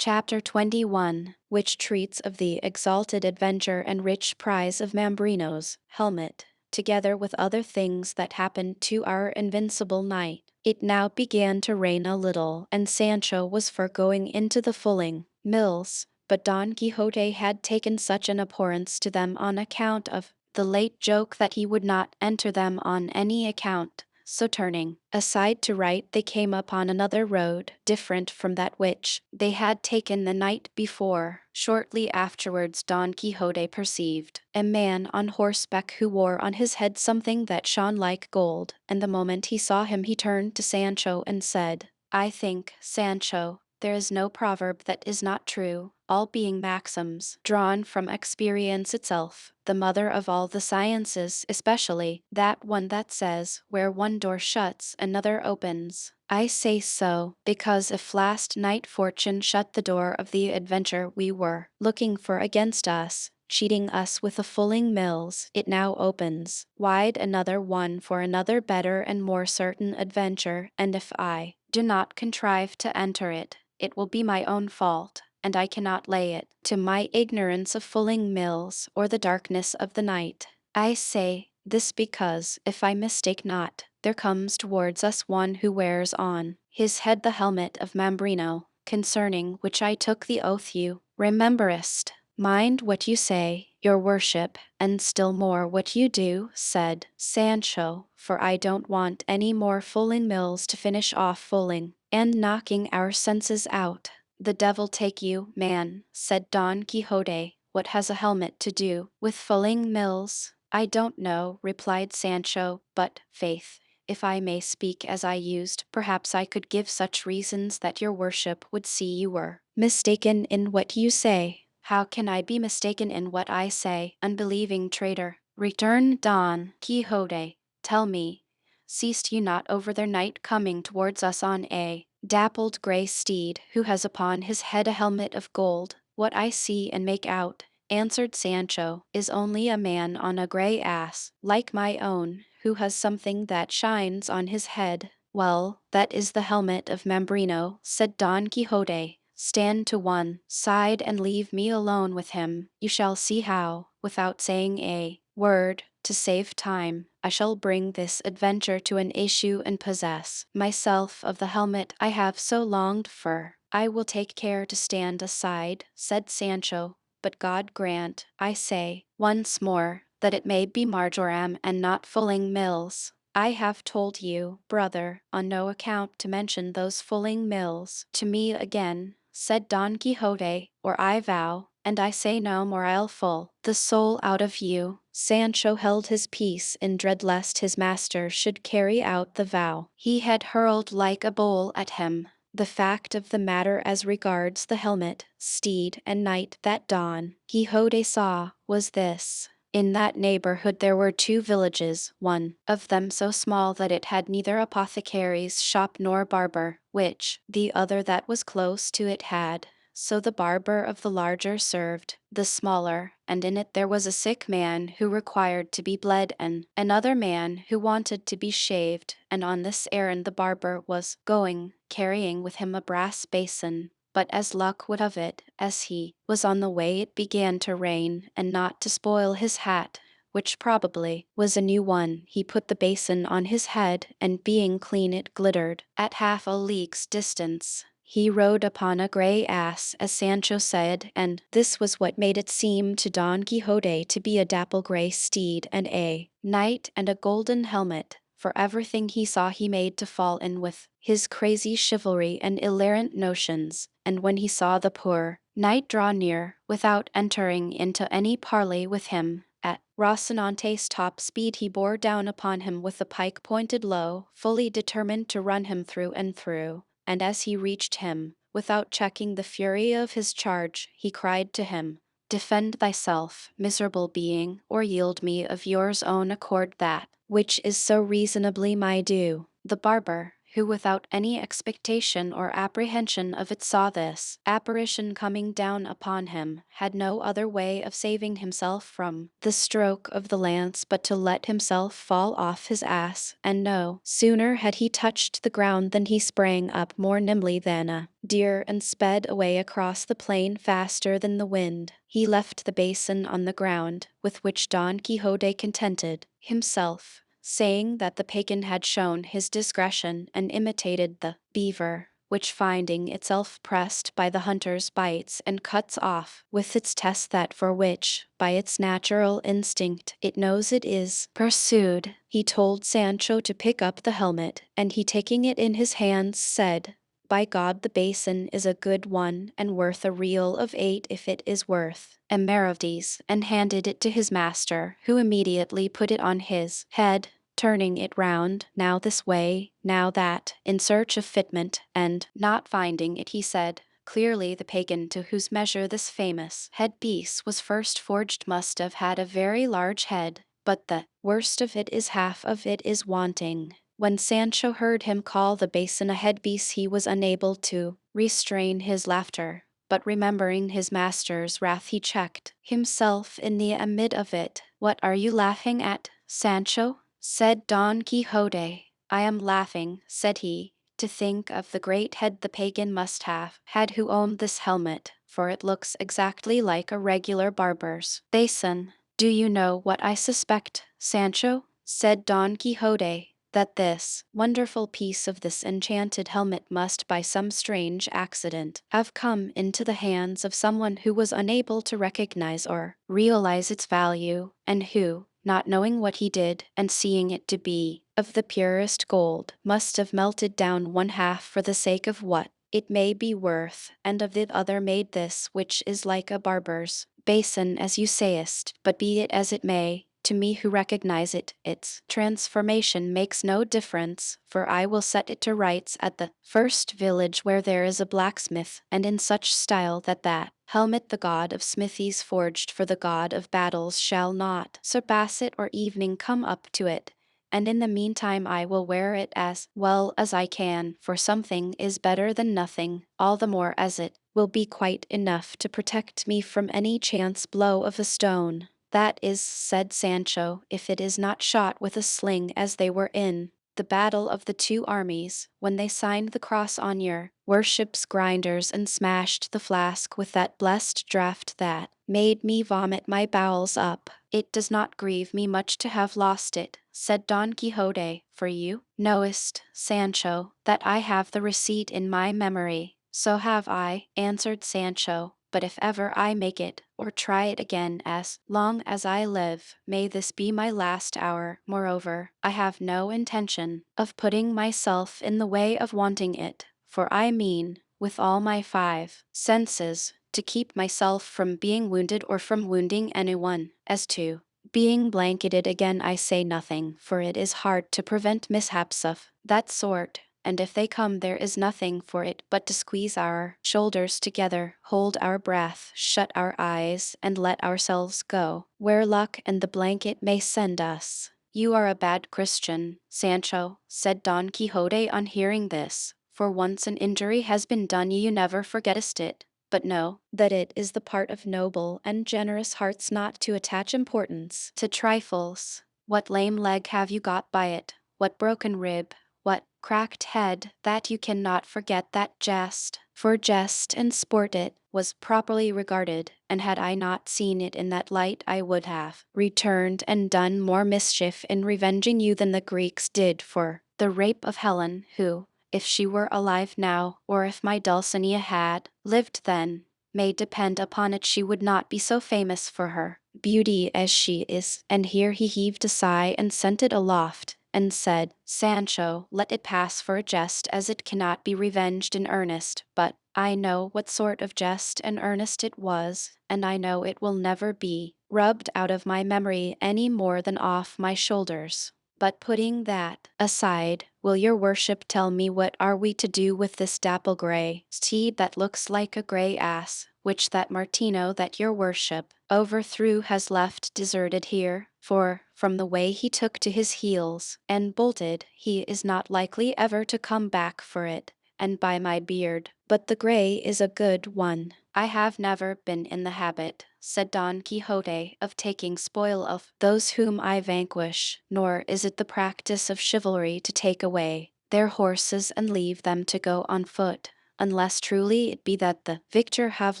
Chapter 21, which treats of the exalted adventure and rich prize of Mambrino's helmet, together with other things that happened to our invincible knight. It now began to rain a little, and Sancho was for going into the fulling mills, but Don Quixote had taken such an abhorrence to them on account of the late joke that he would not enter them on any account. So turning aside to right, they came upon another road, different from that which they had taken the night before. Shortly afterwards Don Quixote perceived a man on horseback who wore on his head something that shone like gold, and the moment he saw him he turned to Sancho and said, "I think, Sancho, there is no proverb that is not true, all being maxims drawn from experience itself, the mother of all the sciences, especially that one that says, where one door shuts, another opens. I say so, because if last night fortune shut the door of the adventure we were looking for against us, cheating us with the fulling mills, it now opens wide another one for another better and more certain adventure, and if I do not contrive to enter it, it will be my own fault, and I cannot lay it to my ignorance of fulling mills or the darkness of the night. I say this because, if I mistake not, there comes towards us one who wears on his head the helmet of Mambrino, concerning which I took the oath you rememberest. Mind what you say, your worship, and still more what you do, said Sancho, for I don't want any more fulling mills to finish off fulling and knocking our senses out. The devil take you, man, said Don Quixote, what has a helmet to do with fulling mills? I don't know, replied Sancho, but, faith, if I may speak as I used, perhaps I could give such reasons that your worship would see you were mistaken in what you say. How can I be mistaken in what I say, unbelieving traitor? Returned Don Quixote. Tell me, seest you not over their knight coming towards us on a dappled grey steed, who has upon his head a helmet of gold? What I see and make out, answered Sancho, is only a man on a grey ass, like my own, who has something that shines on his head. Well, that is the helmet of Mambrino, said Don Quixote. Stand to one side and leave me alone with him. You shall see how, without saying a word, to save time, I shall bring this adventure to an issue and possess myself of the helmet I have so longed for. I will take care to stand aside, said Sancho, but God grant, I say, once more, that it may be marjoram and not fulling mills. I have told you, brother, on no account to mention those fulling mills to me again, said Don Quixote, or I vow, and I say no more, I'll full the soul out of you. Sancho held his peace in dread lest his master should carry out the vow he had hurled like a bowl at him. The fact of the matter as regards the helmet, steed, and knight that Don Quixote saw was this. In that neighborhood there were two villages, one of them so small that it had neither apothecary's shop nor barber, which the other that was close to it had. So the barber of the larger served the smaller, and in it there was a sick man who required to be bled and another man who wanted to be shaved, and on this errand the barber was going, carrying with him a brass basin. But as luck would have it, as he was on the way it began to rain, and not to spoil his hat, which probably was a new one, he put the basin on his head, and being clean it glittered at half a league's distance. He rode upon a grey ass, as Sancho said, and this was what made it seem to Don Quixote to be a dapple grey steed and a knight and a golden helmet, for everything he saw he made to fall in with his crazy chivalry and inerrant notions, and when he saw the poor knight draw near, without entering into any parley with him, at Rocinante's top speed he bore down upon him with the pike pointed low, fully determined to run him through and through. And as he reached him, without checking the fury of his charge, he cried to him, "Defend thyself, miserable being, or yield me of yours own accord that which is so reasonably my due." The barber, who without any expectation or apprehension of it saw this apparition coming down upon him, had no other way of saving himself from the stroke of the lance but to let himself fall off his ass, and no sooner had he touched the ground than he sprang up more nimbly than a deer and sped away across the plain faster than the wind. He left the basin on the ground, with which Don Quixote contented himself, saying that the pagan had shown his discretion and imitated the beaver, which finding itself pressed by the hunter's bites and cuts off with its test that for which, by its natural instinct, it knows it is pursued. He told Sancho to pick up the helmet, and he taking it in his hands said, "By God, the basin is a good one, and worth a reel of 8 if it is worth a Maravedis," and handed it to his master, who immediately put it on his head, turning it round, now this way, now that, in search of fitment, and, not finding it, he said, "Clearly the pagan to whose measure this famous head-piece was first forged must have had a very large head, but the worst of it is half of it is wanting." When Sancho heard him call the basin a headpiece he was unable to restrain his laughter, but remembering his master's wrath he checked himself in the amid of it. "What are you laughing at, Sancho?" said Don Quixote. "I am laughing," said he, "to think of the great head the pagan must have had who owned this helmet, for it looks exactly like a regular barber's basin." "Do you know what I suspect, Sancho?" said Don Quixote. "That this wonderful piece of this enchanted helmet must by some strange accident have come into the hands of someone who was unable to recognize or realize its value, and who, not knowing what he did, and seeing it to be of the purest gold, must have melted down one half for the sake of what it may be worth, and of the other made this, which is like a barber's basin as you sayest. But be it as it may, to me who recognize it, its transformation makes no difference, for I will set it to rights at the first village where there is a blacksmith, and in such style that that helmet the god of smithies forged for the god of battles shall not surpass it or evening come up to it. And in the meantime I will wear it as well as I can, for something is better than nothing, all the more as it will be quite enough to protect me from any chance blow of a stone." "That is," said Sancho, "if it is not shot with a sling as they were in the battle of the two armies, when they signed the cross on your worship's grinders and smashed the flask with that blessed draught that made me vomit my bowels up. It does not grieve me much to have lost it," said Don Quixote, "for you knowest, Sancho, that I have the receipt in my memory." "So have I," answered Sancho, "but if ever I make it, or try it again as long as I live, may this be my last hour. Moreover, I have no intention of putting myself in the way of wanting it, for I mean, with all my 5 senses, to keep myself from being wounded or from wounding anyone. As to being blanketed again, I say nothing, for it is hard to prevent mishaps of that sort, and if they come there is nothing for it but to squeeze our shoulders together, hold our breath, shut our eyes, and let ourselves go where luck and the blanket may send us." "You are a bad Christian, Sancho," said Don Quixote on hearing this, "for once an injury has been done you never forgettest it. But know that it is the part of noble and generous hearts not to attach importance to trifles. What lame leg have you got by it? What broken rib? What cracked head, that you cannot forget that jest, for jest and sport it was properly regarded, and had I not seen it in that light I would have returned and done more mischief in revenging you than the Greeks did for the rape of Helen, who, if she were alive now, or if my Dulcinea had lived then, may depend upon it she would not be so famous for her beauty as she is." And here he heaved a sigh and sent it aloft, and said, "Sancho, let it pass for a jest, as it cannot be revenged in earnest, but I know what sort of jest and earnest it was, and I know it will never be rubbed out of my memory any more than off my shoulders. But putting that aside, will your worship tell me what are we to do with this dapple grey steed that looks like a grey ass, which that Martino that your worship overthrew has left deserted here, for, from the way he took to his heels, and bolted, he is not likely ever to come back for it, and by my beard, but the gray is a good one. I have never been in the habit, said Don Quixote, of taking spoil of those whom I vanquish, nor is it the practice of chivalry to take away their horses and leave them to go on foot, unless truly it be that the victor have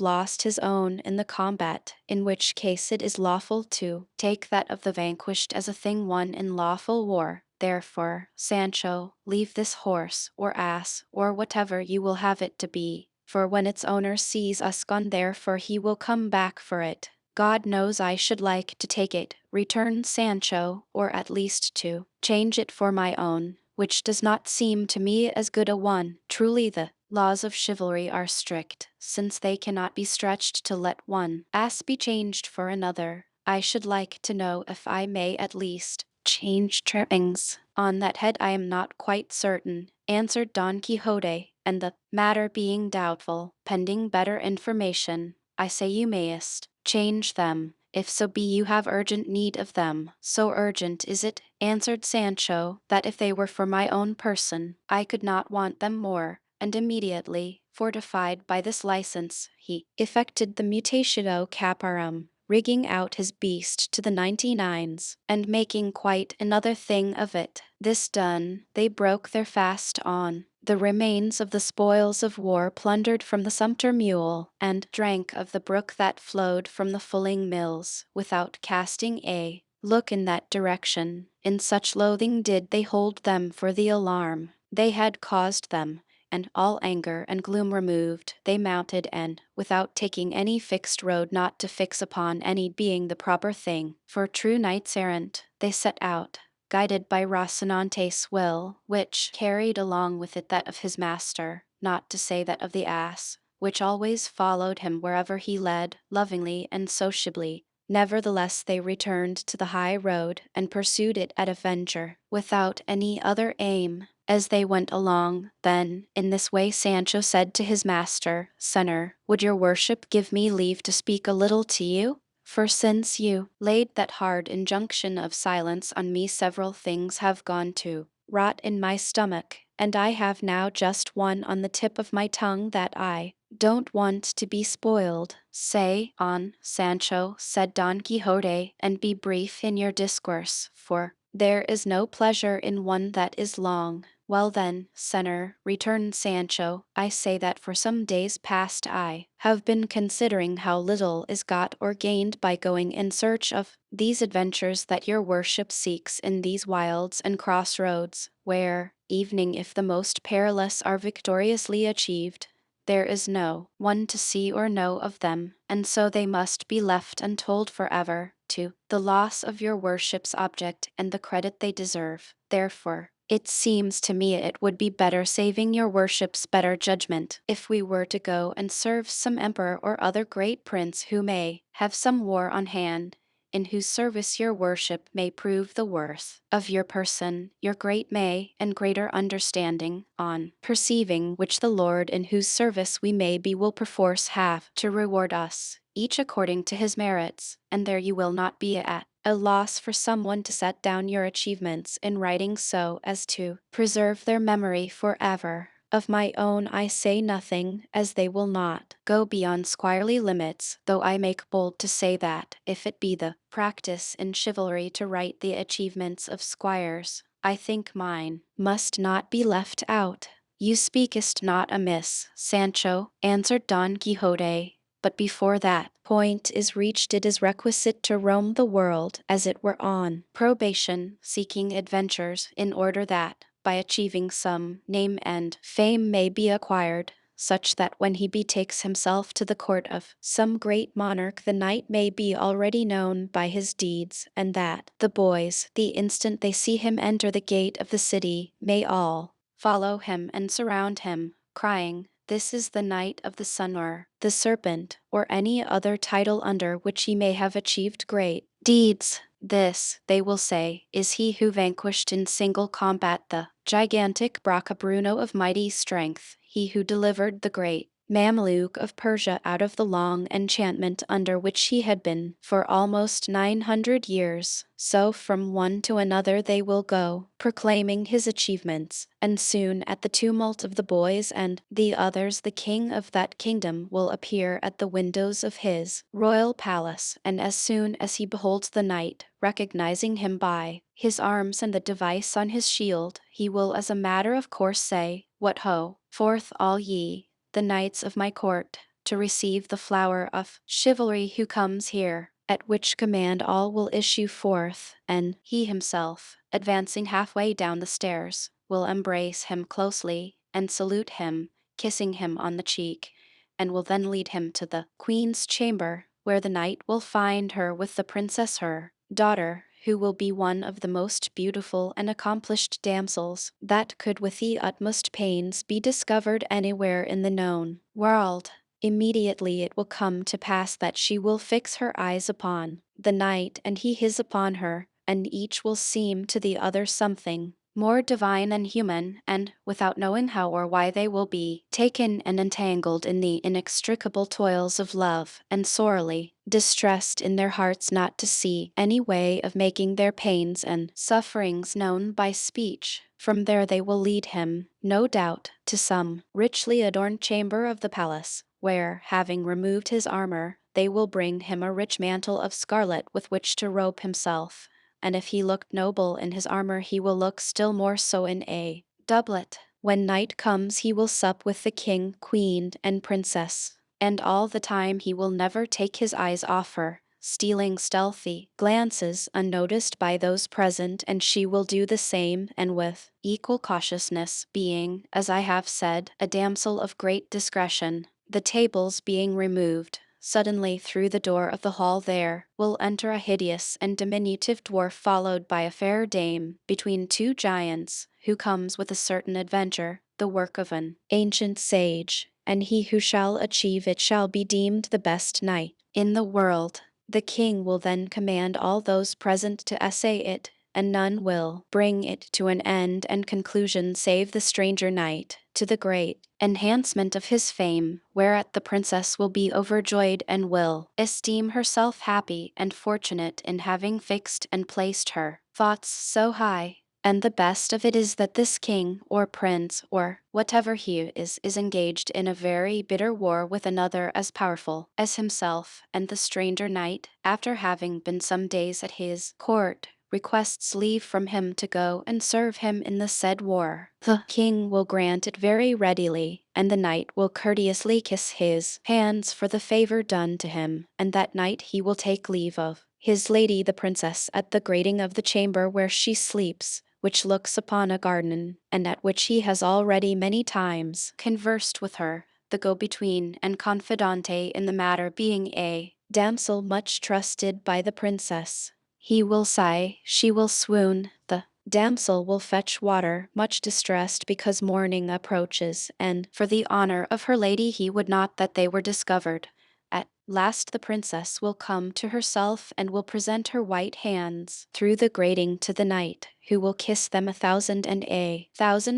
lost his own in the combat, in which case it is lawful to take that of the vanquished as a thing won in lawful war. Therefore, Sancho, leave this horse, or ass, or whatever you will have it to be, for when its owner sees us gone therefore he will come back for it. God knows I should like to take it, returned Sancho, or at least to change it for my own, which does not seem to me as good a one. Truly the laws of chivalry are strict, since they cannot be stretched to let one ass be changed for another. I should like to know if I may at least change trimmings. On that head I am not quite certain, answered Don Quixote, and the matter being doubtful, pending better information, I say you mayest change them, if so be you have urgent need of them. So urgent is it, answered Sancho, that if they were for my own person, I could not want them more. And immediately, fortified by this license, he effected the mutatio caparum, rigging out his beast to the 99s, and making quite another thing of it. This done, they broke their fast on the remains of the spoils of war plundered from the sumpter mule, and drank of the brook that flowed from the fulling mills, without casting a look in that direction. In such loathing did they hold them for the alarm they had caused them, and all anger and gloom removed, they mounted, and, without taking any fixed road not to fix upon any being the proper thing, for true knights errant, they set out, guided by Rocinante's will, which carried along with it that of his master, not to say that of the ass, which always followed him wherever he led, lovingly and sociably. Nevertheless they returned to the high road, and pursued it at a venture, without any other aim. As they went along, then, in this way Sancho said to his master, Senor, would your worship give me leave to speak a little to you? For since you laid that hard injunction of silence on me several things have gone to rot in my stomach, and I have now just one on the tip of my tongue that I don't want to be spoiled. Say on, Sancho, said Don Quixote, and be brief in your discourse, for there is no pleasure in one that is long. Well then, Senor, returned Sancho, I say that for some days past I have been considering how little is got or gained by going in search of these adventures that your worship seeks in these wilds and crossroads, where, evening if the most perilous are victoriously achieved, there is no one to see or know of them, and so they must be left untold forever, to the loss of your worship's object and the credit they deserve. Therefore, it seems to me it would be better, saving your worship's better judgment, if we were to go and serve some emperor or other great prince who may have some war on hand, in whose service your worship may prove the worth of your person, your great may, and greater understanding, on perceiving which the Lord in whose service we may be will perforce have to reward us, each according to his merits, and there you will not be at a loss for someone to set down your achievements in writing so as to preserve their memory forever. Of my own I say nothing, as they will not go beyond squirely limits, though I make bold to say that, if it be the practice in chivalry to write the achievements of squires, I think mine must not be left out. You speakest not amiss, Sancho, answered Don Quixote, but before that point is reached it is requisite to roam the world as it were on probation, seeking adventures, in order that, by achieving some name and fame may be acquired, such that when he betakes himself to the court of some great monarch the knight may be already known by his deeds, and that the boys, the instant they see him enter the gate of the city, may all follow him and surround him, crying, this is the Knight of the Sun or the Serpent, or any other title under which he may have achieved great deeds. This, they will say, is he who vanquished in single combat the gigantic Braccabruno of mighty strength, he who delivered the great Mamluk of Persia out of the long enchantment under which he had been for almost 900 years. So from one to another they will go, proclaiming his achievements, and soon at the tumult of the boys and the others the king of that kingdom will appear at the windows of his royal palace, and as soon as he beholds the knight, recognizing him by his arms and the device on his shield, he will as a matter of course say, "What ho, forth all ye, the knights of my court, to receive the flower of chivalry who comes here," at which command all will issue forth, and he himself, advancing halfway down the stairs, will embrace him closely and salute him, kissing him on the cheek, and will then lead him to the queen's chamber, where the knight will find her with the princess her daughter, who will be one of the most beautiful and accomplished damsels that could with the utmost pains be discovered anywhere in the known world. Immediately it will come to pass that she will fix her eyes upon the knight and he his upon her, and each will seem to the other something more divine than human, and, without knowing how or why, they will be taken and entangled in the inextricable toils of love, and sorely distressed in their hearts not to see any way of making their pains and sufferings known by speech. From there they will lead him, no doubt, to some richly adorned chamber of the palace, where, having removed his armor, they will bring him a rich mantle of scarlet with which to robe himself, and if he looked noble in his armor he will look still more so in a doublet. When night comes he will sup with the king, queen, and princess, and all the time he will never take his eyes off her, stealing stealthy glances unnoticed by those present, and she will do the same, and with equal cautiousness, being, as I have said, a damsel of great discretion. The tables being removed, suddenly through the door of the hall there will enter a hideous and diminutive dwarf, followed by a fair dame between two giants, who comes with a certain adventure, the work of an ancient sage, and he who shall achieve it shall be deemed the best knight in the world. The king will then command all those present to essay it, and none will bring it to an end and conclusion save the stranger knight, to the great enhancement of his fame, whereat the princess will be overjoyed and will esteem herself happy and fortunate in having fixed and placed her thoughts so high. And the best of it is that this king, or prince, or whatever he is engaged in a very bitter war with another as powerful as himself, and the stranger knight, after having been some days at his court, requests leave from him to go and serve him in the said war. The king will grant it very readily, and the knight will courteously kiss his hands for the favor done to him, and that night he will take leave of his lady the princess at the grating of the chamber where she sleeps, which looks upon a garden, and at which he has already many times conversed with her, the go-between and confidante in the matter being a damsel much trusted by the princess. He will sigh, she will swoon, the damsel will fetch water, much distressed because morning approaches, and for the honor of her lady he would not that they were discovered. At last the princess will come to herself and will present her white hands through the grating to the knight, who will kiss them 1,000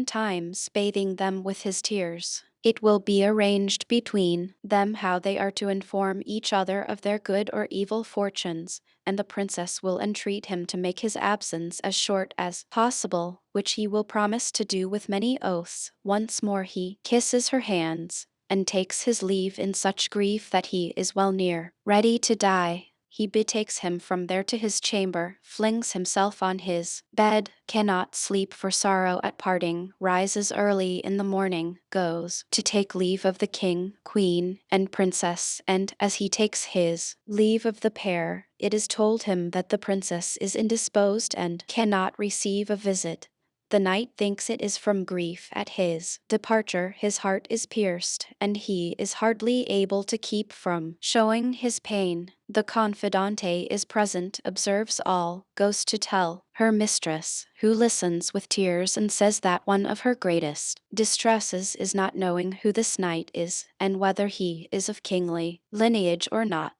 times, bathing them with his tears. It will be arranged between them how they are to inform each other of their good or evil fortunes, and the princess will entreat him to make his absence as short as possible, which he will promise to do with many oaths. Once more he kisses her hands, and takes his leave in such grief that he is well near ready to die. He betakes him from there to his chamber, flings himself on his bed, cannot sleep for sorrow at parting, rises early in the morning, goes to take leave of the king, queen, and princess, and as he takes his leave of the pair, it is told him that the princess is indisposed and cannot receive a visit. The knight thinks it is from grief at his departure. His heart is pierced, and he is hardly able to keep from showing his pain. The confidante is present, observes all, goes to tell her mistress, who listens with tears and says that one of her greatest distresses is not knowing who this knight is, and whether he is of kingly lineage or not.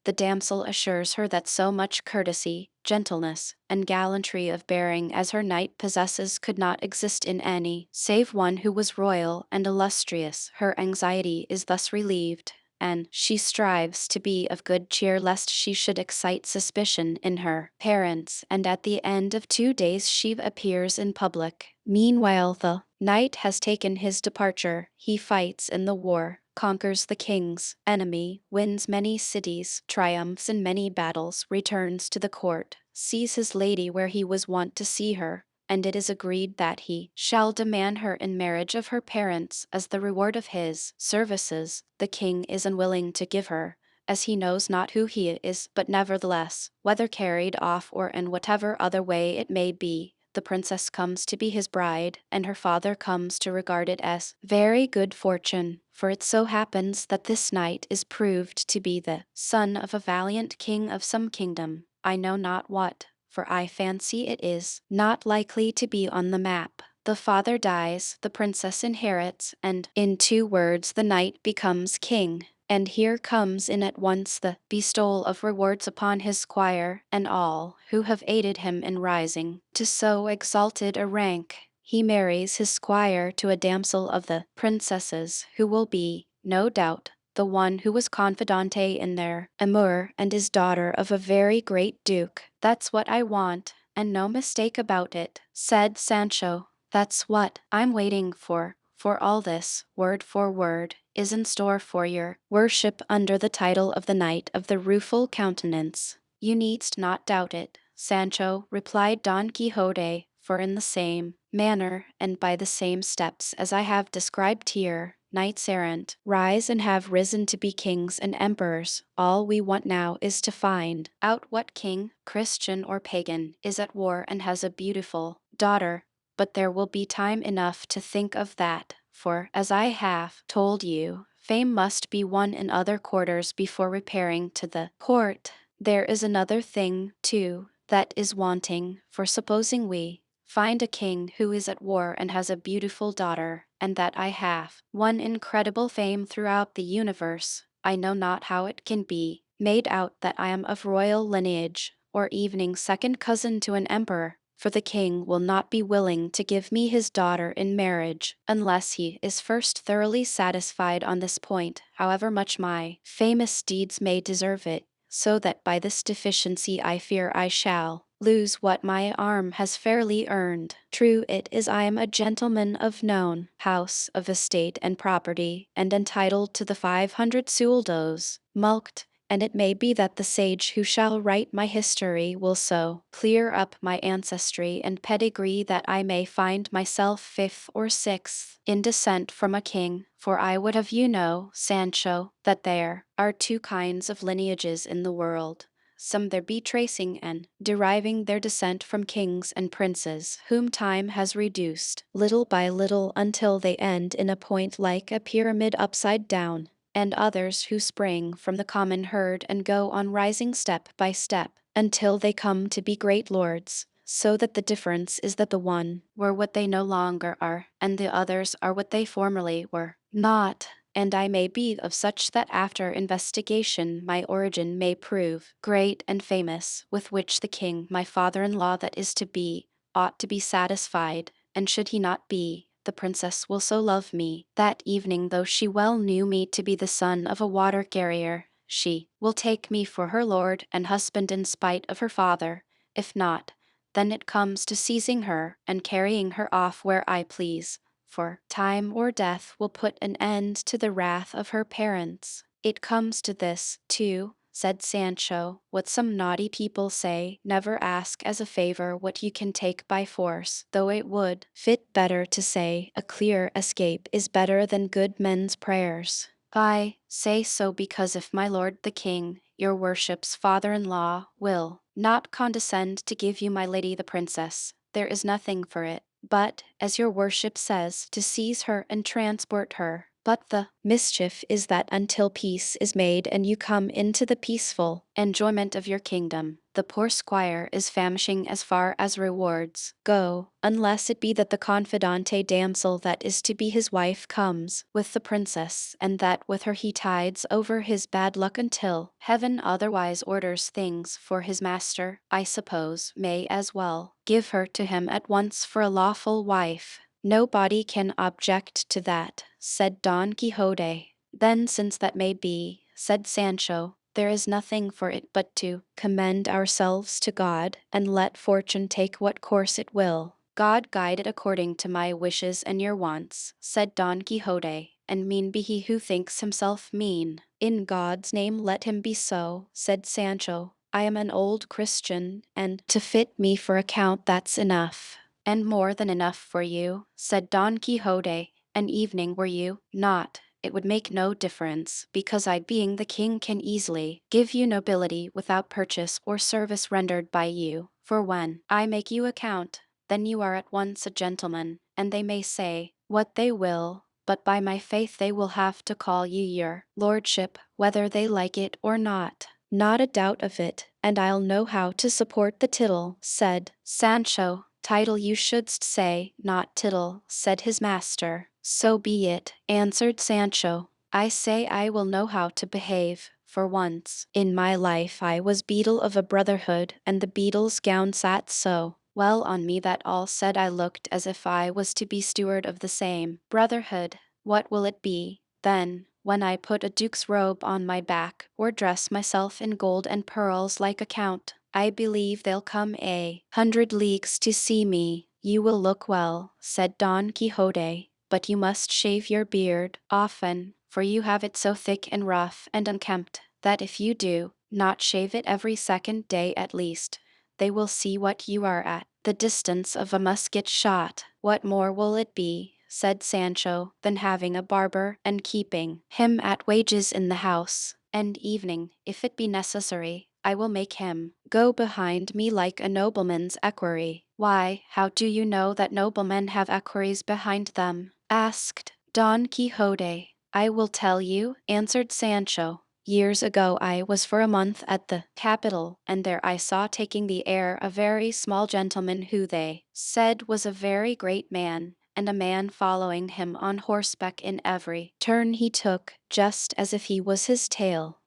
The damsel assures her that so much courtesy, gentleness, and gallantry of bearing as her knight possesses could not exist in any, save one who was royal and illustrious. Her anxiety is thus relieved, and she strives to be of good cheer lest she should excite suspicion in her parents, and at the end of 2 days she appears in public. Meanwhile the knight has taken his departure. He fights in the war, conquers the king's enemy, wins many cities, triumphs in many battles, returns to the court, sees his lady where he was wont to see her, and it is agreed that he shall demand her in marriage of her parents as the reward of his services. The king is unwilling to give her, as he knows not who he is, but nevertheless, whether carried off or in whatever other way it may be, the princess comes to be his bride, and her father comes to regard it as very good fortune, for it so happens that this knight is proved to be the son of a valiant king of some kingdom, I know not what, for I fancy it is not likely to be on the map. The father dies, the princess inherits, and, in 2 words, the knight becomes king. And here comes in at once the bestowal of rewards upon his squire and all who have aided him in rising to so exalted a rank. He marries his squire to a damsel of the princesses, who will be, no doubt, the one who was confidante in their amour, and is daughter of a very great duke. That's what I want, and no mistake about it, said Sancho. That's what I'm waiting for all this, word for word, is in store for your worship under the title of the Knight of the Rueful Countenance. You needst not doubt it, Sancho, replied Don Quixote, for in the same manner, and by the same steps as I have described here, knights errant rise and have risen to be kings and emperors. All we want now is to find out what king, Christian or pagan, is at war and has a beautiful daughter. But there will be time enough to think of that, for, as I have told you, fame must be won in other quarters before repairing to the court. There is another thing, too, that is wanting, for supposing we find a king who is at war and has a beautiful daughter, and that I have won incredible fame throughout the universe, I know not how it can be made out that I am of royal lineage, or even second cousin to an emperor, for the king will not be willing to give me his daughter in marriage unless he is first thoroughly satisfied on this point, however much my famous deeds may deserve it, so that by this deficiency I fear I shall lose what my arm has fairly earned. True it is I am a gentleman of known house, of estate and property, and entitled to the 500 sueldos, mulct, and it may be that the sage who shall write my history will so clear up my ancestry and pedigree that I may find myself 5th or 6th in descent from a king, for I would have you know, Sancho, that there are 2 kinds of lineages in the world. Some there be tracing and deriving their descent from kings and princes, whom time has reduced, little by little, until they end in a point like a pyramid upside down, and others who spring from the common herd and go on rising step by step, until they come to be great lords, so that the difference is that the one were what they no longer are, and the others are what they formerly were not. And I may be of such that after investigation my origin may prove great and famous, with which the king, my father-in-law that is to be, ought to be satisfied, and should he not be, the princess will so love me, that evening though she well knew me to be the son of a water-carrier, she will take me for her lord and husband in spite of her father. If not, then it comes to seizing her and carrying her off where I please, for time or death will put an end to the wrath of her parents. It comes to this, too, said Sancho, what some naughty people say, never ask as a favor what you can take by force, though it would fit better to say, a clear escape is better than good men's prayers. I say so because if my lord the king, your worship's father-in-law, will not condescend to give you my lady the princess, there is nothing for it but, as your worship says, to seize her and transport her But the mischief is that until peace is made and you come into the peaceful enjoyment of your kingdom, the poor squire is famishing as far as rewards go, unless it be that the confidante damsel that is to be his wife comes with the princess, and that with her he tides over his bad luck until heaven otherwise orders things for his master, I suppose, may as well give her to him at once for a lawful wife. Nobody can object to that, said Don Quixote. Then since that may be, said Sancho, there is nothing for it but to commend ourselves to God, and let fortune take what course it will. God guide it according to my wishes and your wants, said Don Quixote, and mean be he who thinks himself mean. In God's name let him be so, said Sancho. I am an old Christian, and to fit me for account that's enough. And more than enough for you, said Don Quixote. An evening were you not, it would make no difference, because I being the king can easily give you nobility without purchase or service rendered by you, for when I make you a count, then you are at once a gentleman, and they may say what they will, but by my faith they will have to call you your lordship, whether they like it or not. Not a doubt of it, and I'll know how to support the tittle, said Sancho. Title you shouldst say, not tittle, said his master. So be it, answered Sancho. I say I will know how to behave, for once in my life I was beadle of a brotherhood, and the beadle's gown sat so well on me that all said I looked as if I was to be steward of the same brotherhood. What will it be, then, when I put a duke's robe on my back, or dress myself in gold and pearls like a count? I believe they'll come 100 leagues to see me. You will look well, said Don Quixote, but you must shave your beard often, for you have it so thick and rough and unkempt, that if you do not shave it every second day at least, they will see what you are at the distance of a musket shot. What more will it be, said Sancho, than having a barber and keeping him at wages in the house, and evening, if it be necessary, I will make him go behind me like a nobleman's equerry. Why, how do you know that noblemen have equerries behind them? Asked Don Quixote. I will tell you, answered Sancho. Years ago I was for a month at the capital, and there I saw taking the air a very small gentleman who they said was a very great man, and a man following him on horseback in every turn he took, just as if he was his tail.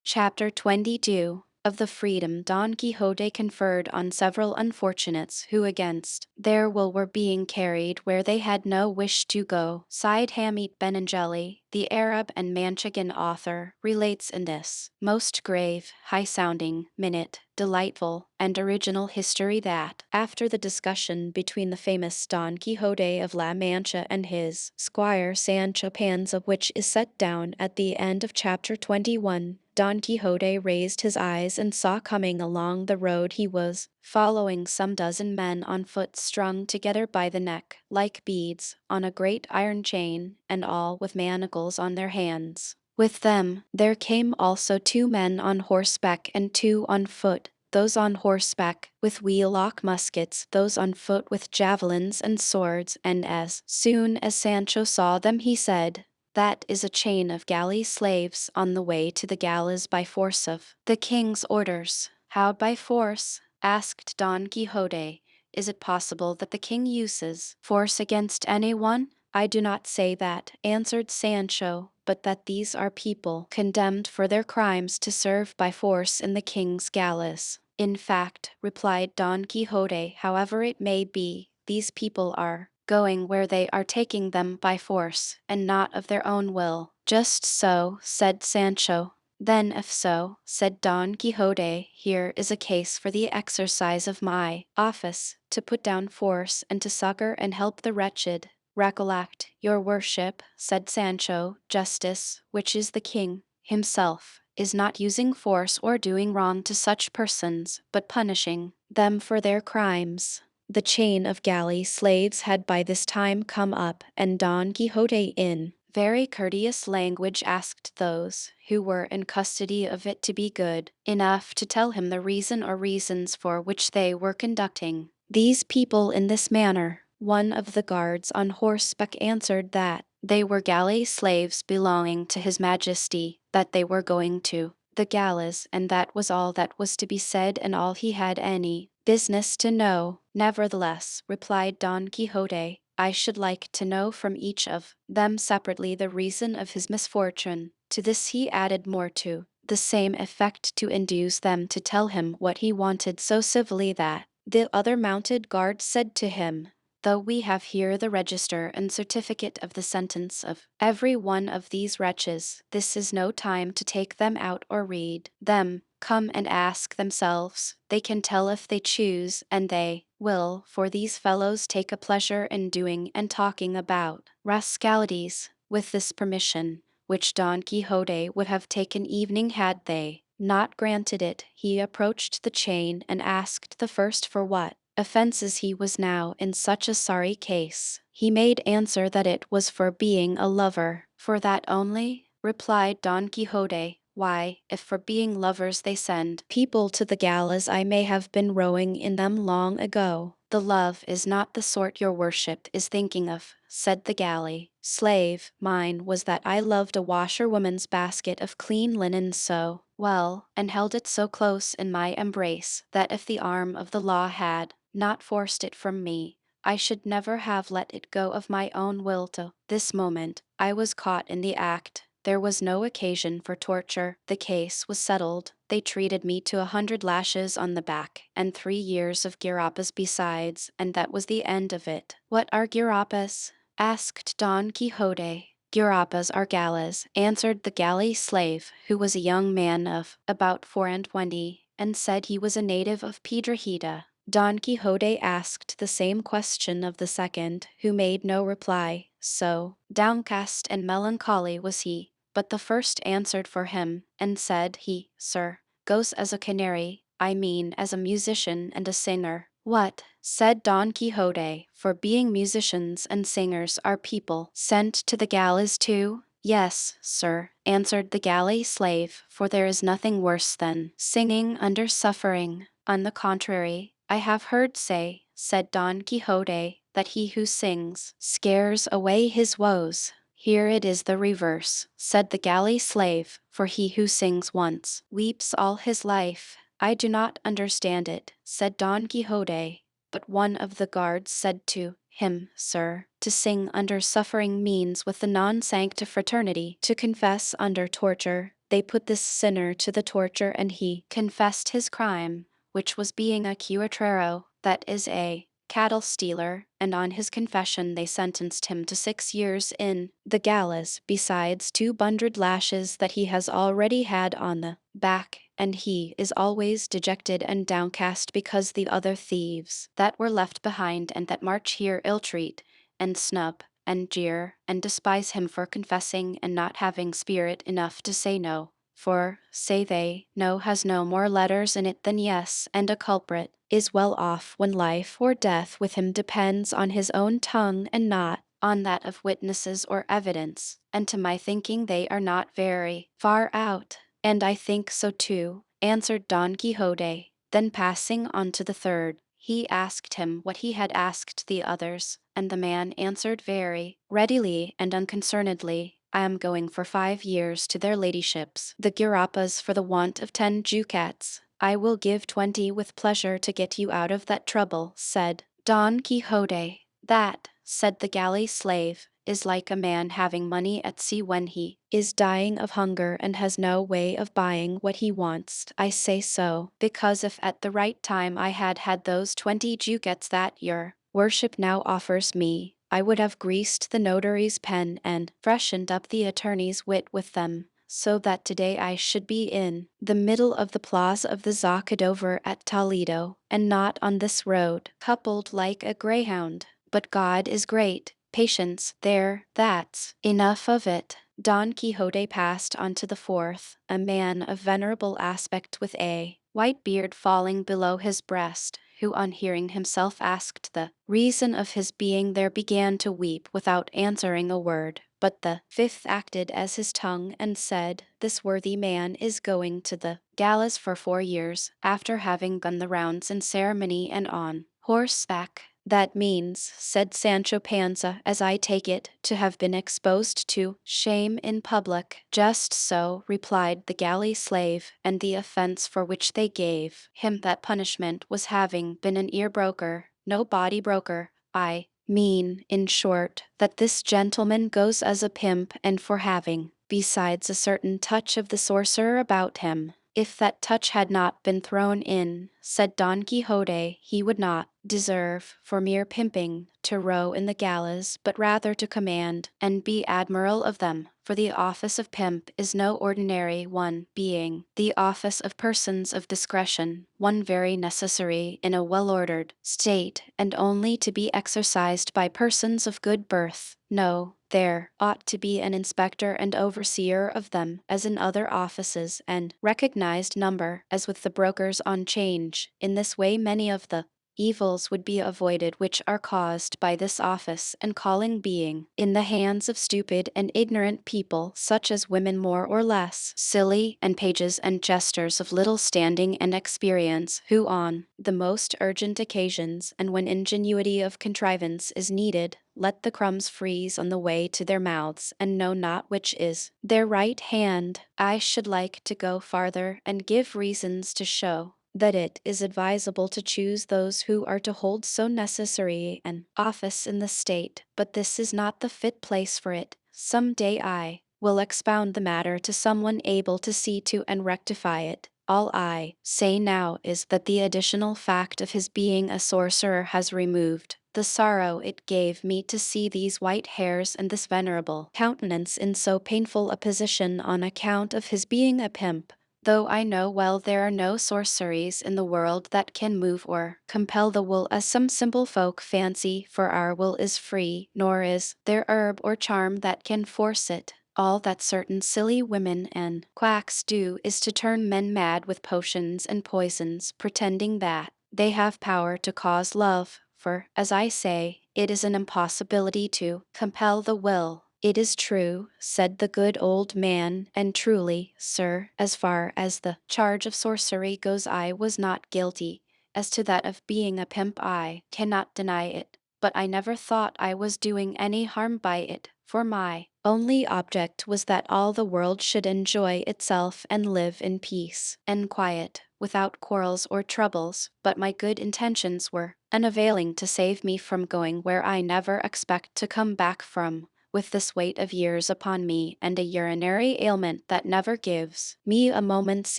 Chapter 22. Of the freedom Don Quixote conferred on several unfortunates who against their will were being carried where they had no wish to go. Side Hamid Benengeli, the Arab and Manchegan author, relates in this most grave, high-sounding, minute, delightful, and original history that, after the discussion between the famous Don Quixote of La Mancha and his squire Sancho Panza, which is set down at the end of chapter 21, Don Quixote raised his eyes and saw coming along the road he was following some dozen men on foot strung together by the neck, like beads, on a great iron chain, and all with manacles on their hands. With them there came also 2 men on horseback and 2 on foot, those on horseback with wheellock muskets, those on foot with javelins and swords, and as soon as Sancho saw them he said, that is a chain of galley slaves on the way to the galleys by force of the king's orders. How by force? Asked Don Quixote. Is it possible that the king uses force against anyone? I do not say that, answered Sancho, but that these are people condemned for their crimes to serve by force in the king's galleys. In fact, replied Don Quixote, however it may be, these people are going where they are taking them by force, and not of their own will. Just so, said Sancho. Then if so, said Don Quixote, here is a case for the exercise of my office, to put down force and to succor and help the wretched. Recollect, your worship, said Sancho, justice, which is the king himself, is not using force or doing wrong to such persons, but punishing them for their crimes. The chain of galley slaves had by this time come up, and Don Quixote in very courteous language asked those who were in custody of it to be good enough to tell him the reason or reasons for which they were conducting these people in this manner. One of the guards on horseback answered that they were galley slaves belonging to his majesty, that they were going to the galleys, and that was all that was to be said and all he had any business to know. Nevertheless, replied Don Quixote, I should like to know from each of them separately the reason of his misfortune. To this he added more to the same effect to induce them to tell him what he wanted so civilly that the other mounted guard said to him, though we have here the register and certificate of the sentence of every one of these wretches, this is no time to take them out or read them. Come and ask themselves, they can tell if they choose, and they will, for these fellows take a pleasure in doing and talking about rascalities. With this permission, which Don Quixote would have taken evening had they not granted it, he approached the chain and asked the first for what offenses he was now in such a sorry case. He made answer that it was for being a lover. For that only? Replied Don Quixote. Why, if for being lovers they send people to the galleys, I may have been rowing in them long ago. The love is not the sort your worship is thinking of, said the galley slave. Mine was that I loved a washerwoman's basket of clean linen so well, and held it so close in my embrace, that if the arm of the law had not forced it from me, I should never have let it go of my own will. To this moment, I was caught in the act. There was no occasion for torture. The case was settled. They treated me to 100 lashes on the back, and 3 years of girapas besides, and that was the end of it. What are girapas? Asked Don Quixote. Girapas are galleys, answered the galley slave, who was a young man of about 24, and said he was a native of Piedrahita. Don Quixote asked the same question of the second, who made no reply, so downcast and melancholy was he. But the first answered for him, and said he, Sir, goes as a canary, I mean as a musician and a singer. What? Said Don Quixote, for being musicians and singers are people sent to the galleys too? Yes, sir, answered the galley slave, for there is nothing worse than singing under suffering. On the contrary, I have heard say, said Don Quixote, that he who sings scares away his woes. Here it is the reverse, said the galley slave, for he who sings once weeps all his life. I do not understand it, said Don Quixote. But one of the guards said to him, Sir, to sing under suffering means with the non-sancta fraternity to confess under torture. They put this sinner to the torture and he confessed his crime, which was being a cuatrero, that is a cattle stealer, and on his confession they sentenced him to 6 years in the galleys, besides 200 lashes that he has already had on the back, and he is always dejected and downcast because the other thieves that were left behind and that march here ill-treat, and snub, and jeer, and despise him for confessing and not having spirit enough to say no. For, say they, no has no more letters in it than yes, and a culprit is well off when life or death with him depends on his own tongue and not on that of witnesses or evidence, and to my thinking they are not very far out. And I think so too, answered Don Quixote. Then passing on to the third, he asked him what he had asked the others, and the man answered very readily and unconcernedly, I am going for 5 years to their ladyships, the girapas, for the want of 10 ducats. I will give 20 with pleasure to get you out of that trouble, said Don Quixote. That, said the galley slave, is like a man having money at sea when he is dying of hunger and has no way of buying what he wants. I say so, because if at the right time I had had those 20 ducats that your worship now offers me, I would have greased the notary's pen and freshened up the attorney's wit with them, so that today I should be in the middle of the plaza of the Zacadover at Toledo, and not on this road, coupled like a greyhound. But God is great. Patience, there, that's enough of it. Don Quixote passed on to the fourth, a man of venerable aspect with a white beard falling below his breast, who on hearing himself asked the reason of his being there began to weep without answering a word. But the fifth acted as his tongue and said, This worthy man is going to the galleys for 4 years, after having gone the rounds in ceremony and on horseback. "That means," said Sancho Panza, "as I take it, to have been exposed to shame in public." "Just so," replied the galley slave, "and the offense for which they gave him that punishment was having been an ear broker, no body broker. I mean, in short, that this gentleman goes as a pimp, and for having, besides a certain touch of the sorcerer about him." "If that touch had not been thrown in," said Don Quixote, "he would not deserve, for mere pimping, to row in the galleys, but rather to command, and be admiral of them. For the office of pimp is no ordinary one, being the office of persons of discretion, one very necessary in a well-ordered state, and only to be exercised by persons of good birth. No, there ought to be an inspector and overseer of them, as in other offices, and recognized number, as with the brokers on change. In this way many of the evils would be avoided which are caused by this office and calling, being in the hands of stupid and ignorant people, such as women more or less silly, and pages and jesters of little standing and experience, who on the most urgent occasions, and when ingenuity of contrivance is needed, let the crumbs freeze on the way to their mouths, and know not which is their right hand. I should like to go farther and give reasons to show that it is advisable to choose those who are to hold so necessary an office in the state, but this is not the fit place for it. Some day I will expound the matter to someone able to see to and rectify it. All I say now is that the additional fact of his being a sorcerer has removed the sorrow it gave me to see these white hairs and this venerable countenance in so painful a position on account of his being a pimp. Though I know well there are no sorceries in the world that can move or compel the will as some simple folk fancy, for our will is free, nor is there herb or charm that can force it. All that certain silly women and quacks do is to turn men mad with potions and poisons, pretending that they have power to cause love, for, as I say, it is an impossibility to compel the will. "It is true," said the good old man, "and truly, sir, as far as the charge of sorcery goes I was not guilty. As to that of being a pimp I cannot deny it, but I never thought I was doing any harm by it, for my only object was that all the world should enjoy itself and live in peace and quiet, without quarrels or troubles, but my good intentions were unavailing to save me from going where I never expect to come back from, with this weight of years upon me, and a urinary ailment that never gives me a moment's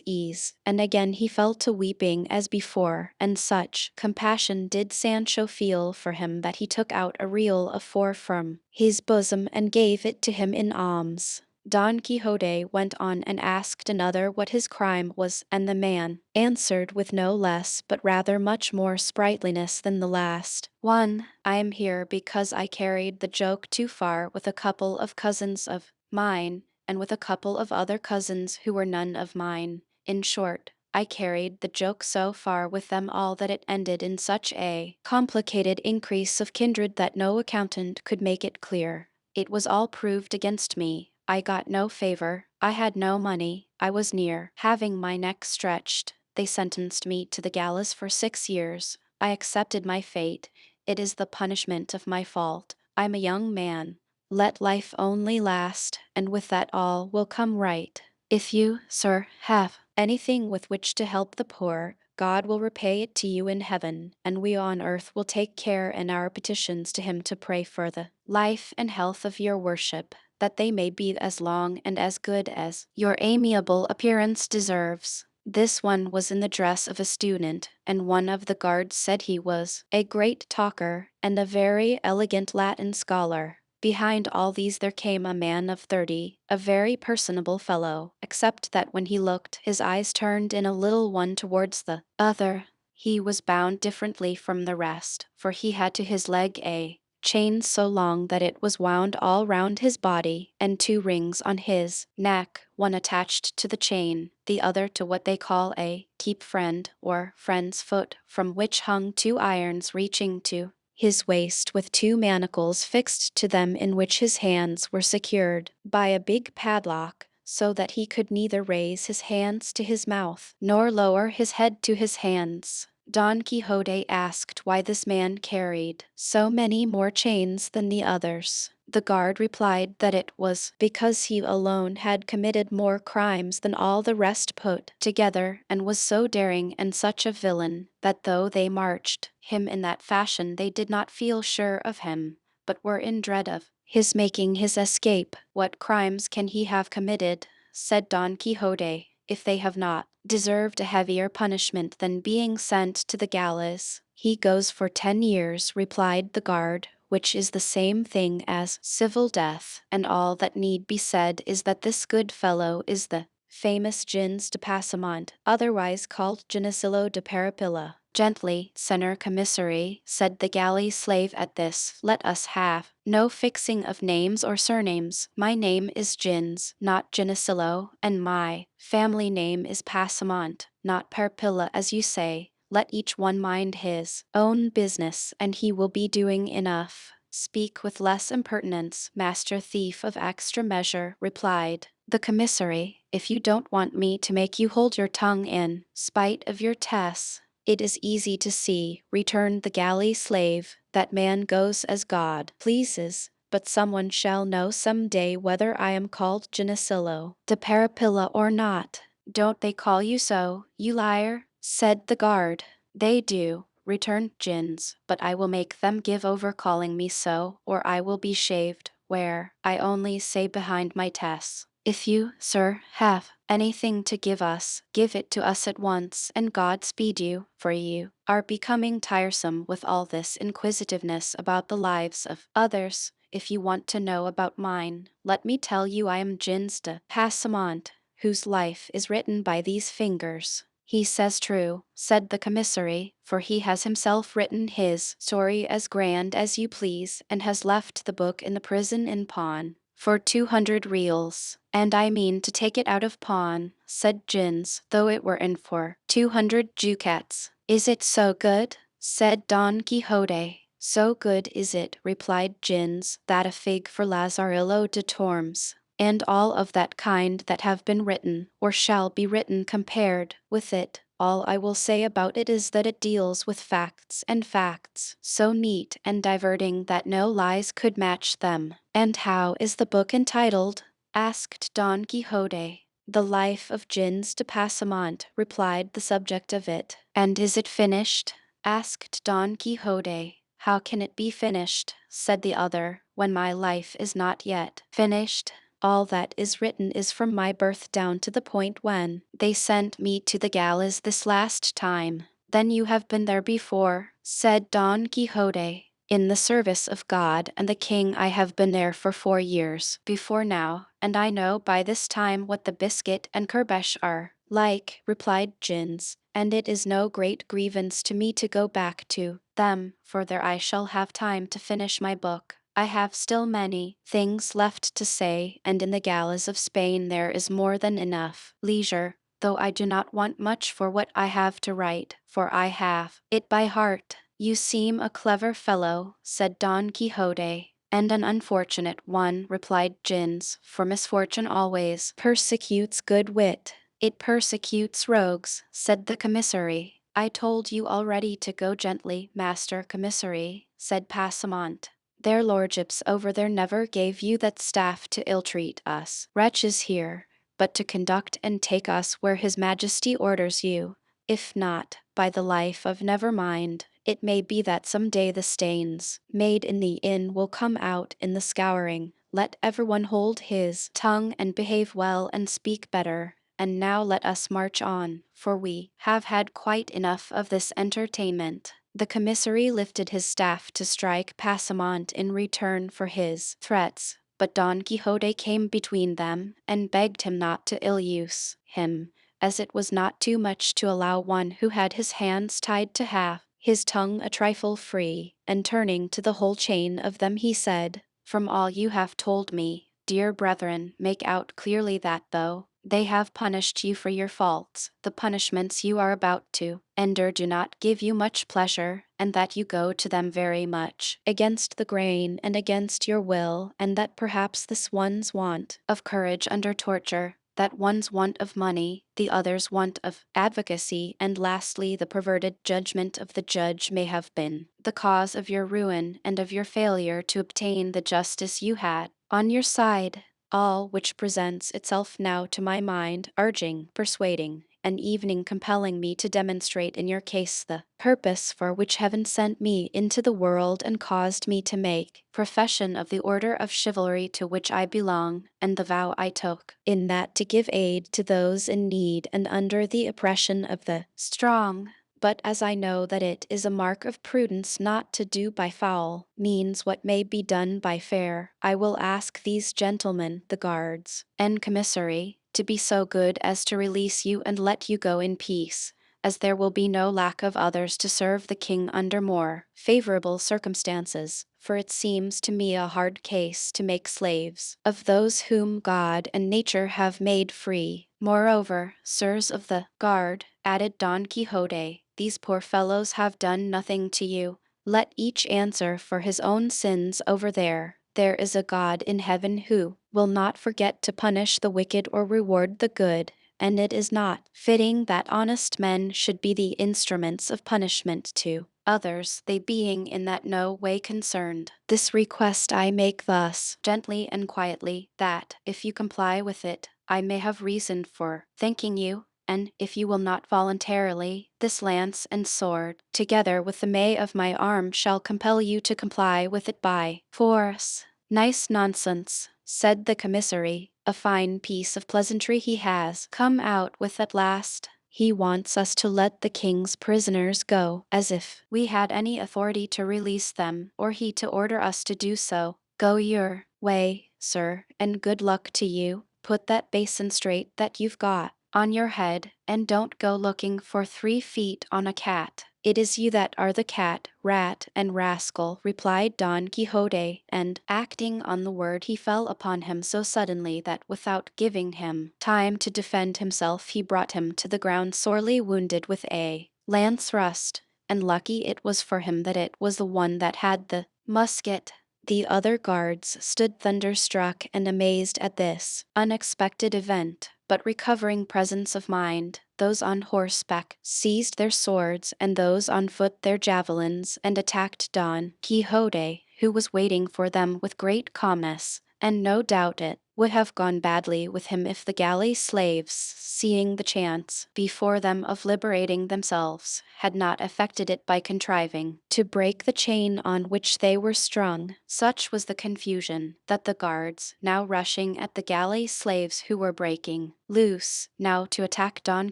ease." And again he fell to weeping as before, and such compassion did Sancho feel for him that he took out a real of 4 from his bosom and gave it to him in alms. Don Quixote went on and asked another what his crime was, and the man answered with no less but rather much more sprightliness than the last one: "I am here because I carried the joke too far with a couple of cousins of mine, and with a couple of other cousins who were none of mine. In short, I carried the joke so far with them all that it ended in such a complicated increase of kindred that no accountant could make it clear. It was all proved against me. I got no favor, I had no money, I was near having my neck stretched. They sentenced me to the gallows for 6 years. I accepted my fate. It is the punishment of my fault. I'm a young man. Let life only last, and with that all will come right. If you, sir, have anything with which to help the poor, God will repay it to you in heaven, and we on earth will take care in our petitions to him to pray for the life and health of your worship, that they may be as long and as good as your amiable appearance deserves." This one was in the dress of a student, and one of the guards said he was a great talker, and a very elegant Latin scholar. Behind all these there came a man of 30, a very personable fellow, except that when he looked, his eyes turned in a little one towards the other. He was bound differently from the rest, for he had to his leg a chain so long that it was wound all round his body, and 2 rings on his neck, one attached to the chain, the other to what they call a keep friend, or friend's foot, from which hung 2 irons reaching to his waist, with 2 manacles fixed to them, in which his hands were secured by a big padlock, so that he could neither raise his hands to his mouth nor lower his head to his hands. Don Quixote asked why this man carried so many more chains than the others. The guard replied that it was because he alone had committed more crimes than all the rest put together, and was so daring and such a villain, that though they marched him in that fashion they did not feel sure of him, but were in dread of his making his escape. What crimes can he have committed, said Don Quixote, if they have not deserved a heavier punishment than being sent to the galleys? He goes for 10 years, replied the guard, which is the same thing as civil death, and all that need be said is that this good fellow is the famous Gins de Passamont, otherwise called Ginesillo de Parapilla. Gently, Senor Commissary, said the galley slave at this, let us have no fixing of names or surnames. My name is Gins, not Ginesillo, and my family name is Passamont, not Parapilla as you say. Let each one mind his own business, and he will be doing enough. Speak with less impertinence, master thief of extra measure, replied the commissary, if you don't want me to make you hold your tongue in spite of your Tess. It is easy to see, returned the galley slave, that man goes as God pleases, but someone shall know some day whether I am called Ginesillo de Parapilla or not. Don't they call you so, you liar? Said the guard. They do, returned Gins, but I will make them give over calling me so, or I will be shaved, where I only say behind my Tess. If you, sir, have anything to give us, give it to us at once, and God speed you, for you are becoming tiresome with all this inquisitiveness about the lives of others. If you want to know about mine, let me tell you I am Gins de Passamont, whose life is written by these fingers. He says true, said the commissary, for he has himself written his story as grand as you please, and has left the book in the prison in pawn for 200 reals, and I mean to take it out of pawn, said Gins, though it were in for 200 ducats. Is it so good? Said Don Quixote. So good is it, replied Gins, that a fig for Lazarillo de Tormes, and all of that kind that have been written, or shall be written compared with it. All I will say about it is that it deals with facts, and facts so neat and diverting that no lies could match them. And how is the book entitled? Asked Don Quixote. The Life of Gins de Passamont, replied the subject of it. And is it finished? Asked Don Quixote. How can it be finished, said the other, when my life is not yet finished? All that is written is from my birth down to the point when they sent me to the galleys this last time. Then you have been there before, said Don Quixote. In the service of God and the king I have been there for 4 years before now, and I know by this time what the biscuit and curbesh are like, replied Gins, and it is no great grievance to me to go back to them, for there I shall have time to finish my book. I have still many things left to say, and in the galleys of Spain there is more than enough leisure, though I do not want much for what I have to write, for I have it by heart. You seem a clever fellow, said Don Quixote. And an unfortunate one, replied Gins, for misfortune always persecutes good wit. It persecutes rogues, said the commissary. I told you already to go gently, master commissary, said Passamont. Their lordships over there never gave you that staff to ill-treat us wretches here, but to conduct and take us where his majesty orders you. If not, by the life of never mind, it may be that some day the stains made in the inn will come out in the scouring. Let everyone hold his tongue and behave well and speak better. And now let us march on, for we have had quite enough of this entertainment. The commissary lifted his staff to strike Passamont in return for his threats, but Don Quixote came between them, and begged him not to ill-use him, as it was not too much to allow one who had his hands tied to have his tongue a trifle free, and turning to the whole chain of them he said, from all you have told me, dear brethren, make out clearly that though they have punished you for your faults, the punishments you are about to endure do not give you much pleasure, and that you go to them very much against the grain and against your will, and that perhaps this one's want of courage under torture that one's want of money, the other's want of advocacy, and lastly the perverted judgment of the judge may have been the cause of your ruin and of your failure to obtain the justice you had on your side. All which presents itself now to my mind, urging, persuading, and evening compelling me to demonstrate in your case the purpose for which heaven sent me into the world and caused me to make profession of the order of chivalry to which I belong, and the vow I took, in that to give aid to those in need and under the oppression of the strong. But as I know that it is a mark of prudence not to do by foul means what may be done by fair, I will ask these gentlemen, the guards and commissary, to be so good as to release you and let you go in peace, as there will be no lack of others to serve the king under more favorable circumstances, for it seems to me a hard case to make slaves of those whom God and nature have made free. Moreover, sirs of the guard, added Don Quixote, these poor fellows have done nothing to you. Let each answer for his own sins over there. There is a God in heaven who will not forget to punish the wicked or reward the good, and it is not fitting that honest men should be the instruments of punishment to others, they being in that no way concerned. This request I make thus, gently and quietly, that, if you comply with it, I may have reason for thanking you, and if you will not voluntarily, this lance and sword, together with the may of my arm, shall compel you to comply with it by force. Nice nonsense, said the commissary, a fine piece of pleasantry he has come out with at last. He wants us to let the king's prisoners go, as if we had any authority to release them, or he to order us to do so. Go your way, sir, and good luck to you. Put that basin straight that you've got on your head, and don't go looking for 3 feet on a cat. It is you that are the cat, rat, and rascal, replied Don Quixote, and, acting on the word, he fell upon him so suddenly that without giving him time to defend himself, he brought him to the ground sorely wounded with a lance thrust, and lucky it was for him that it was the one that had the musket. The other guards stood thunderstruck and amazed at this unexpected event, but recovering presence of mind, those on horseback seized their swords and those on foot their javelins and attacked Don Quixote, who was waiting for them with great calmness, and no doubt it would have gone badly with him if the galley slaves, seeing the chance before them of liberating themselves, had not effected it by contriving to break the chain on which they were strung. Such was the confusion, that the guards, now rushing at the galley slaves who were breaking loose, now to attack Don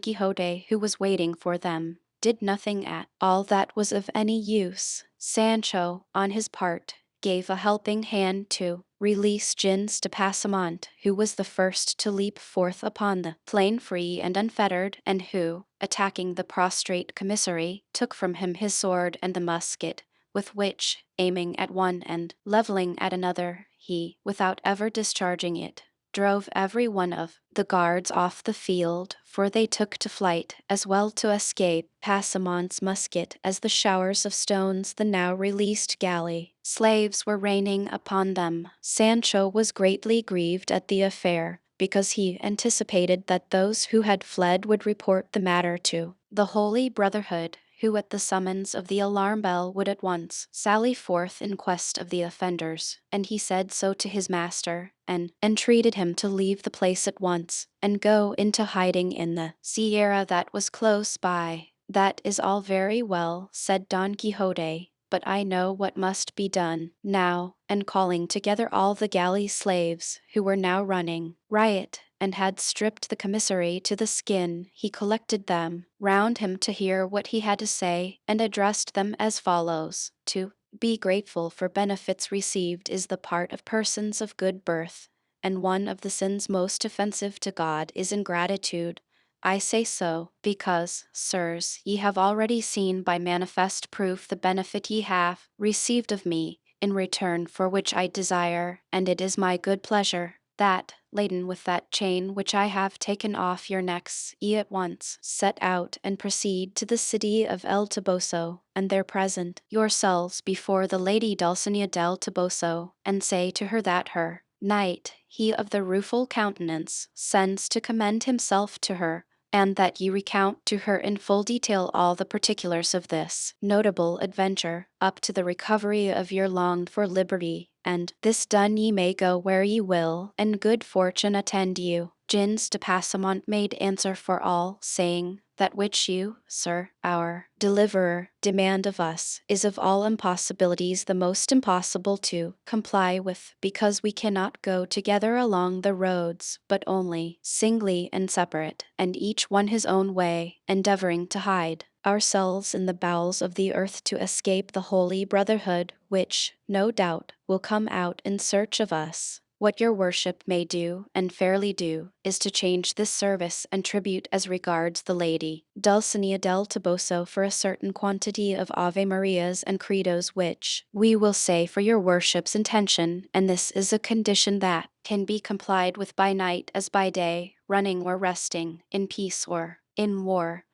Quixote who was waiting for them, did nothing at all that was of any use. Sancho, on his part, gave a helping hand to release Gins de Passamont, who was the first to leap forth upon the plain free and unfettered, and who, attacking the prostrate commissary, took from him his sword and the musket, with which, aiming at one and leveling at another, he, without ever discharging it, drove every one of the guards off the field, for they took to flight, as well to escape Passamont's musket as the showers of stones the now released galley slaves were raining upon them. Sancho was greatly grieved at the affair, because he anticipated that those who had fled would report the matter to the Holy Brotherhood, who at the summons of the alarm bell would at once sally forth in quest of the offenders, and he said so to his master, and entreated him to leave the place at once, and go into hiding in the sierra that was close by. That is all very well, said Don Quixote, but I know what must be done now, and calling together all the galley slaves, who were now running riot, and had stripped the commissary to the skin, he collected them round him to hear what he had to say, and addressed them as follows: to be grateful for benefits received is the part of persons of good birth, and one of the sins most offensive to God is ingratitude. I say so, because, sirs, ye have already seen by manifest proof the benefit ye have received of me, in return for which I desire, and it is my good pleasure, that, laden with that chain which I have taken off your necks, ye at once set out and proceed to the city of El Toboso, and there present yourselves before the Lady Dulcinea del Toboso, and say to her that her Knight, he of the rueful countenance, sends to commend himself to her, and that ye recount to her in full detail all the particulars of this notable adventure, up to the recovery of your longed for liberty, and this done ye may go where ye will, and good fortune attend you. Gins de Passamont made answer for all, saying, that which you, sir, our deliverer, demand of us, is of all impossibilities the most impossible to comply with, because we cannot go together along the roads, but only singly and separate, and each one his own way, endeavoring to hide ourselves in the bowels of the earth to escape the holy brotherhood, which, no doubt, will come out in search of us. What your worship may do, and fairly do, is to change this service and tribute as regards the lady Dulcinea del Toboso for a certain quantity of Ave Marias and Credos which we will say for your worship's intention, and this is a condition that can be complied with by night as by day, running or resting, in peace or in war.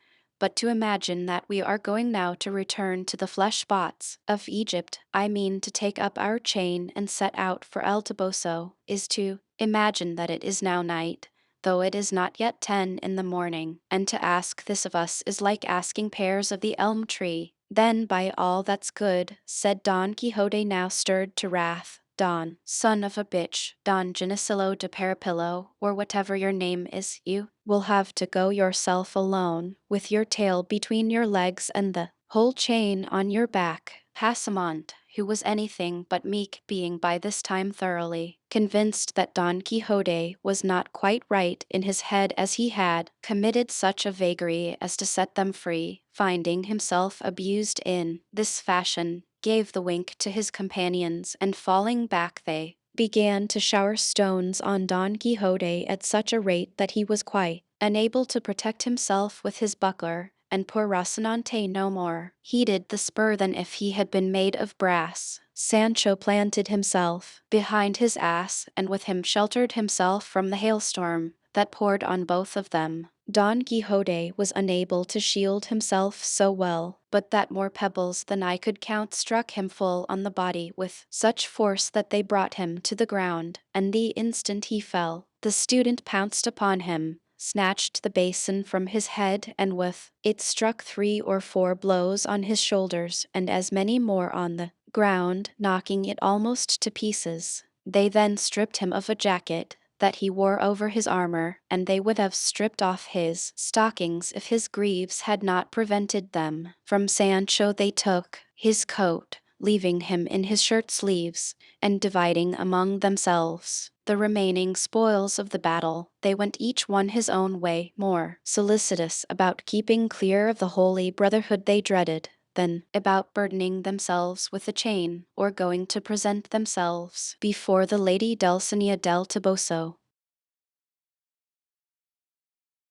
But to imagine that we are going now to return to the flesh spots of Egypt, I mean to take up our chain and set out for El Toboso, is to imagine that it is now night, though it is not yet 10 in the morning, and to ask this of us is like asking pears of the elm tree. Then by all that's good, said Don Quixote, now stirred to wrath, Don, son of a bitch, Don Ginesillo de Parapillo, or whatever your name is, you will have to go yourself alone, with your tail between your legs and the whole chain on your back. Passamont, who was anything but meek, being by this time thoroughly convinced that Don Quixote was not quite right in his head, as he had committed such a vagary as to set them free, finding himself abused in this fashion, gave the wink to his companions, and falling back they began to shower stones on Don Quixote at such a rate that he was quite unable to protect himself with his buckler, and poor Rocinante no more heeded the spur than if he had been made of brass. Sancho planted himself behind his ass, and with him sheltered himself from the hailstorm that poured on both of them. Don Quixote was unable to shield himself so well, but that more pebbles than I could count struck him full on the body with such force that they brought him to the ground, and the instant he fell, the student pounced upon him, snatched the basin from his head, and with it struck 3 or 4 blows on his shoulders, and as many more on the ground, knocking it almost to pieces. They then stripped him of a jacket that he wore over his armor, and they would have stripped off his stockings if his greaves had not prevented them. From Sancho they took his coat, leaving him in his shirt sleeves, and dividing among themselves the remaining spoils of the battle, they went each one his own way, more solicitous about keeping clear of the holy brotherhood they dreaded than about burdening themselves with a chain, or going to present themselves before the Lady Dulcinea del Toboso.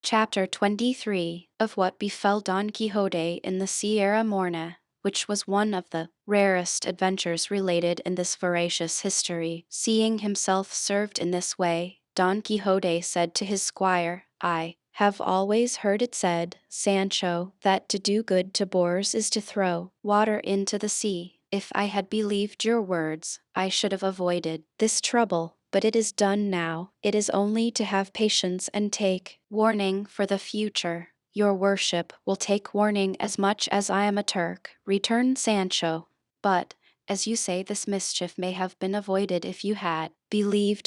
Chapter 23 of what befell Don Quixote in the Sierra Morena, which was one of the rarest adventures related in this veracious history. Seeing himself served in this way, Don Quixote said to his squire, I have always heard it said, Sancho, that to do good to boors is to throw water into the sea. If I had believed your words, I should have avoided this trouble. But it is done now. It is only to have patience and take warning for the future. Your worship will take warning as much as I am a Turk, returned Sancho. But, as you say, this mischief may have been avoided if you had believe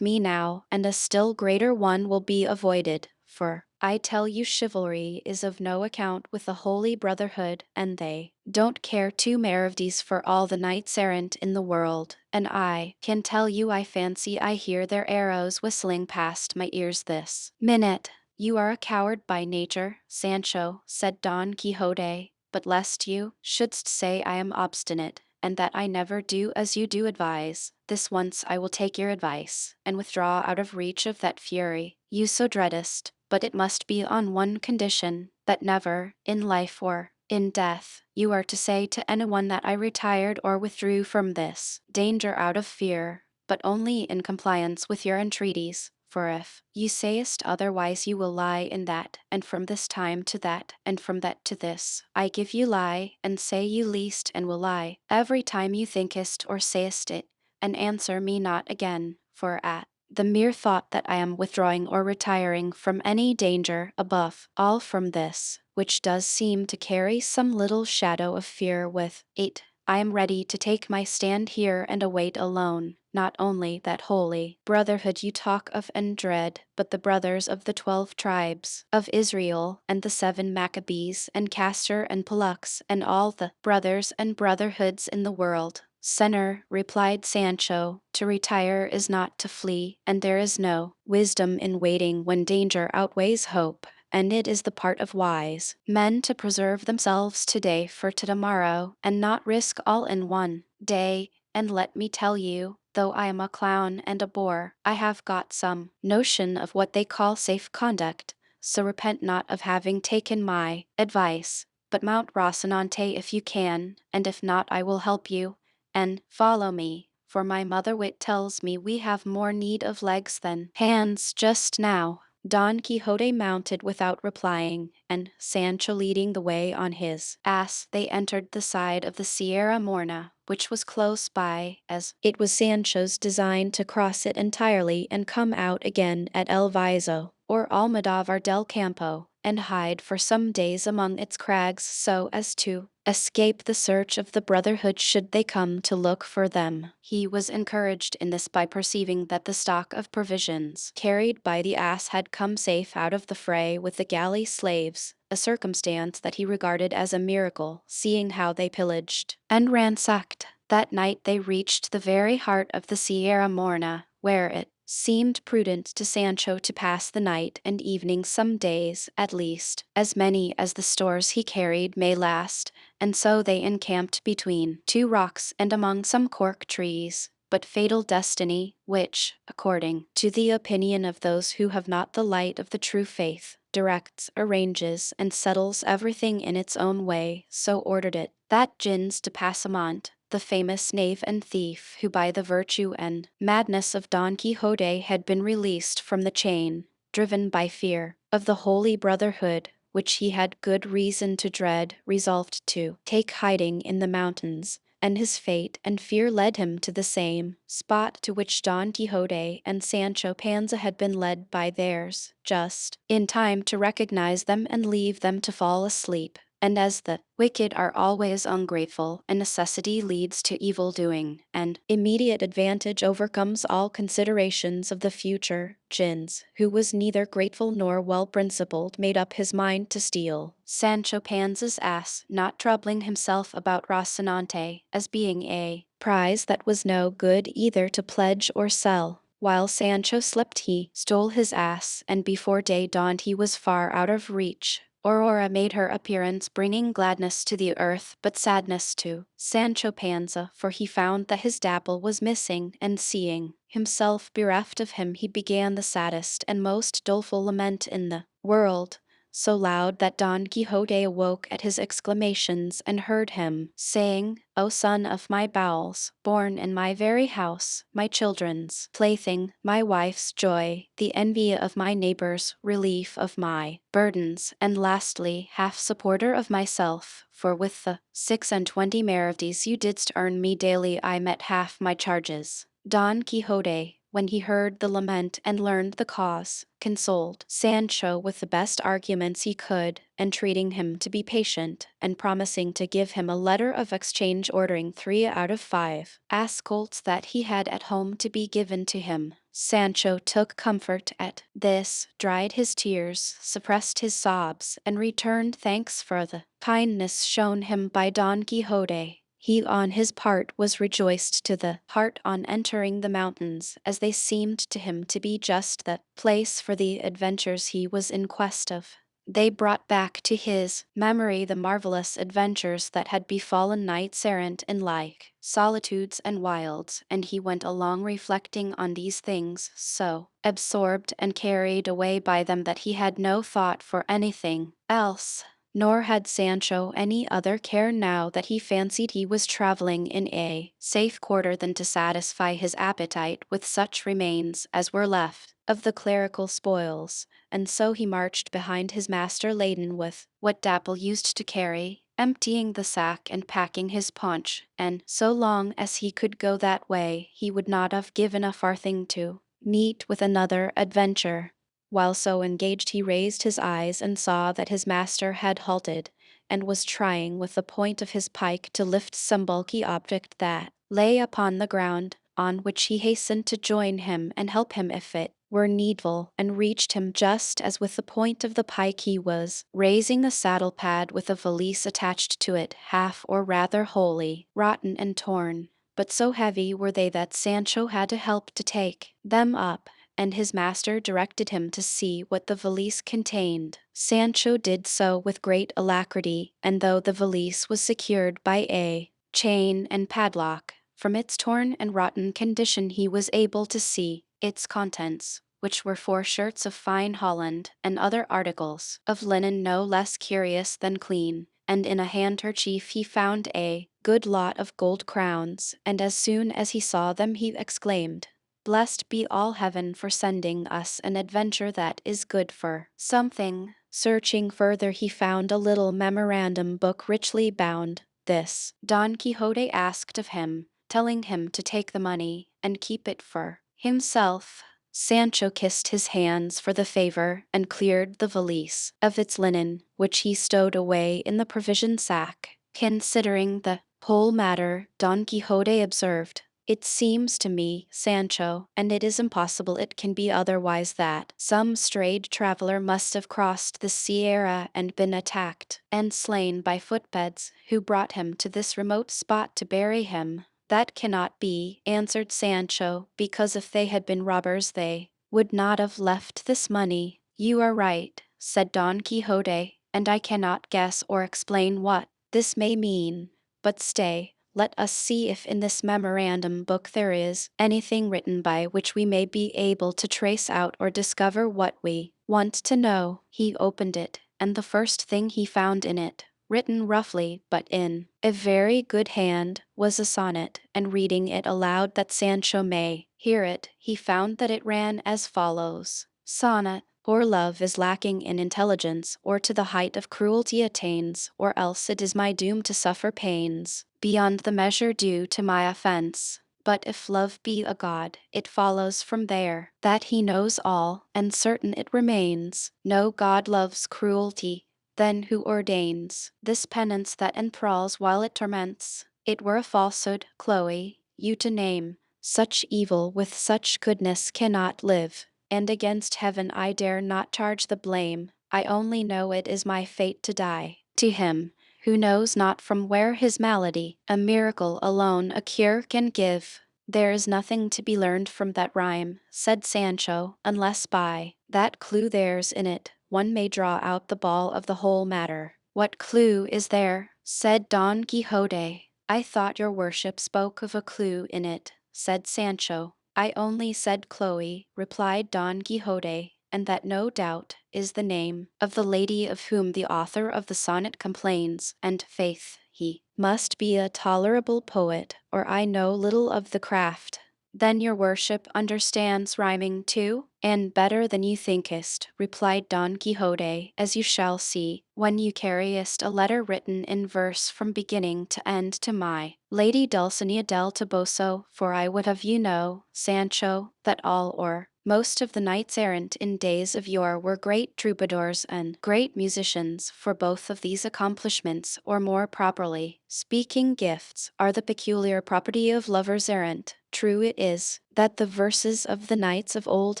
me now, and a still greater one will be avoided, for I tell you chivalry is of no account with the Holy Brotherhood, and they don't care 2 maravedis for all the knights errant in the world, and I can tell you I fancy I hear their arrows whistling past my ears this minute. You are a coward by nature, Sancho, said Don Quixote, but lest you shouldst say I am obstinate, and that I never do as you do advise, this once I will take your advice, and withdraw out of reach of that fury you so dreadest, but it must be on one condition, that never, in life or in death, you are to say to anyone that I retired or withdrew from this danger out of fear, but only in compliance with your entreaties. For if you sayest otherwise, you will lie in that, and from this time to that, and from that to this. I give you lie, and say you least, and will lie every time you thinkest or sayest it. and answer me not again, for at the mere thought that I am withdrawing or retiring from any danger, above all from this, which does seem to carry some little shadow of fear with it, I am ready to take my stand here and await alone, not only that holy brotherhood you talk of and dread, but the brothers of the 12 tribes of Israel, and the 7 Maccabees, and Castor and Pollux, and all the brothers and brotherhoods in the world. Senor, replied Sancho, to retire is not to flee, and there is no wisdom in waiting when danger outweighs hope, and it is the part of wise men to preserve themselves today for tomorrow, and not risk all in one day. And let me tell you, though I am a clown and a bore, I have got some notion of what they call safe conduct, so repent not of having taken my advice, but mount Rocinante if you can, and if not I will help you, and follow me, for my mother wit tells me we have more need of legs than hands just now. Don Quixote mounted without replying, and Sancho leading the way on his ass, they entered the side of the Sierra Morna, which was close by, as it was Sancho's design to cross it entirely and come out again at El Viso, or Almodovar del Campo, and hide for some days among its crags so as to escape the search of the brotherhood should they come to look for them. He was encouraged in this by perceiving that the stock of provisions carried by the ass had come safe out of the fray with the galley slaves, a circumstance that he regarded as a miracle, seeing how they pillaged and ransacked. That night they reached the very heart of the Sierra Morna, where it seemed prudent to Sancho to pass the night and evening, some days, at least, as many as the stores he carried may last, and so they encamped between 2 rocks and among some cork trees. But fatal destiny, which, according to the opinion of those who have not the light of the true faith, directs, arranges, and settles everything in its own way, so ordered it, that Gins de Passamont, the famous knave and thief who by the virtue and madness of Don Quixote had been released from the chain, driven by fear of the holy brotherhood, which he had good reason to dread, resolved to take hiding in the mountains, and his fate and fear led him to the same spot to which Don Quixote and Sancho Panza had been led by theirs, just in time to recognize them and leave them to fall asleep. And as the wicked are always ungrateful, and necessity leads to evil doing, and immediate advantage overcomes all considerations of the future, Gins, who was neither grateful nor well-principled, made up his mind to steal Sancho Panza's ass, not troubling himself about Rocinante, as being a prize that was no good either to pledge or sell. While Sancho slept he stole his ass, and before day dawned he was far out of reach. Aurora made her appearance, bringing gladness to the earth, but sadness to Sancho Panza, for he found that his Dapple was missing, and seeing himself bereft of him, he began the saddest and most doleful lament in the world, so loud that Don Quixote awoke at his exclamations and heard him saying, O son of my bowels, born in my very house, my children's plaything, my wife's joy, the envy of my neighbors, relief of my burdens, and lastly, half supporter of myself, for with the 26 maravedis you didst earn me daily I met half my charges. Don Quixote, when he heard the lament and learned the cause, consoled Sancho with the best arguments he could, entreating him to be patient, and promising to give him a letter of exchange ordering 3 out of 5 ass colts that he had at home to be given to him. Sancho took comfort at this, dried his tears, suppressed his sobs, and returned thanks for the kindness shown him by Don Quixote. He on his part was rejoiced to the heart on entering the mountains, as they seemed to him to be just the place for the adventures he was in quest of. They brought back to his memory the marvelous adventures that had befallen knights errant in like solitudes and wilds, and he went along reflecting on these things, so absorbed and carried away by them that he had no thought for anything else. Nor had Sancho any other care now that he fancied he was traveling in a safe quarter than to satisfy his appetite with such remains as were left of the clerical spoils, and so he marched behind his master laden with what Dapple used to carry, emptying the sack and packing his paunch, and so long as he could go that way he would not have given a farthing to meet with another adventure. While so engaged he raised his eyes and saw that his master had halted, and was trying with the point of his pike to lift some bulky object that lay upon the ground, on which he hastened to join him and help him if it were needful, and reached him just as with the point of the pike he was raising the saddle pad with a valise attached to it, half or rather wholly rotten and torn. But so heavy were they that Sancho had to help to take them up, and his master directed him to see what the valise contained. Sancho did so with great alacrity, and though the valise was secured by a chain and padlock, from its torn and rotten condition he was able to see its contents, which were 4 shirts of fine Holland, and other articles of linen no less curious than clean, and in a handkerchief he found a good lot of gold crowns, and as soon as he saw them he exclaimed, "Blessed be all heaven for sending us an adventure that is good for something." Searching further he found a little memorandum book richly bound. This Don Quixote asked of him, telling him to take the money and keep it for himself. Sancho kissed his hands for the favor and cleared the valise of its linen, which he stowed away in the provision sack. Considering the whole matter, Don Quixote observed, "It seems to me, Sancho, and it is impossible it can be otherwise, that some strayed traveler must have crossed the Sierra and been attacked and slain by footpads, who brought him to this remote spot to bury him." "That cannot be," answered Sancho, "because if they had been robbers they would not have left this money." "You are right," said Don Quixote, "and I cannot guess or explain what this may mean. But stay, let us see if in this memorandum book there is anything written by which we may be able to trace out or discover what we want to know." He opened it, and the first thing he found in it, written roughly but in a very good hand, was a sonnet, and reading it aloud that Sancho may hear it, he found that it ran as follows: "Sonnet. Poor love is lacking in intelligence, or to the height of cruelty attains, or else it is my doom to suffer pains beyond the measure due to my offense. But if love be a god, it follows from there that he knows all, and certain it remains no god loves cruelty. Then who ordains this penance that enthralls while it torments? It were a falsehood, Chloe, you to name such evil with such goodness cannot live, and against heaven I dare not charge the blame. I only know it is my fate to die. To him who knows not from where his malady, a miracle alone a cure can give." "There is nothing to be learned from that rhyme," said Sancho, "unless by that clue there's in it one may draw out the ball of the whole matter." "What clue is there?" said Don Quixote. "I thought your worship spoke of a clue in it," said Sancho. "I only said Chloe," replied Don Quixote, "and that no doubt is the name of the lady of whom the author of the sonnet complains, and faith, he must be a tolerable poet, or I know little of the craft." "Then your worship understands rhyming too?" "And better than you thinkest," replied Don Quixote, "as you shall see, when you carriest a letter written in verse from beginning to end to my Lady Dulcinea del Toboso, for I would have you know, Sancho, that all or most of the knights errant in days of yore were great troubadours and great musicians, for both of these accomplishments, or more properly speaking gifts, are the peculiar property of lovers errant. True it is, that the verses of the knights of old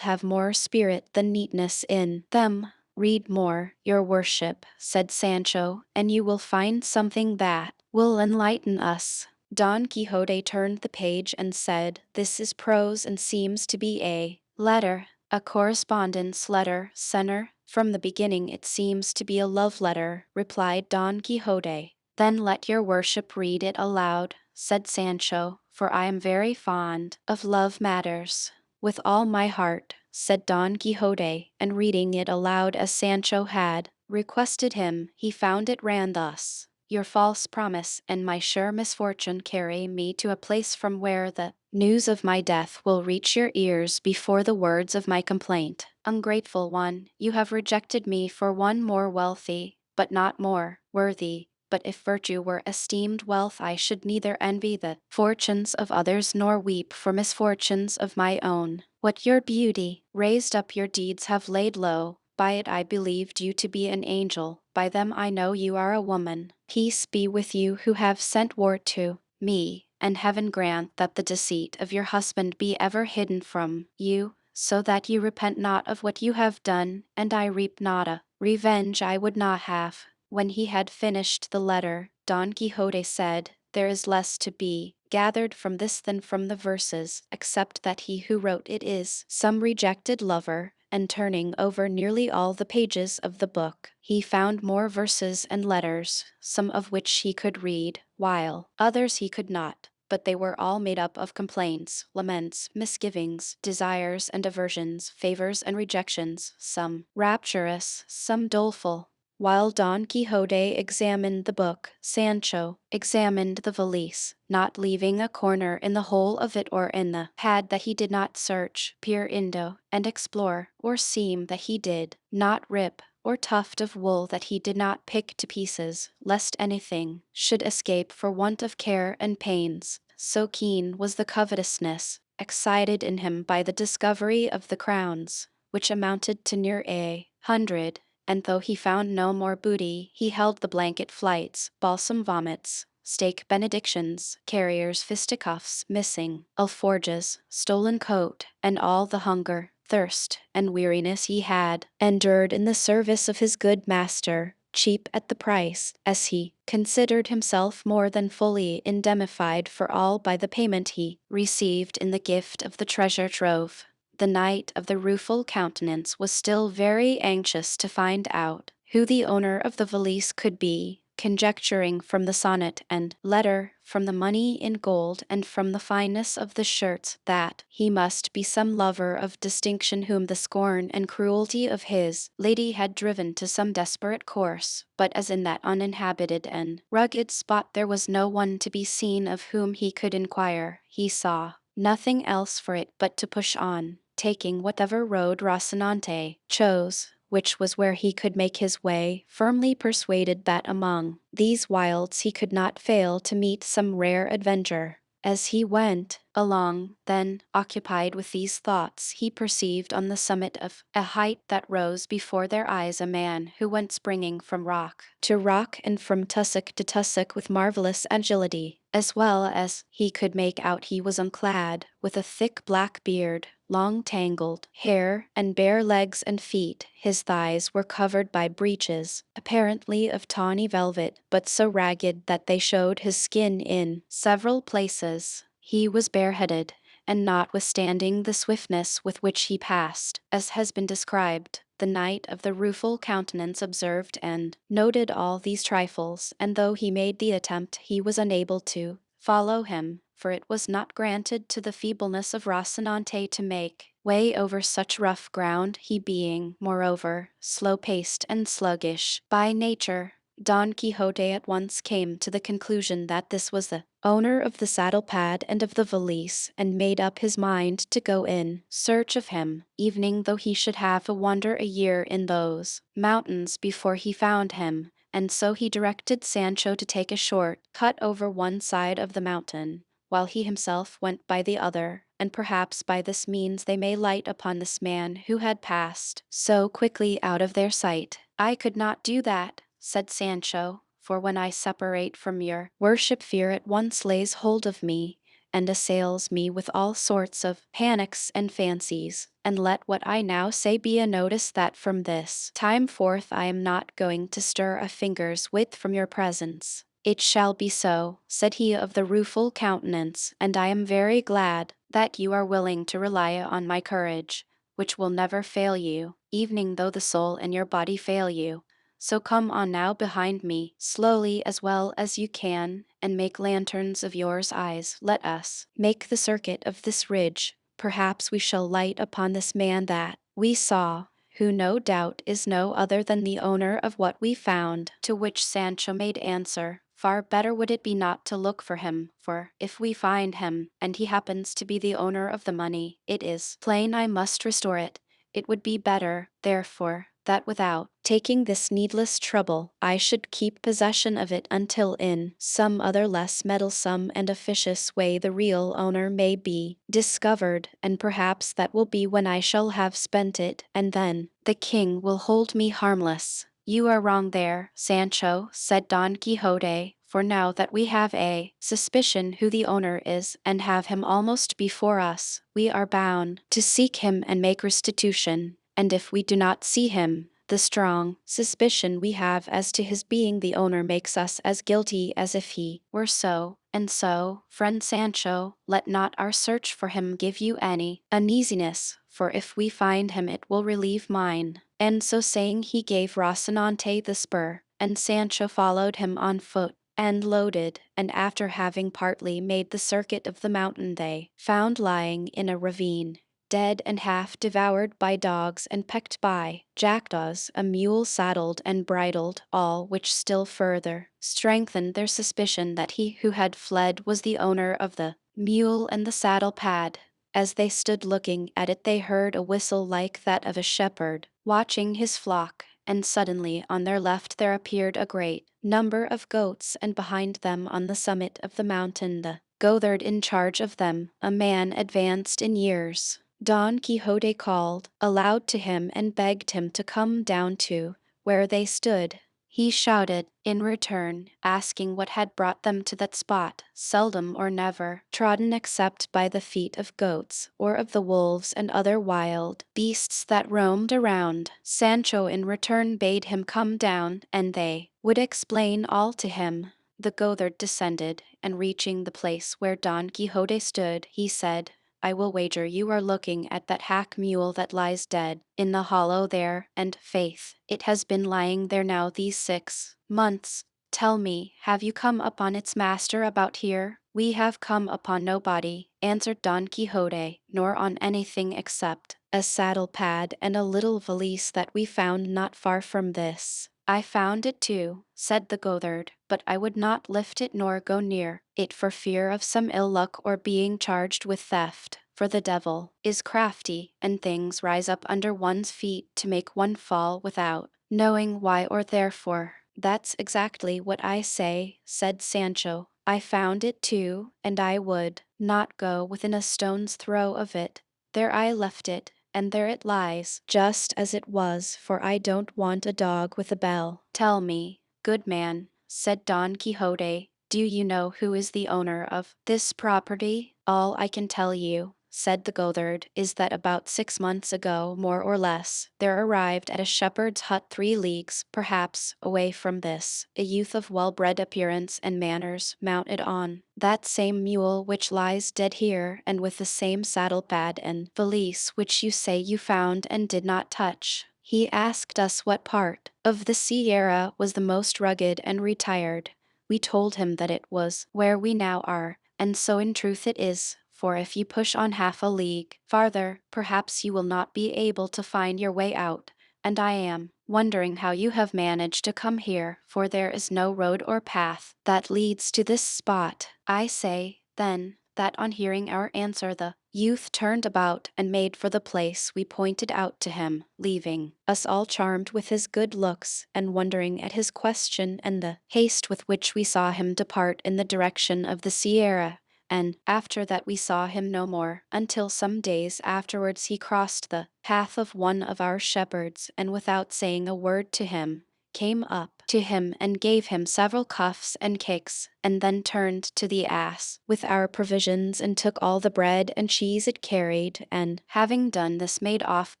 have more spirit than neatness in them." "Read more, your worship," said Sancho, "and you will find something that will enlighten us." Don Quixote turned the page and said, "This is prose and seems to be a letter, a correspondence letter, senor." "From the beginning it seems to be a love letter," replied Don Quixote. "Then let your worship read it aloud," said Sancho, "for I am very fond of love matters." "With all my heart," said Don Quixote, and reading it aloud as Sancho had requested him, he found it ran thus: "Your false promise and my sure misfortune carry me to a place from where the news of my death will reach your ears before the words of my complaint. Ungrateful one, you have rejected me for one more wealthy, but not more worthy. but if virtue were esteemed wealth, I should neither envy the fortunes of others nor weep for misfortunes of my own. What your beauty raised up your deeds have laid low. By it I believed you to be an angel, by them I know you are a woman. Peace be with you who have sent word to me, and heaven grant that the deceit of your husband be ever hidden from you, so that you repent not of what you have done, and I reap not a revenge I would not have. When he had finished the letter, Don Quixote said, "There is less to be gathered from this than from the verses, except that he who wrote it is some rejected lover." And turning over nearly all the pages of the book, he found more verses and letters, some of which he could read, while others he could not. But they were all made up of complaints, laments, misgivings, desires and aversions, favors and rejections, some rapturous, some doleful. While Don Quixote examined the book, Sancho examined the valise, not leaving a corner in the whole of it or in the pad that he did not search, peer into, and explore, or seem that he did not rip, or tuft of wool that he did not pick to pieces, lest anything should escape for want of care and pains. So keen was the covetousness excited in him by the discovery of the crowns, which amounted to near 100, and though he found no more booty, he held the blanket flights, balsam vomits, stake benedictions, carriers' fisticuffs missing, alforjas, stolen coat, and all the hunger, thirst, and weariness he had endured in the service of his good master, cheap at the price, as he considered himself more than fully indemnified for all by the payment he received in the gift of the treasure trove. The Knight of the Rueful Countenance was still very anxious to find out who the owner of the valise could be, conjecturing from the sonnet and letter, from the money in gold, and from the fineness of the shirts, that he must be some lover of distinction whom the scorn and cruelty of his lady had driven to some desperate course. But as in that uninhabited and rugged spot there was no one to be seen of whom he could inquire, he saw nothing else for it but to push on, taking whatever road Rocinante chose, which was where he could make his way, firmly persuaded that among these wilds he could not fail to meet some rare adventure. As he went along, then, occupied with these thoughts, he perceived on the summit of a height that rose before their eyes a man who went springing from rock to rock and from tussock to tussock with marvelous agility. As well as he could make out he was unclad, with a thick black beard, long tangled hair, and bare legs and feet. His thighs were covered by breeches, apparently of tawny velvet, but so ragged that they showed his skin in several places. He was bareheaded, and notwithstanding the swiftness with which he passed, as has been described, the Knight of the Rueful Countenance observed and noted all these trifles, and though he made the attempt he was unable to follow him, for it was not granted to the feebleness of Rocinante to make way over such rough ground, he being, moreover, slow-paced and sluggish by nature. Don Quixote at once came to the conclusion that this was the owner of the saddle-pad and of the valise, and made up his mind to go in search of him, even though he should have to wander a year in those mountains before he found him. And so he directed Sancho to take a short cut over one side of the mountain, while he himself went by the other, and perhaps by this means they may light upon this man who had passed so quickly out of their sight. "I could not do that," said Sancho, "for when I separate from your worship fear at once lays hold of me, and assails me with all sorts of panics and fancies. And let what I now say be a notice that from this time forth I am not going to stir a finger's width from your presence." "It shall be so," said he of the Rueful Countenance, "and I am very glad that you are willing to rely on my courage, which will never fail you, even though the soul and your body fail you. So come on now behind me, slowly as well as you can, and make lanterns of yours eyes. Let us make the circuit of this ridge. Perhaps we shall light upon this man that we saw, who no doubt is no other than the owner of what we found." To which Sancho made answer, "Far better would it be not to look for him, for if we find him, and he happens to be the owner of the money, it is plain I must restore it. It would be better, therefore, that without taking this needless trouble, I should keep possession of it until in some other less meddlesome and officious way the real owner may be discovered, and perhaps that will be when I shall have spent it, and then the king will hold me harmless. You are wrong there, Sancho, said Don Quixote, for now that we have a suspicion who the owner is, and have him almost before us, we are bound to seek him and make restitution, and if we do not see him, the strong suspicion we have as to his being the owner makes us as guilty as if he were so. And so, friend Sancho, let not our search for him give you any uneasiness, for if we find him it will relieve mine. And so saying he gave Rocinante the spur, and Sancho followed him on foot, and loaded, and after having partly made the circuit of the mountain they found lying in a ravine, dead and half devoured by dogs and pecked by jackdaws, a mule saddled and bridled, all which still further strengthened their suspicion that he who had fled was the owner of the mule and the saddle pad. As they stood looking at it they heard a whistle like that of a shepherd watching his flock, and suddenly on their left there appeared a great number of goats, and behind them on the summit of the mountain the goatherd in charge of them, a man advanced in years. Don Quixote called aloud to him and begged him to come down to where they stood. He shouted in return, asking what had brought them to that spot, seldom or never trodden except by the feet of goats, or of the wolves and other wild beasts that roamed around. Sancho in return bade him come down, and they would explain all to him. The goatherd descended, and reaching the place where Don Quixote stood, he said, I will wager you are looking at that hack mule that lies dead in the hollow there, and, faith, it has been lying there now these 6 months. Tell me, have you come upon its master about here? We have come upon nobody, answered Don Quixote, nor on anything except a saddle pad and a little valise that we found not far from this. I found it too, said the goatherd, but I would not lift it nor go near it for fear of some ill luck or being charged with theft, for the devil is crafty, and things rise up under one's feet to make one fall without knowing why or therefore. That's exactly what I say, said Sancho. I found it too, and I would not go within a stone's throw of it. There I left it, and there it lies, just as it was, for I don't want a dog with a bell. Tell me, good man, said Don Quixote, do you know who is the owner of this property? All I can tell you, said the goatherd, is that about 6 months ago, more or less, there arrived at a shepherd's hut 3 leagues, perhaps, away from this, a youth of well-bred appearance and manners, mounted on that same mule which lies dead here, and with the same saddle-pad and valise which you say you found and did not touch. He asked us what part of the Sierra was the most rugged and retired. We told him that it was where we now are, and so in truth it is, for if you push on half a league farther, perhaps you will not be able to find your way out, and I am wondering how you have managed to come here, for there is no road or path that leads to this spot. I say, then, that on hearing our answer the youth turned about and made for the place we pointed out to him, leaving us all charmed with his good looks, and wondering at his question and the haste with which we saw him depart in the direction of the Sierra. And after that we saw him no more, until some days afterwards he crossed the path of one of our shepherds, and without saying a word to him, came up to him and gave him several cuffs and kicks, and then turned to the ass with our provisions and took all the bread and cheese it carried, and having done this made off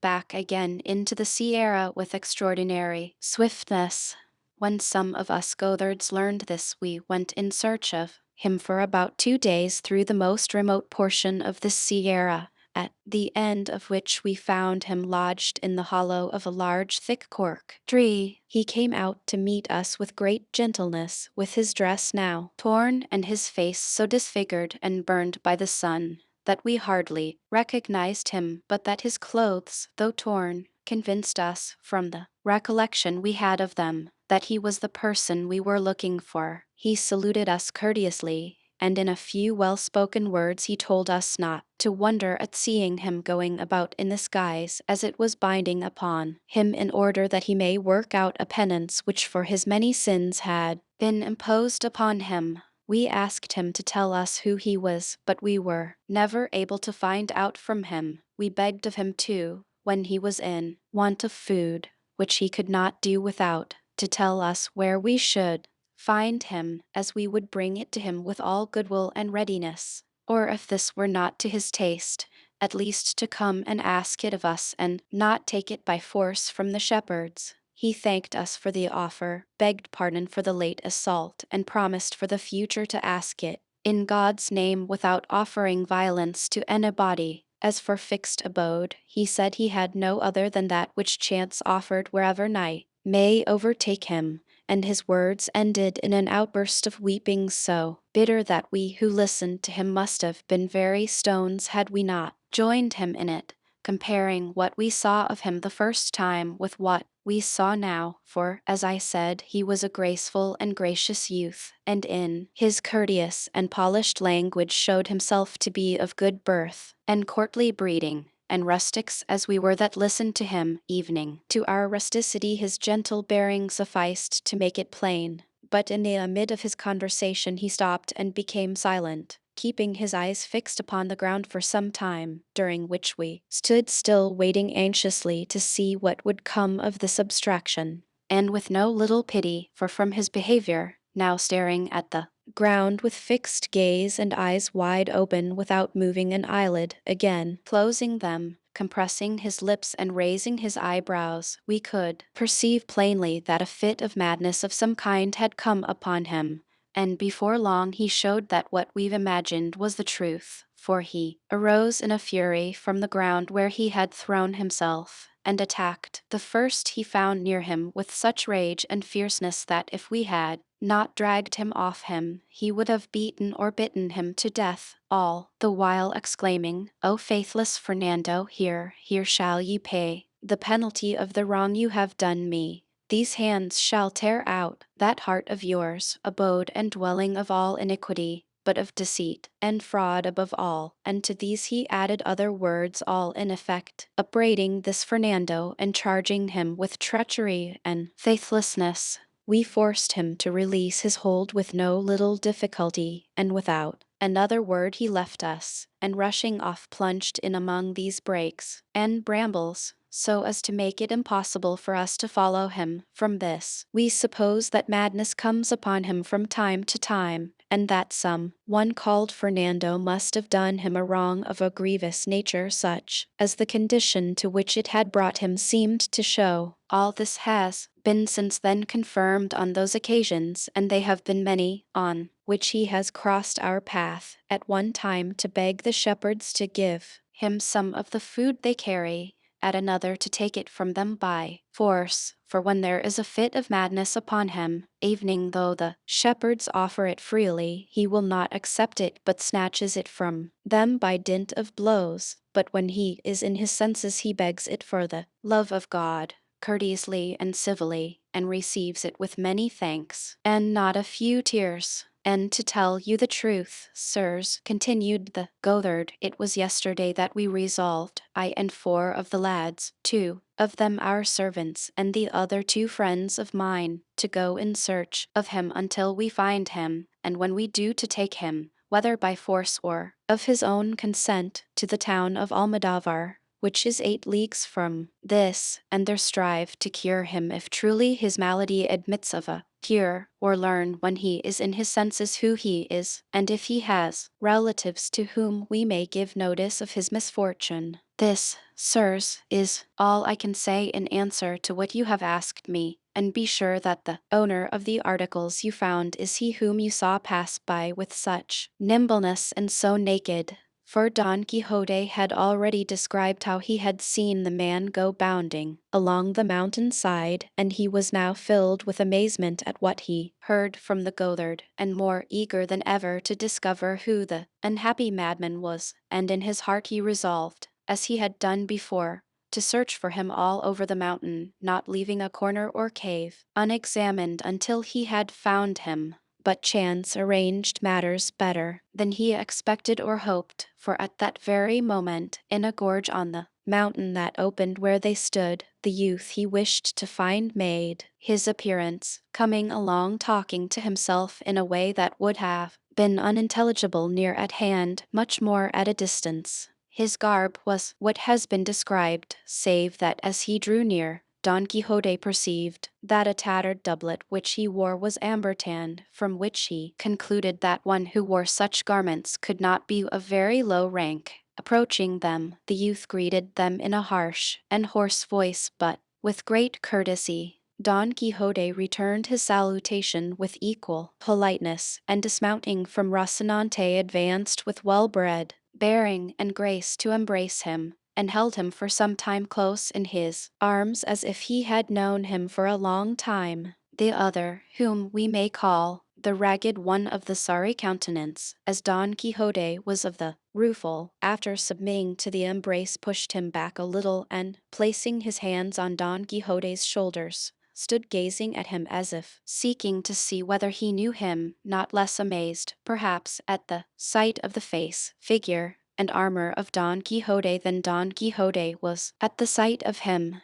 back again into the Sierra with extraordinary swiftness. When some of us goatherds learned this, we went in search of him for about 2 days through the most remote portion of the Sierra, at the end of which we found him lodged in the hollow of a large thick cork tree. He came out to meet us with great gentleness, with his dress now torn and his face so disfigured and burned by the sun that we hardly recognized him, but that his clothes, though torn, convinced us, from the recollection we had of them, that he was the person we were looking for. He saluted us courteously, and in a few well-spoken words he told us not to wonder at seeing him going about in this guise, as it was binding upon him in order that he may work out a penance which for his many sins had been imposed upon him. We asked him to tell us who he was, but we were never able to find out from him. We begged of him too, when he was in want of food, which he could not do without, to tell us where we should find him, as we would bring it to him with all goodwill and readiness, or if this were not to his taste, at least to come and ask it of us and not take it by force from the shepherds. He thanked us for the offer, begged pardon for the late assault, and promised for the future to ask it in God's name without offering violence to anybody. As for fixed abode, he said he had no other than that which chance offered wherever night may overtake him, and his words ended in an outburst of weeping so bitter that we who listened to him must have been very stones had we not joined him in it, comparing what we saw of him the first time with what we saw now, for, as I said, he was a graceful and gracious youth, and in his courteous and polished language showed himself to be of good birth and courtly breeding, and rustics as we were that listened to him evening. To our rusticity his gentle bearing sufficed to make it plain, but in the mid of his conversation he stopped and became silent, keeping his eyes fixed upon the ground for some time, during which we stood still waiting anxiously to see what would come of this abstraction, and with no little pity, for from his behavior, now staring at the ground with fixed gaze and eyes wide open without moving an eyelid, again closing them, compressing his lips and raising his eyebrows, we could perceive plainly that a fit of madness of some kind had come upon him, and before long he showed that what we've imagined was the truth, for he arose in a fury from the ground where he had thrown himself, and attacked the first he found near him with such rage and fierceness that if we had not dragged him off him, he would have beaten or bitten him to death, all the while exclaiming, "O faithless Fernando, here shall ye pay the penalty of the wrong you have done me. These hands shall tear out that heart of yours, abode and dwelling of all iniquity, but of deceit and fraud above all." And to these he added other words, all in effect upbraiding this Fernando and charging him with treachery and faithlessness. We forced him to release his hold with no little difficulty, and without another word he left us, and rushing off plunged in among these brakes and brambles, so as to make it impossible for us to follow him. From this, we suppose that madness comes upon him from time to time, and that some one called Fernando must have done him a wrong of a grievous nature, such as the condition to which it had brought him seemed to show. All this has been since then confirmed on those occasions, and they have been many, on which he has crossed our path, at one time to beg the shepherds to give him some of the food they carry, at another to take it from them by force, for when there is a fit of madness upon him, evening though the shepherds offer it freely, he will not accept it but snatches it from them by dint of blows, but when he is in his senses he begs it for the love of God, courteously and civilly, and receives it with many thanks, and not a few tears. And to tell you the truth, sirs, continued the Gothard, it was yesterday that we resolved, I and 4 of the lads, 2 of them our servants, and the other 2 friends of mine, to go in search of him until we find him, and when we do to take him, whether by force or of his own consent, to the town of Almodovar, which is 8 leagues from this, and there strive to cure him if truly his malady admits of a cure, or learn when he is in his senses who he is, and if he has relatives to whom we may give notice of his misfortune. This, sirs, is all I can say in answer to what you have asked me, and be sure that the owner of the articles you found is he whom you saw pass by with such nimbleness and so naked. For Don Quixote had already described how he had seen the man go bounding along the mountain side, and he was now filled with amazement at what he heard from the Gothard, and more eager than ever to discover who the unhappy madman was, and in his heart he resolved, as he had done before, to search for him all over the mountain, not leaving a corner or cave unexamined until he had found him. But chance arranged matters better than he expected or hoped, for at that very moment, in a gorge on the mountain that opened where they stood, the youth he wished to find made his appearance, coming along talking to himself in a way that would have been unintelligible near at hand, much more at a distance. His garb was what has been described, save that as he drew near, Don Quixote perceived that a tattered doublet which he wore was amber tanned, from which he concluded that one who wore such garments could not be of very low rank. Approaching them, the youth greeted them in a harsh and hoarse voice, but with great courtesy. Don Quixote returned his salutation with equal politeness, and dismounting from Rocinante advanced with well-bred bearing and grace to embrace him, and held him for some time close in his arms as if he had known him for a long time. The other, whom we may call the ragged one of the sorry countenance, as Don Quixote was of the rueful, after submitting to the embrace pushed him back a little and, placing his hands on Don Quixote's shoulders, stood gazing at him as if seeking to see whether he knew him, not less amazed, perhaps, at the sight of the face, figure, and armor of Don Quixote than Don Quixote was at the sight of him.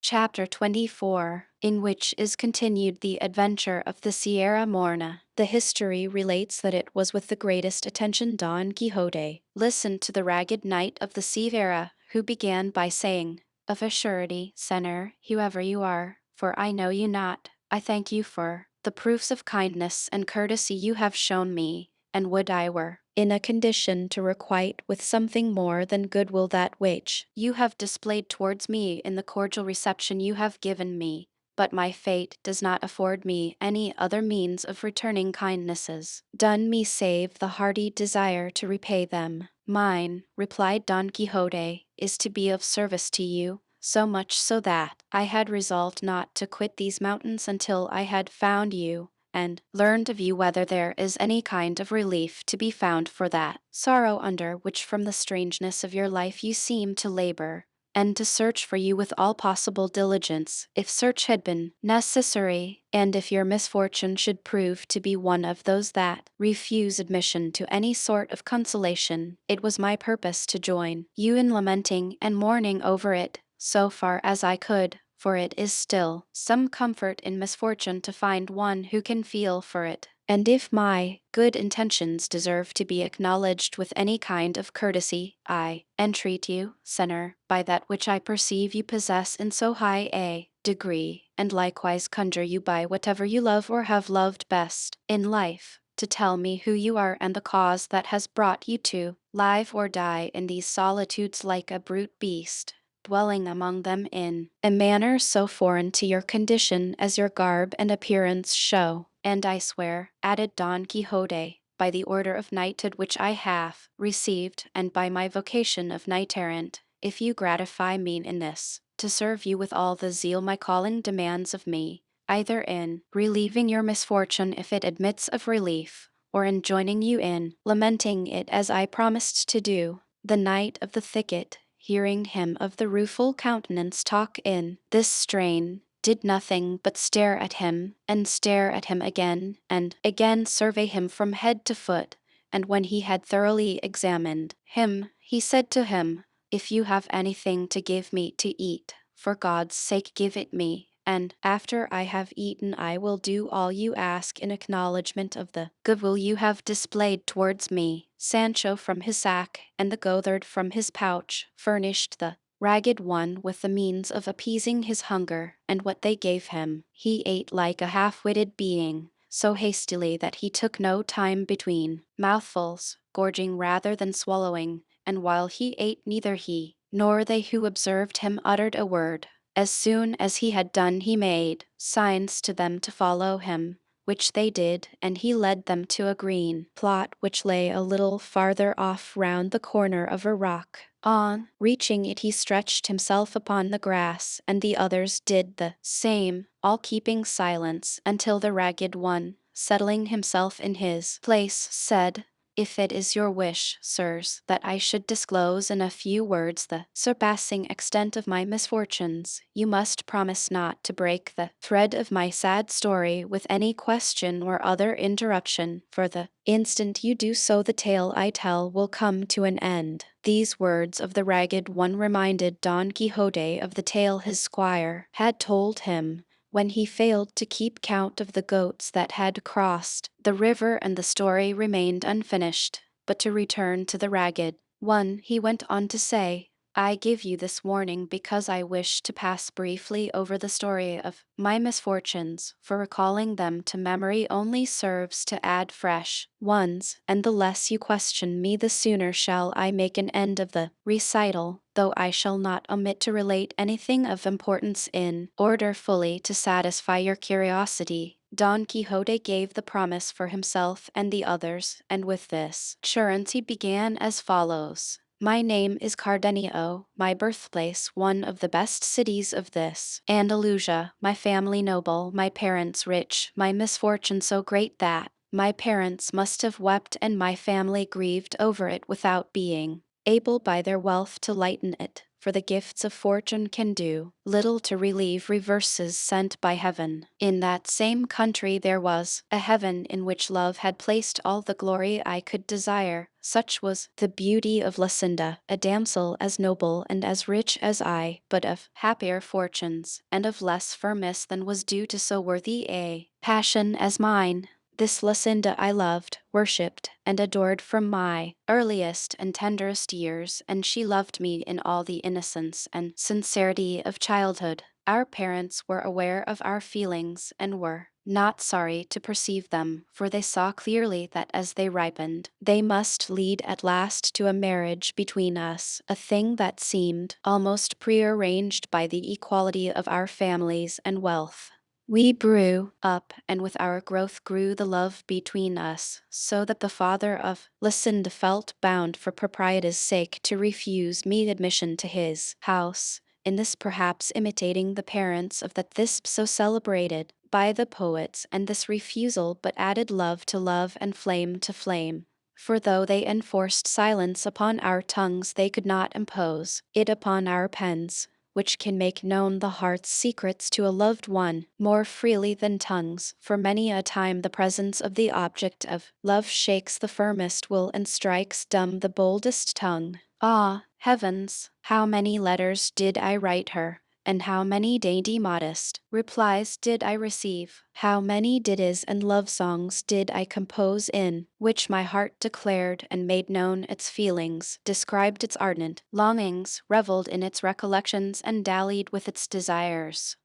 Chapter 24, in which is continued the adventure of the Sierra Morna. The history relates that it was with the greatest attention Don Quixote listened to the ragged knight of the Sierra, who began by saying, "Of a surety, Senor, whoever you are, for I know you not, I thank you for the proofs of kindness and courtesy you have shown me, and would I were in a condition to requite with something more than goodwill that which you have displayed towards me in the cordial reception you have given me, but my fate does not afford me any other means of returning kindnesses done me save the hearty desire to repay them. Mine," replied Don Quixote, "is to be of service to you, so much so that I had resolved not to quit these mountains until I had found you, and learned of you whether there is any kind of relief to be found for that sorrow under which from the strangeness of your life you seem to labor, and to search for you with all possible diligence, if search had been necessary, and if your misfortune should prove to be one of those that refuse admission to any sort of consolation, it was my purpose to join you in lamenting and mourning over it, so far as I could, for it is still some comfort in misfortune to find one who can feel for it. And if my good intentions deserve to be acknowledged with any kind of courtesy, I entreat you, Senor, by that which I perceive you possess in so high a degree, and likewise conjure you by whatever you love or have loved best in life, to tell me who you are and the cause that has brought you to live or die in these solitudes like a brute beast, dwelling among them in a manner so foreign to your condition as your garb and appearance show. And I swear," added Don Quixote, "by the order of knighthood which I have received, and by my vocation of knight-errant, if you gratify me in this, to serve you with all the zeal my calling demands of me, either in relieving your misfortune if it admits of relief, or in joining you in lamenting it as I promised to do." The knight of the thicket, hearing him of the rueful countenance talk in this strain, did nothing but stare at him again, and again survey him from head to foot, and when he had thoroughly examined him, he said to him, "If you have anything to give me to eat, for God's sake give it me, and after I have eaten I will do all you ask in acknowledgment of the goodwill you have displayed towards me." Sancho from his sack, and the goatherd from his pouch, furnished the ragged one with the means of appeasing his hunger, and what they gave him, he ate like a half-witted being, so hastily that he took no time between mouthfuls, gorging rather than swallowing, and while he ate neither he nor they who observed him uttered a word. As soon as he had done he made signs to them to follow him, which they did, and he led them to a green plot which lay a little farther off round the corner of a rock. On reaching it he stretched himself upon the grass, and the others did the same, all keeping silence, until the ragged one, settling himself in his place, said, If it is your wish, sirs, that I should disclose in a few words the surpassing extent of my misfortunes, you must promise not to break the thread of my sad story with any question or other interruption, for the instant you do so the tale I tell will come to an end. These words of the ragged one reminded Don Quixote of the tale his squire had told him when he failed to keep count of the goats that had crossed the river, and the story remained unfinished. But to return to the ragged one, he went on to say, I give you this warning because I wish to pass briefly over the story of my misfortunes, for recalling them to memory only serves to add fresh ones, and the less you question me the sooner shall I make an end of the recital, though I shall not omit to relate anything of importance in order fully to satisfy your curiosity. Don Quixote gave the promise for himself and the others, and with this assurance he began as follows. My name is Cardenio, my birthplace one of the best cities of this Andalusia, my family noble, my parents rich, my misfortune so great that my parents must have wept and my family grieved over it without being able by their wealth to lighten it, for the gifts of fortune can do little to relieve reverses sent by heaven. In that same country there was a heaven in which love had placed all the glory I could desire. Such was the beauty of Lucinda, a damsel as noble and as rich as I, but of happier fortunes, and of less firmness than was due to so worthy a passion as mine. This Lucinda I loved, worshipped, and adored from my earliest and tenderest years, and she loved me in all the innocence and sincerity of childhood. Our parents were aware of our feelings and were not sorry to perceive them, for they saw clearly that as they ripened, they must lead at last to a marriage between us, a thing that seemed almost prearranged by the equality of our families and wealth. We grew up, and with our growth grew the love between us, so that the father of Lucinda felt bound for propriety's sake to refuse me admission to his house, in this perhaps imitating the parents of that this so celebrated by the poets, and this refusal but added love to love and flame to flame. For though they enforced silence upon our tongues, they could not impose it upon our pens, which can make known the heart's secrets to a loved one more freely than tongues, for many a time the presence of the object of love shakes the firmest will and strikes dumb the boldest tongue. Ah, heavens! How many letters did I write her, and how many dainty modest replies did I receive, how many ditties and love songs did I compose in which my heart declared and made known its feelings, described its ardent longings, revelled in its recollections, and dallied with its desires.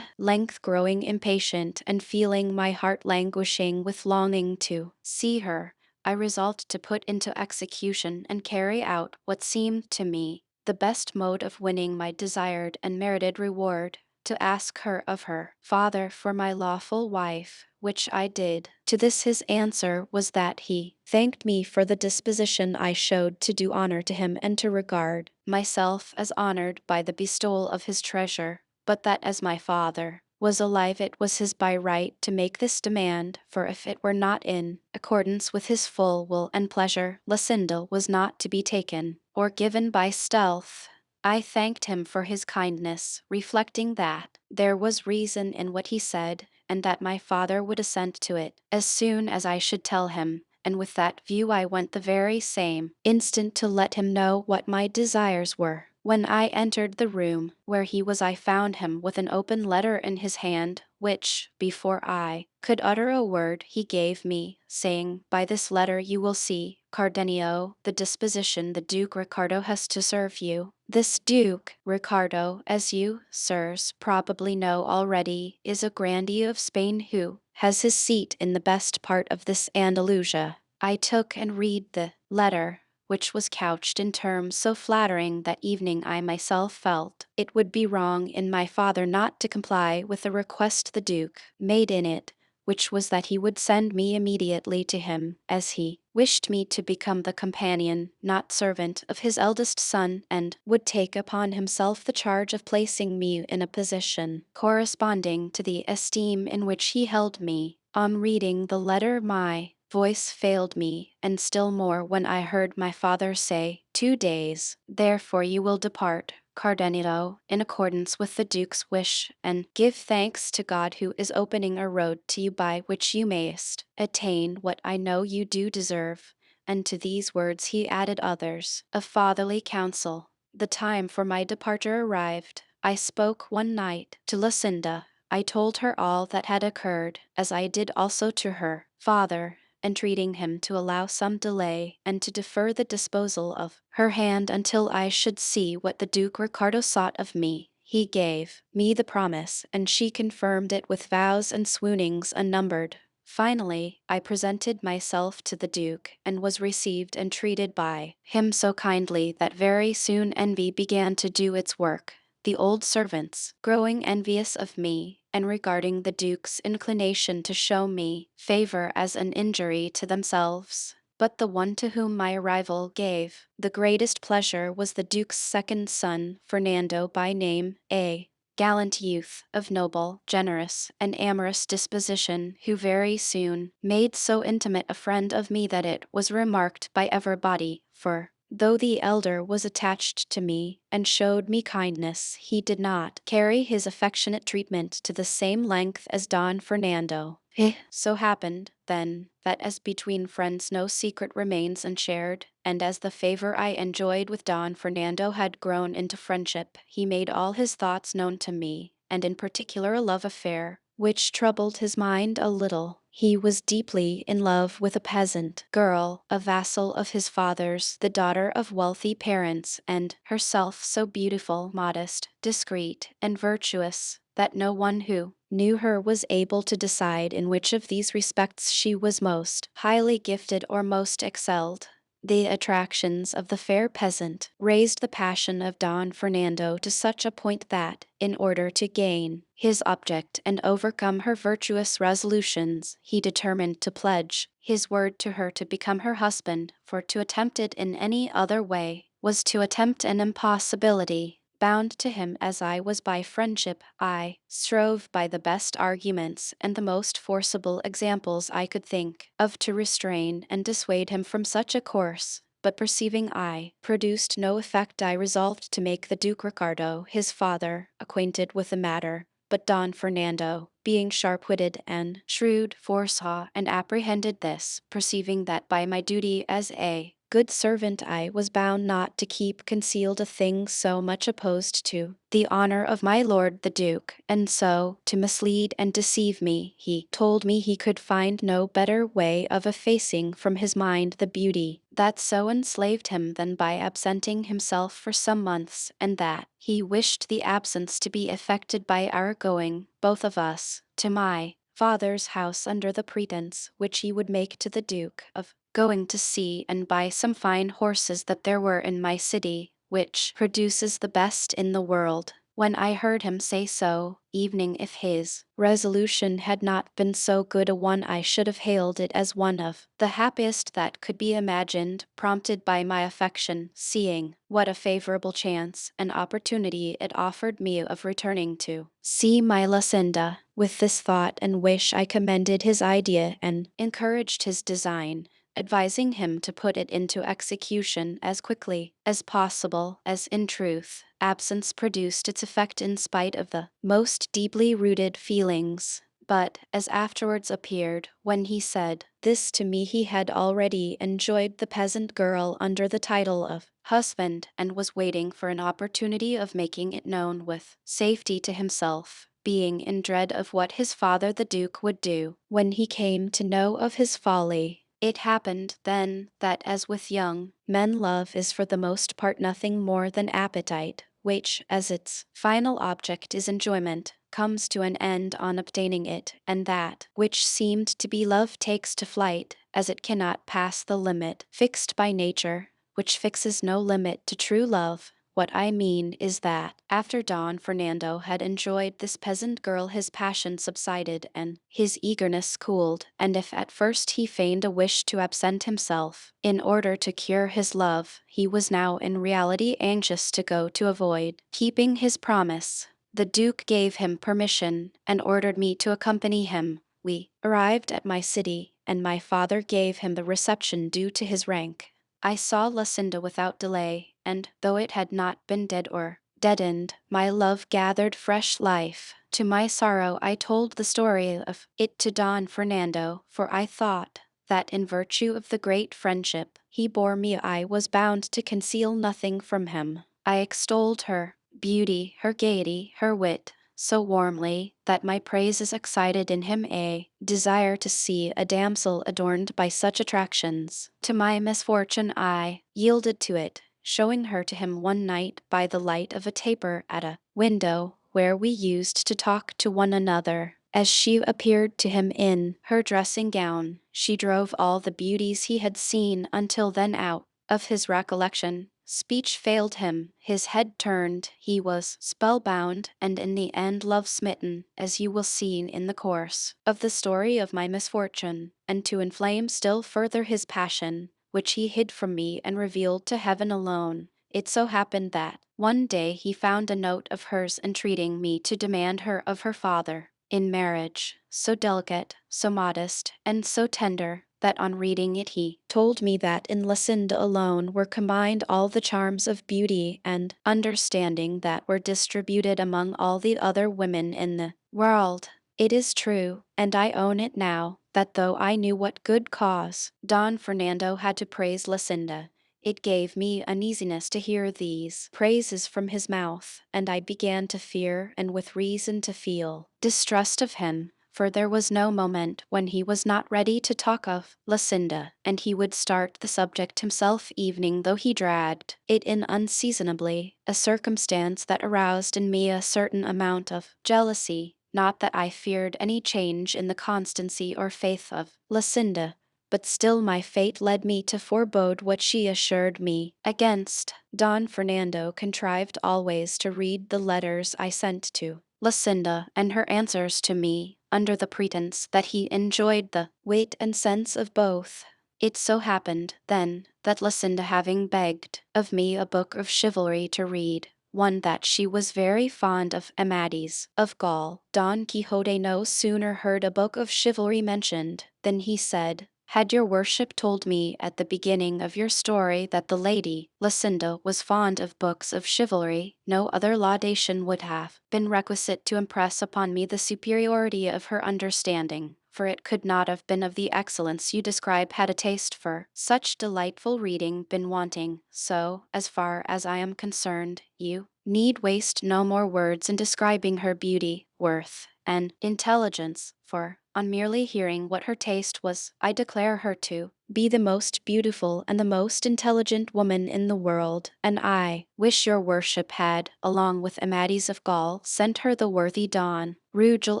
Length growing impatient, and feeling my heart languishing with longing to see her, I resolved to put into execution and carry out what seemed to me the best mode of winning my desired and merited reward, to ask her of her father for my lawful wife, which I did. To this his answer was that he thanked me for the disposition I showed to do honor to him and to regard myself as honored by the bestowal of his treasure, but that as my father was alive it was his by right to make this demand, for if it were not in accordance with his full will and pleasure, Lucinda was not to be taken or given by stealth. I thanked him for his kindness, reflecting that there was reason in what he said, and that my father would assent to it as soon as I should tell him, and with that view I went the very same instant to let him know what my desires were. When I entered the room where he was, I found him with an open letter in his hand, which, before I could utter a word, he gave me, saying, By this letter you will see, Cardenio, the disposition the Duke Ricardo has to serve you. This Duke Ricardo, as you, sirs, probably know already, is a grandee of Spain who has his seat in the best part of this Andalusia. I took and read the letter, which was couched in terms so flattering that evening I myself felt it would be wrong in my father not to comply with the request the Duke made in it, which was that he would send me immediately to him, as he wished me to become the companion, not servant, of his eldest son, and would take upon himself the charge of placing me in a position corresponding to the esteem in which he held me. On reading the letter, my voice failed me, and still more when I heard my father say, 2 days, therefore you will depart, Cardenio, in accordance with the Duke's wish, and give thanks to God who is opening a road to you by which you mayest attain what I know you do deserve. And to these words he added others of fatherly counsel. The time for my departure arrived. I spoke one night to Lucinda. I told her all that had occurred, as I did also to her father, entreating him to allow some delay and to defer the disposal of her hand until I should see what the Duke Ricardo sought of me. He gave me the promise, and she confirmed it with vows and swoonings unnumbered. Finally, I presented myself to the Duke, and was received and treated by him so kindly that very soon envy began to do its work. The old servants, growing envious of me, and regarding the Duke's inclination to show me favor as an injury to themselves. But the one to whom my arrival gave the greatest pleasure was the Duke's second son, Fernando by name, a gallant youth, of noble, generous, and amorous disposition, who very soon made so intimate a friend of me that it was remarked by everybody, for though the elder was attached to me and showed me kindness, he did not carry his affectionate treatment to the same length as Don Fernando. It so happened, then, that as between friends no secret remains unshared, and as the favor I enjoyed with Don Fernando had grown into friendship, he made all his thoughts known to me, and in particular a love affair, which troubled his mind a little. He was deeply in love with a peasant girl, a vassal of his father's, the daughter of wealthy parents, and herself so beautiful, modest, discreet, and virtuous, that no one who knew her was able to decide in which of these respects she was most highly gifted or most excelled. The attractions of the fair peasant raised the passion of Don Fernando to such a point that, in order to gain his object and overcome her virtuous resolutions, he determined to pledge his word to her to become her husband, for to attempt it in any other way was to attempt an impossibility. Bound to him as I was by friendship, I strove by the best arguments and the most forcible examples I could think of to restrain and dissuade him from such a course. But perceiving I produced no effect, I resolved to make the Duke Ricardo, his father, acquainted with the matter. But Don Fernando, being sharp-witted and shrewd, foresaw and apprehended this, perceiving that by my duty as a good servant I was bound not to keep concealed a thing so much opposed to the honor of my lord the Duke, and so, to mislead and deceive me, he told me he could find no better way of effacing from his mind the beauty that so enslaved him than by absenting himself for some months, and that he wished the absence to be effected by our going, both of us, to my father's house under the pretence which he would make to the Duke of going to see and buy some fine horses that there were in my city, which produces the best in the world. When I heard him say so, evening, if his resolution had not been so good a one, I should have hailed it as one of the happiest that could be imagined, prompted by my affection, seeing what a favorable chance and opportunity it offered me of returning to see my Lucinda. With this thought and wish I commended his idea and encouraged his design, advising him to put it into execution as quickly as possible, as in truth, absence produced its effect in spite of the most deeply rooted feelings. But, as afterwards appeared, when he said this to me, he had already enjoyed the peasant girl under the title of husband, and was waiting for an opportunity of making it known with safety to himself, being in dread of what his father the Duke would do when he came to know of his folly. It happened, then, that as with young men love is for the most part nothing more than appetite, which, as its final object is enjoyment, comes to an end on obtaining it, and that which seemed to be love takes to flight, as it cannot pass the limit fixed by nature, which fixes no limit to true love. What I mean is that, after Don Fernando had enjoyed this peasant girl, his passion subsided and his eagerness cooled, and if at first he feigned a wish to absent himself, in order to cure his love, he was now in reality anxious to go to avoid keeping his promise. The Duke gave him permission, and ordered me to accompany him. We arrived at my city, and my father gave him the reception due to his rank. I saw Lucinda without delay, and, though it had not been dead or deadened, my love gathered fresh life. To my sorrow I told the story of it to Don Fernando, for I thought that in virtue of the great friendship he bore me I was bound to conceal nothing from him. I extolled her beauty, her gaiety, her wit, so warmly that my praises excited in him a desire to see a damsel adorned by such attractions. To my misfortune I yielded to it, showing her to him one night by the light of a taper at a window where we used to talk to one another. As she appeared to him in her dressing gown, she drove all the beauties he had seen until then out of his recollection. Speech failed him, his head turned, he was spellbound, and in the end love-smitten, as you will see in the course of the story of my misfortune. And to inflame still further his passion, which he hid from me and revealed to heaven alone, it so happened that one day he found a note of hers entreating me to demand her of her father in marriage, so delicate, so modest, and so tender, that on reading it he told me that in Lucinda alone were combined all the charms of beauty and understanding that were distributed among all the other women in the world. It is true, and I own it now, that though I knew what good cause Don Fernando had to praise Lucinda, it gave me uneasiness to hear these praises from his mouth, and I began to fear, and with reason to feel, distrust of him, for there was no moment when he was not ready to talk of Lucinda, and he would start the subject himself evening though he dragged it in unseasonably, a circumstance that aroused in me a certain amount of jealousy, not that I feared any change in the constancy or faith of Lucinda, but still my fate led me to forebode what she assured me against. Don Fernando contrived always to read the letters I sent to Lucinda and her answers to me, under the pretense that he enjoyed the weight and sense of both. It so happened, then, that Lucinda having begged of me a book of chivalry to read, one that she was very fond of, Amadis of Gaul, Don Quixote no sooner heard a book of chivalry mentioned than he said, "Had your worship told me at the beginning of your story that the lady Lucinda was fond of books of chivalry, no other laudation would have been requisite to impress upon me the superiority of her understanding, for it could not have been of the excellence you describe had a taste for such delightful reading been wanting. So, as far as I am concerned, you need waste no more words in describing her beauty, worth, and intelligence, for, on merely hearing what her taste was, I declare her to be the most beautiful and the most intelligent woman in the world, and I wish your worship had, along with Amadis of Gaul, sent her the worthy Don Rugel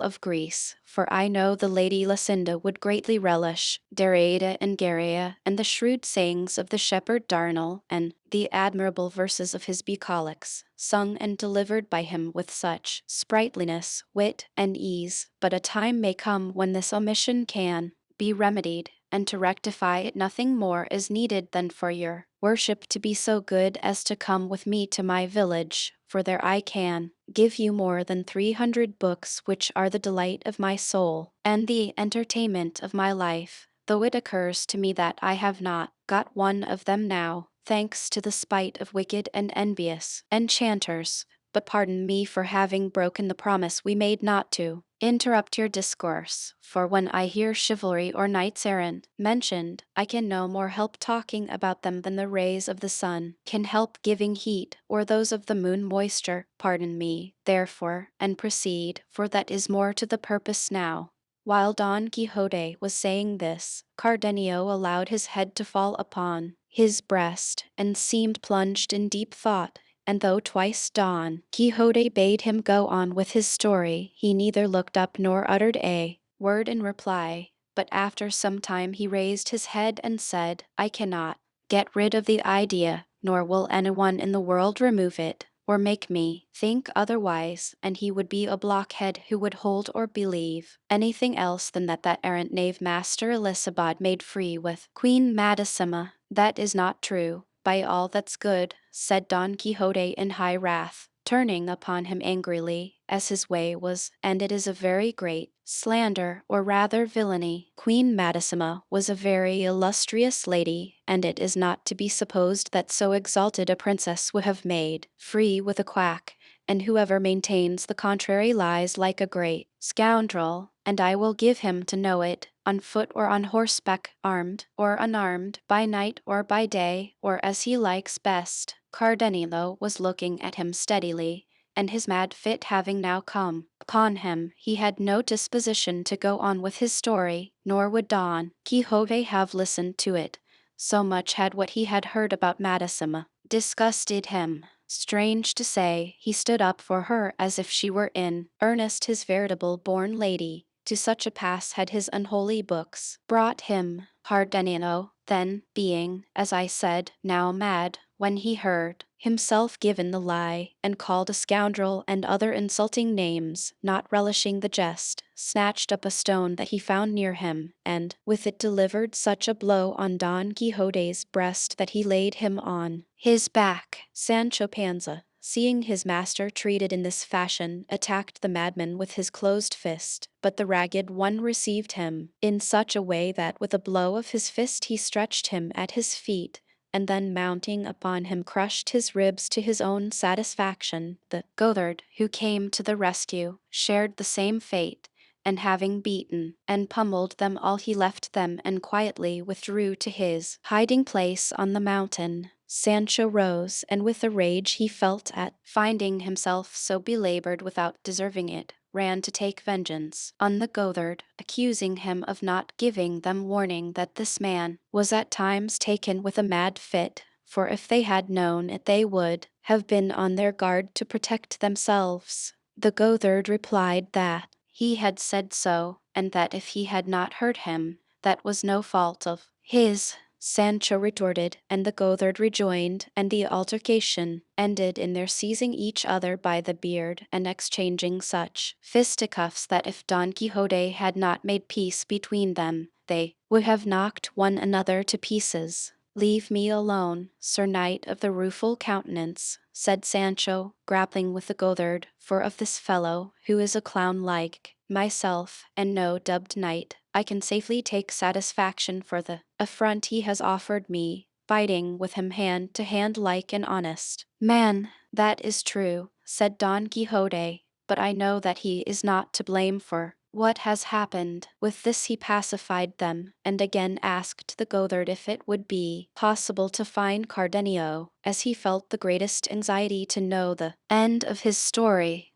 of Greece, for I know the lady Lucinda would greatly relish Darada and Garia, and the shrewd sayings of the shepherd Darnel, and the admirable verses of his bucolics, sung and delivered by him with such sprightliness, wit, and ease. But a time may come when this omission can be remedied, and to rectify it nothing more is needed than for your worship to be so good as to come with me to my village, for there I can give you more than 300 books which are the delight of my soul, and the entertainment of my life, though it occurs to me that I have not got one of them now, thanks to the spite of wicked and envious enchanters. But pardon me for having broken the promise we made not to interrupt your discourse, for when I hear chivalry or knights errant mentioned, I can no more help talking about them than the rays of the sun can help giving heat, or those of the moon moisture. Pardon me, therefore, and proceed, for that is more to the purpose now." While Don Quixote was saying this, Cardenio allowed his head to fall upon his breast, and seemed plunged in deep thought, and though twice Don Quixote bade him go on with his story, he neither looked up nor uttered a word in reply, but after some time he raised his head and said, "I cannot get rid of the idea, nor will anyone in the world remove it, or make me think otherwise, and he would be a blockhead who would hold or believe anything else than that errant knave Master Elisabad made free with Queen Madasima. That is not true, by all that's good," said Don Quixote in high wrath. turning upon him angrily, as his way was, and it is a very great slander, or rather villainy. Queen Madissima was a very illustrious lady, and it is not to be supposed that so exalted a princess would have made free with a quack, and whoever maintains the contrary lies like a great scoundrel, and I will give him to know it, on foot or on horseback, armed or unarmed, by night or by day, or as he likes best. Cardenio was looking at him steadily, and his mad fit having now come upon him, he had no disposition to go on with his story, nor would Don Quixote have listened to it, so much had what he had heard about Madissima disgusted him. Strange to say, he stood up for her as if she were in earnest his veritable born lady. To such a pass had his unholy books brought him. Cardenio, then, being, as I said, now mad, when he heard himself given the lie, and called a scoundrel and other insulting names, not relishing the jest, snatched up a stone that he found near him, and, with it delivered such a blow on Don Quixote's breast that he laid him on his back. Sancho Panza, seeing his master treated in this fashion, attacked the madman with his closed fist, but the ragged one received him in such a way that with a blow of his fist he stretched him at his feet, and then mounting upon him crushed his ribs to his own satisfaction. The Goatherd, who came to the rescue, shared the same fate, and having beaten and pummeled them all, he left them and quietly withdrew to his hiding place on the mountain. Sancho rose, and with the rage he felt at finding himself so belabored without deserving it, ran to take vengeance on the Goatherd, accusing him of not giving them warning that this man was at times taken with a mad fit, for if they had known it they would have been on their guard to protect themselves. The Goatherd replied that he had said so, and that if he had not heard him, that was no fault of his. Sancho retorted, and the Goatherd rejoined, and the altercation ended in their seizing each other by the beard and exchanging such fisticuffs that if Don Quixote had not made peace between them, they would have knocked one another to pieces. "Leave me alone, Sir Knight of the Rueful Countenance," said Sancho, grappling with the Goatherd, "for of this fellow, who is a clown like myself, and no dubbed knight, I can safely take satisfaction for the affront he has offered me, fighting with him hand to hand like an honest man." "That is true," said Don Quixote, "but I know that he is not to blame for what has happened." With this he pacified them, and again asked the Goatherd if it would be possible to find Cardenio, as he felt the greatest anxiety to know the end of his story.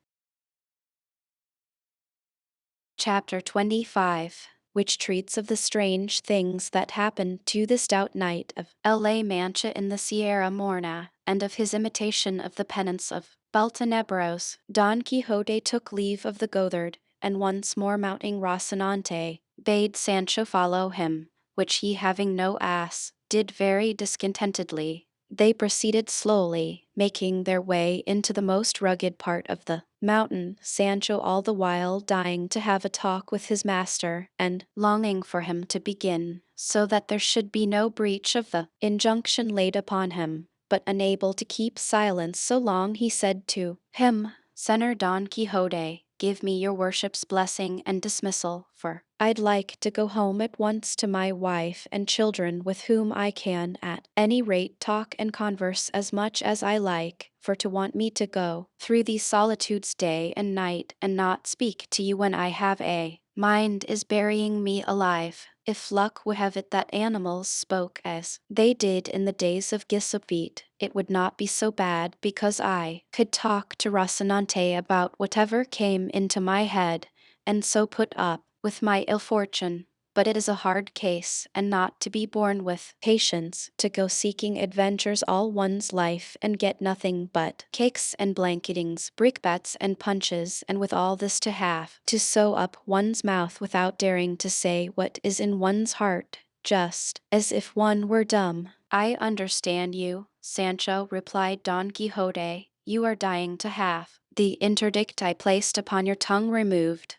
Chapter 25, which treats of the strange things that happened to the stout knight of La Mancha in the Sierra Morna, and of his imitation of the penance of Beltenebros. Don Quixote took leave of the Goatherd, and once more mounting Rocinante, bade Sancho follow him, which he, having no ass, did very discontentedly. They proceeded slowly, making their way into the most rugged part of the mountain, Sancho all the while dying to have a talk with his master, and longing for him to begin, so that there should be no breach of the injunction laid upon him, but unable to keep silence so long, he said to him, "Senor Don Quixote, give me your worship's blessing and dismissal, for I'd like to go home at once to my wife and children, with whom I can at any rate talk and converse as much as I like, for to want me to go through these solitudes day and night and not speak to you when I have a mind is burying me alive. If luck would have it that animals spoke as they did in the days of Gisopete, it would not be so bad, because I could talk to Rocinante about whatever came into my head, and so put up with my ill fortune. But it is a hard case, and not to be borne with patience, to go seeking adventures all one's life and get nothing but cakes and blanketings, brickbats and punches, and with all this to have to sew up one's mouth without daring to say what is in one's heart, just as if one were dumb." "I understand you, Sancho," replied Don Quixote. "You are dying to have the interdict I placed upon your tongue removed.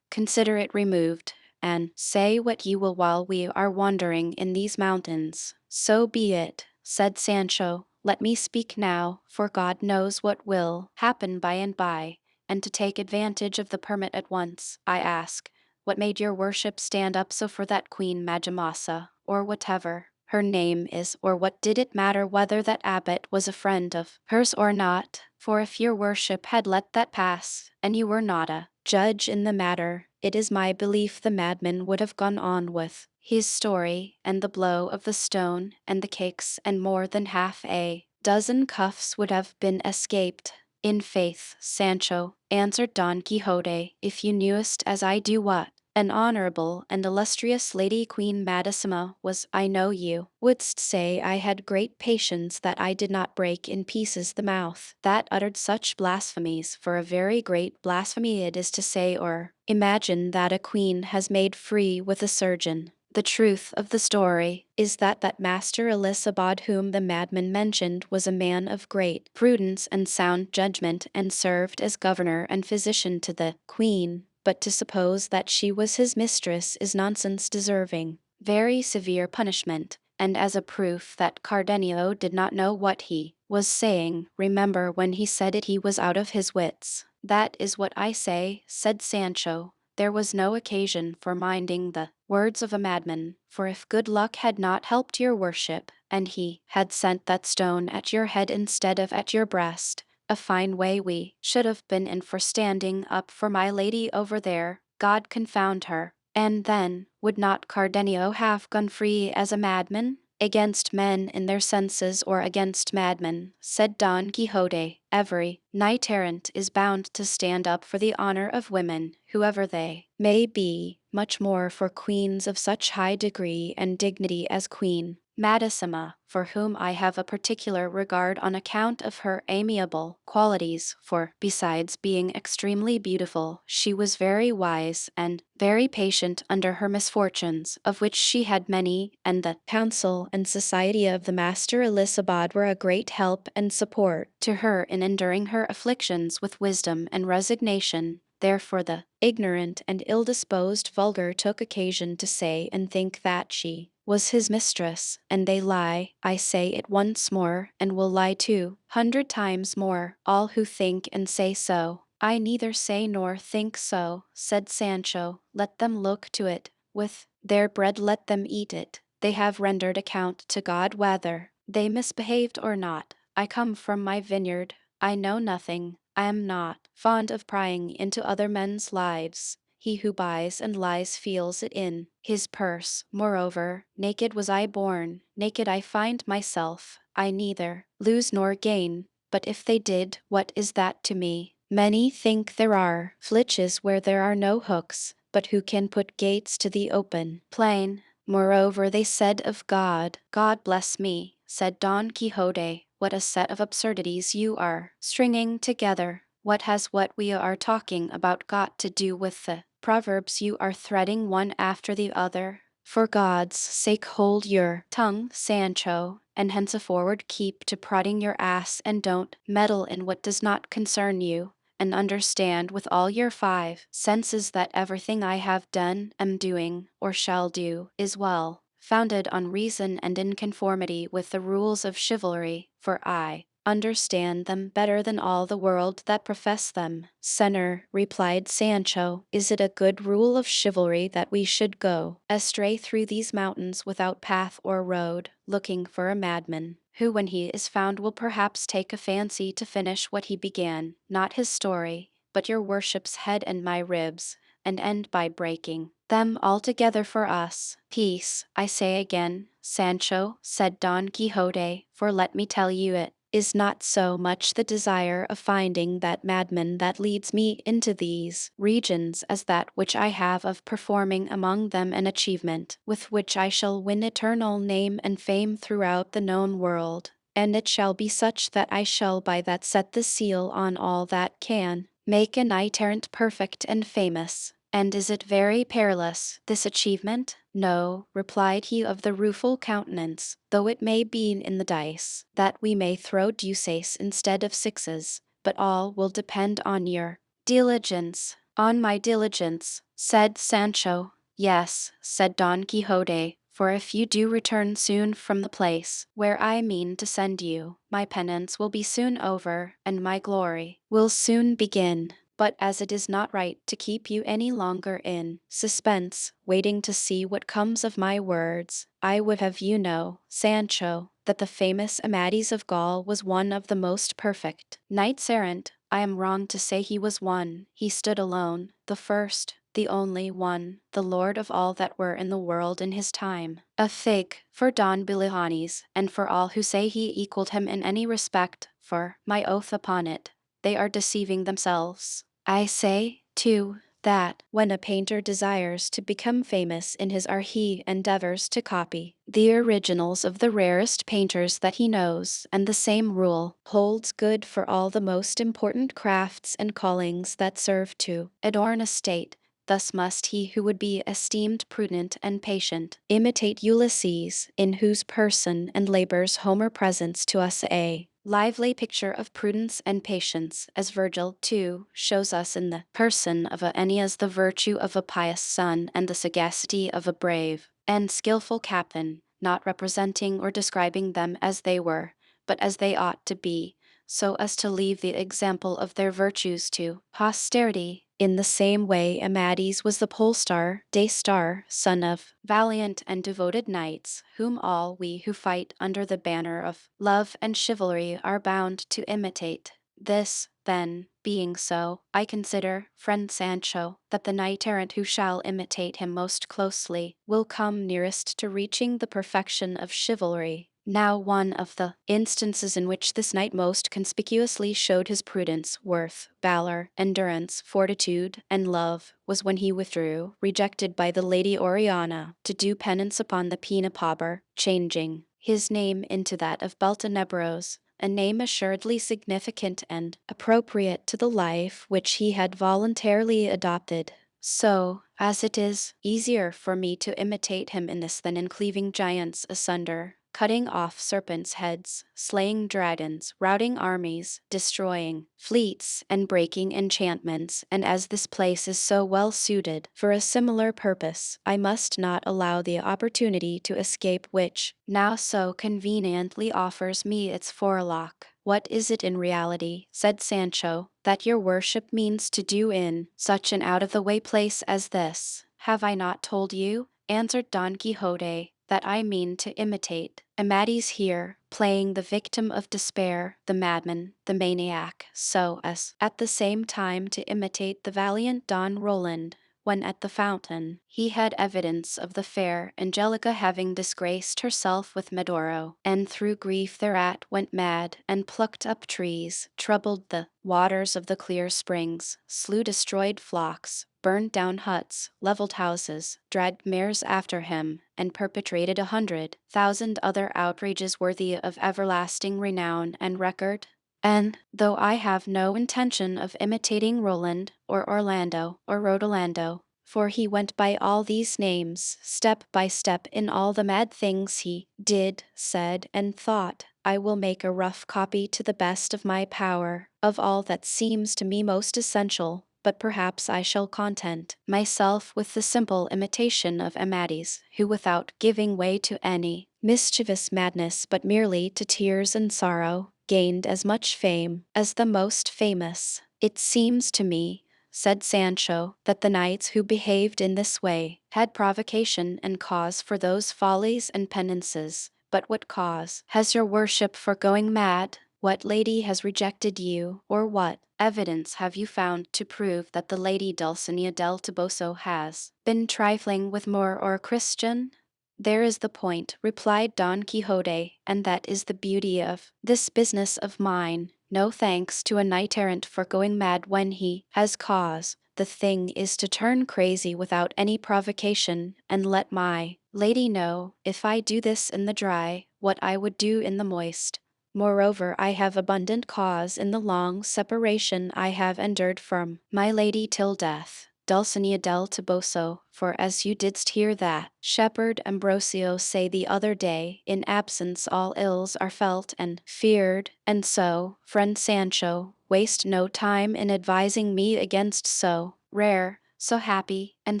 Consider it removed, and say what you will while we are wandering in these mountains." "So be it," said Sancho, let me speak now, for God knows what will happen by and by, and to take advantage of the permit at once, I ask, what made your worship stand up so for that Queen Majamasa, or whatever her name is, or what did it matter whether that abbot was a friend of hers or not? For if your worship had let that pass, and you were not a judge in the matter, it is my belief the madman would have gone on with his story, and the blow of the stone, and the cakes, and more than half a dozen cuffs would have been escaped. In faith, Sancho, answered Don Quixote, if you knewest as I do what an honorable and illustrious lady Queen Madisima was, I know you wouldst say I had great patience that I did not break in pieces the mouth that uttered such blasphemies, for a very great blasphemy it is to say or imagine that a queen has made free with a surgeon. The truth of the story is that Master Elisabod whom the madman mentioned was a man of great prudence and sound judgment, and served as governor and physician to the queen, but to suppose that she was his mistress is nonsense deserving very severe punishment, and as a proof that Cardenio did not know what he was saying, remember when he said it he was out of his wits. That is what I say, said Sancho. There was no occasion for minding the words of a madman, for if good luck had not helped your worship, and he had sent that stone at your head instead of at your breast, a fine way we should have been in for standing up for my lady over there, God confound her. And then, would not Cardenio have gone free as a madman? Against men in their senses or against madmen, said Don Quixote, every knight-errant is bound to stand up for the honor of women, whoever they may be, much more for queens of such high degree and dignity as Queen Madisima, for whom I have a particular regard on account of her amiable qualities, for, besides being extremely beautiful, she was very wise and very patient under her misfortunes, of which she had many, and the counsel and society of the Master Elisabod were a great help and support to her in enduring her afflictions with wisdom and resignation. Therefore the ignorant and ill-disposed vulgar took occasion to say and think that she was his mistress, and they lie, I say it once more, and will lie 200 times more, all who think and say so. I neither say nor think so, said Sancho, let them look to it, with their bread let them eat it. They have rendered account to God whether they misbehaved or not. I come from my vineyard, I know nothing, I am not fond of prying into other men's lives. He who buys and lies feels it in his purse. Moreover, naked was I born, naked I find myself. I neither lose nor gain, but if they did, what is that to me? Many think there are flitches where there are no hooks, but who can put gates to the open plain? Moreover, they said of God, God bless me, said Don Quixote, what a set of absurdities you are stringing together. What has what we are talking about got to do with the proverbs you are threading one after the other? For God's sake hold your tongue, Sancho, and henceforward keep to prodding your ass and don't meddle in what does not concern you, and understand with all your 5 senses that everything I have done, am doing, or shall do, is well founded on reason and in conformity with the rules of chivalry, for I understand them better than all the world that profess them. Senor, replied Sancho, is it a good rule of chivalry that we should go astray through these mountains without path or road, looking for a madman, who when he is found will perhaps take a fancy to finish what he began, not his story, but your worship's head and my ribs, and end by breaking them altogether for us? Peace, I say again, Sancho, said Don Quixote, for let me tell you it is not so much the desire of finding that madman that leads me into these regions as that which I have of performing among them an achievement with which I shall win eternal name and fame throughout the known world, and it shall be such that I shall by that set the seal on all that can make a knight-errant perfect and famous. And is it very perilous, this achievement? No, replied he of the rueful countenance, though it may be in the dice, that we may throw deuces instead of sixes, but all will depend on your diligence. On my diligence, said Sancho. Yes, said Don Quixote, for if you do return soon from the place where I mean to send you, my penance will be soon over, and my glory will soon begin. But as it is not right to keep you any longer in suspense, waiting to see what comes of my words, I would have you know, Sancho, that the famous Amadis of Gaul was one of the most perfect knights errant. I am wrong to say he was one. He stood alone, the first, the only one, the lord of all that were in the world in his time. A fig for Don Bilihanes, and for all who say he equaled him in any respect, for, my oath upon it, they are deceiving themselves. I say, too, that when a painter desires to become famous in his art he endeavors to copy the originals of the rarest painters that he knows, and the same rule holds good for all the most important crafts and callings that serve to adorn a state. Thus must he who would be esteemed prudent and patient imitate Ulysses, in whose person and labors Homer presents to us a lively picture of prudence and patience, as Virgil, too, shows us in the person of Aeneas the virtue of a pious son and the sagacity of a brave and skillful captain, not representing or describing them as they were, but as they ought to be, so as to leave the example of their virtues to posterity. In the same way Amadis was the Polestar, Daystar, son of valiant and devoted knights, whom all we who fight under the banner of love and chivalry are bound to imitate. This, then, being so, I consider, friend Sancho, that the knight-errant who shall imitate him most closely will come nearest to reaching the perfection of chivalry. Now one of the instances in which this knight most conspicuously showed his prudence, worth, valor, endurance, fortitude, and love was when he withdrew, rejected by the Lady Oriana, to do penance upon the Pena Pauper, changing his name into that of Beltenebros, a name assuredly significant and appropriate to the life which he had voluntarily adopted. So, as it is easier for me to imitate him in this than in cleaving giants asunder, cutting off serpents' heads, slaying dragons, routing armies, destroying fleets, and breaking enchantments, and as this place is so well suited for a similar purpose, I must not allow the opportunity to escape which now so conveniently offers me its forelock. What is it in reality, said Sancho, that your worship means to do in such an out-of-the-way place as this? Have I not told you, answered Don Quixote, that I mean to imitate Amadis here, playing the victim of despair, the madman, the maniac, so as at the same time to imitate the valiant Don Roland, when at the fountain he had evidence of the fair Angelica having disgraced herself with Medoro, and through grief thereat went mad, and plucked up trees, troubled the waters of the clear springs, slew destroyed flocks, burned down huts, leveled houses, dragged mares after him, and perpetrated 100,000 other outrages worthy of everlasting renown and record. And, though I have no intention of imitating Roland, or Orlando, or Rodolando, for he went by all these names, step by step in all the mad things he did, said, and thought, I will make a rough copy to the best of my power, of all that seems to me most essential, but perhaps I shall content myself with the simple imitation of Amadis, who without giving way to any mischievous madness but merely to tears and sorrow, gained as much fame as the most famous. It seems to me, said Sancho, that the knights who behaved in this way had provocation and cause for those follies and penances. But what cause has your worship for going mad? What lady has rejected you, or what evidence have you found to prove that the Lady Dulcinea del Toboso has been trifling with Moor or Christian? There is the point, replied Don Quixote, and that is the beauty of this business of mine. No thanks to a knight-errant for going mad when he has cause. The thing is to turn crazy without any provocation, and let my lady know, if I do this in the dry, what I would do in the moist. Moreover, I have abundant cause in the long separation I have endured from my lady till death, Dulcinea del Toboso, for as you didst hear that shepherd Ambrosio say the other day, in absence all ills are felt and feared, and so, friend Sancho, waste no time in advising me against so rare, so happy, and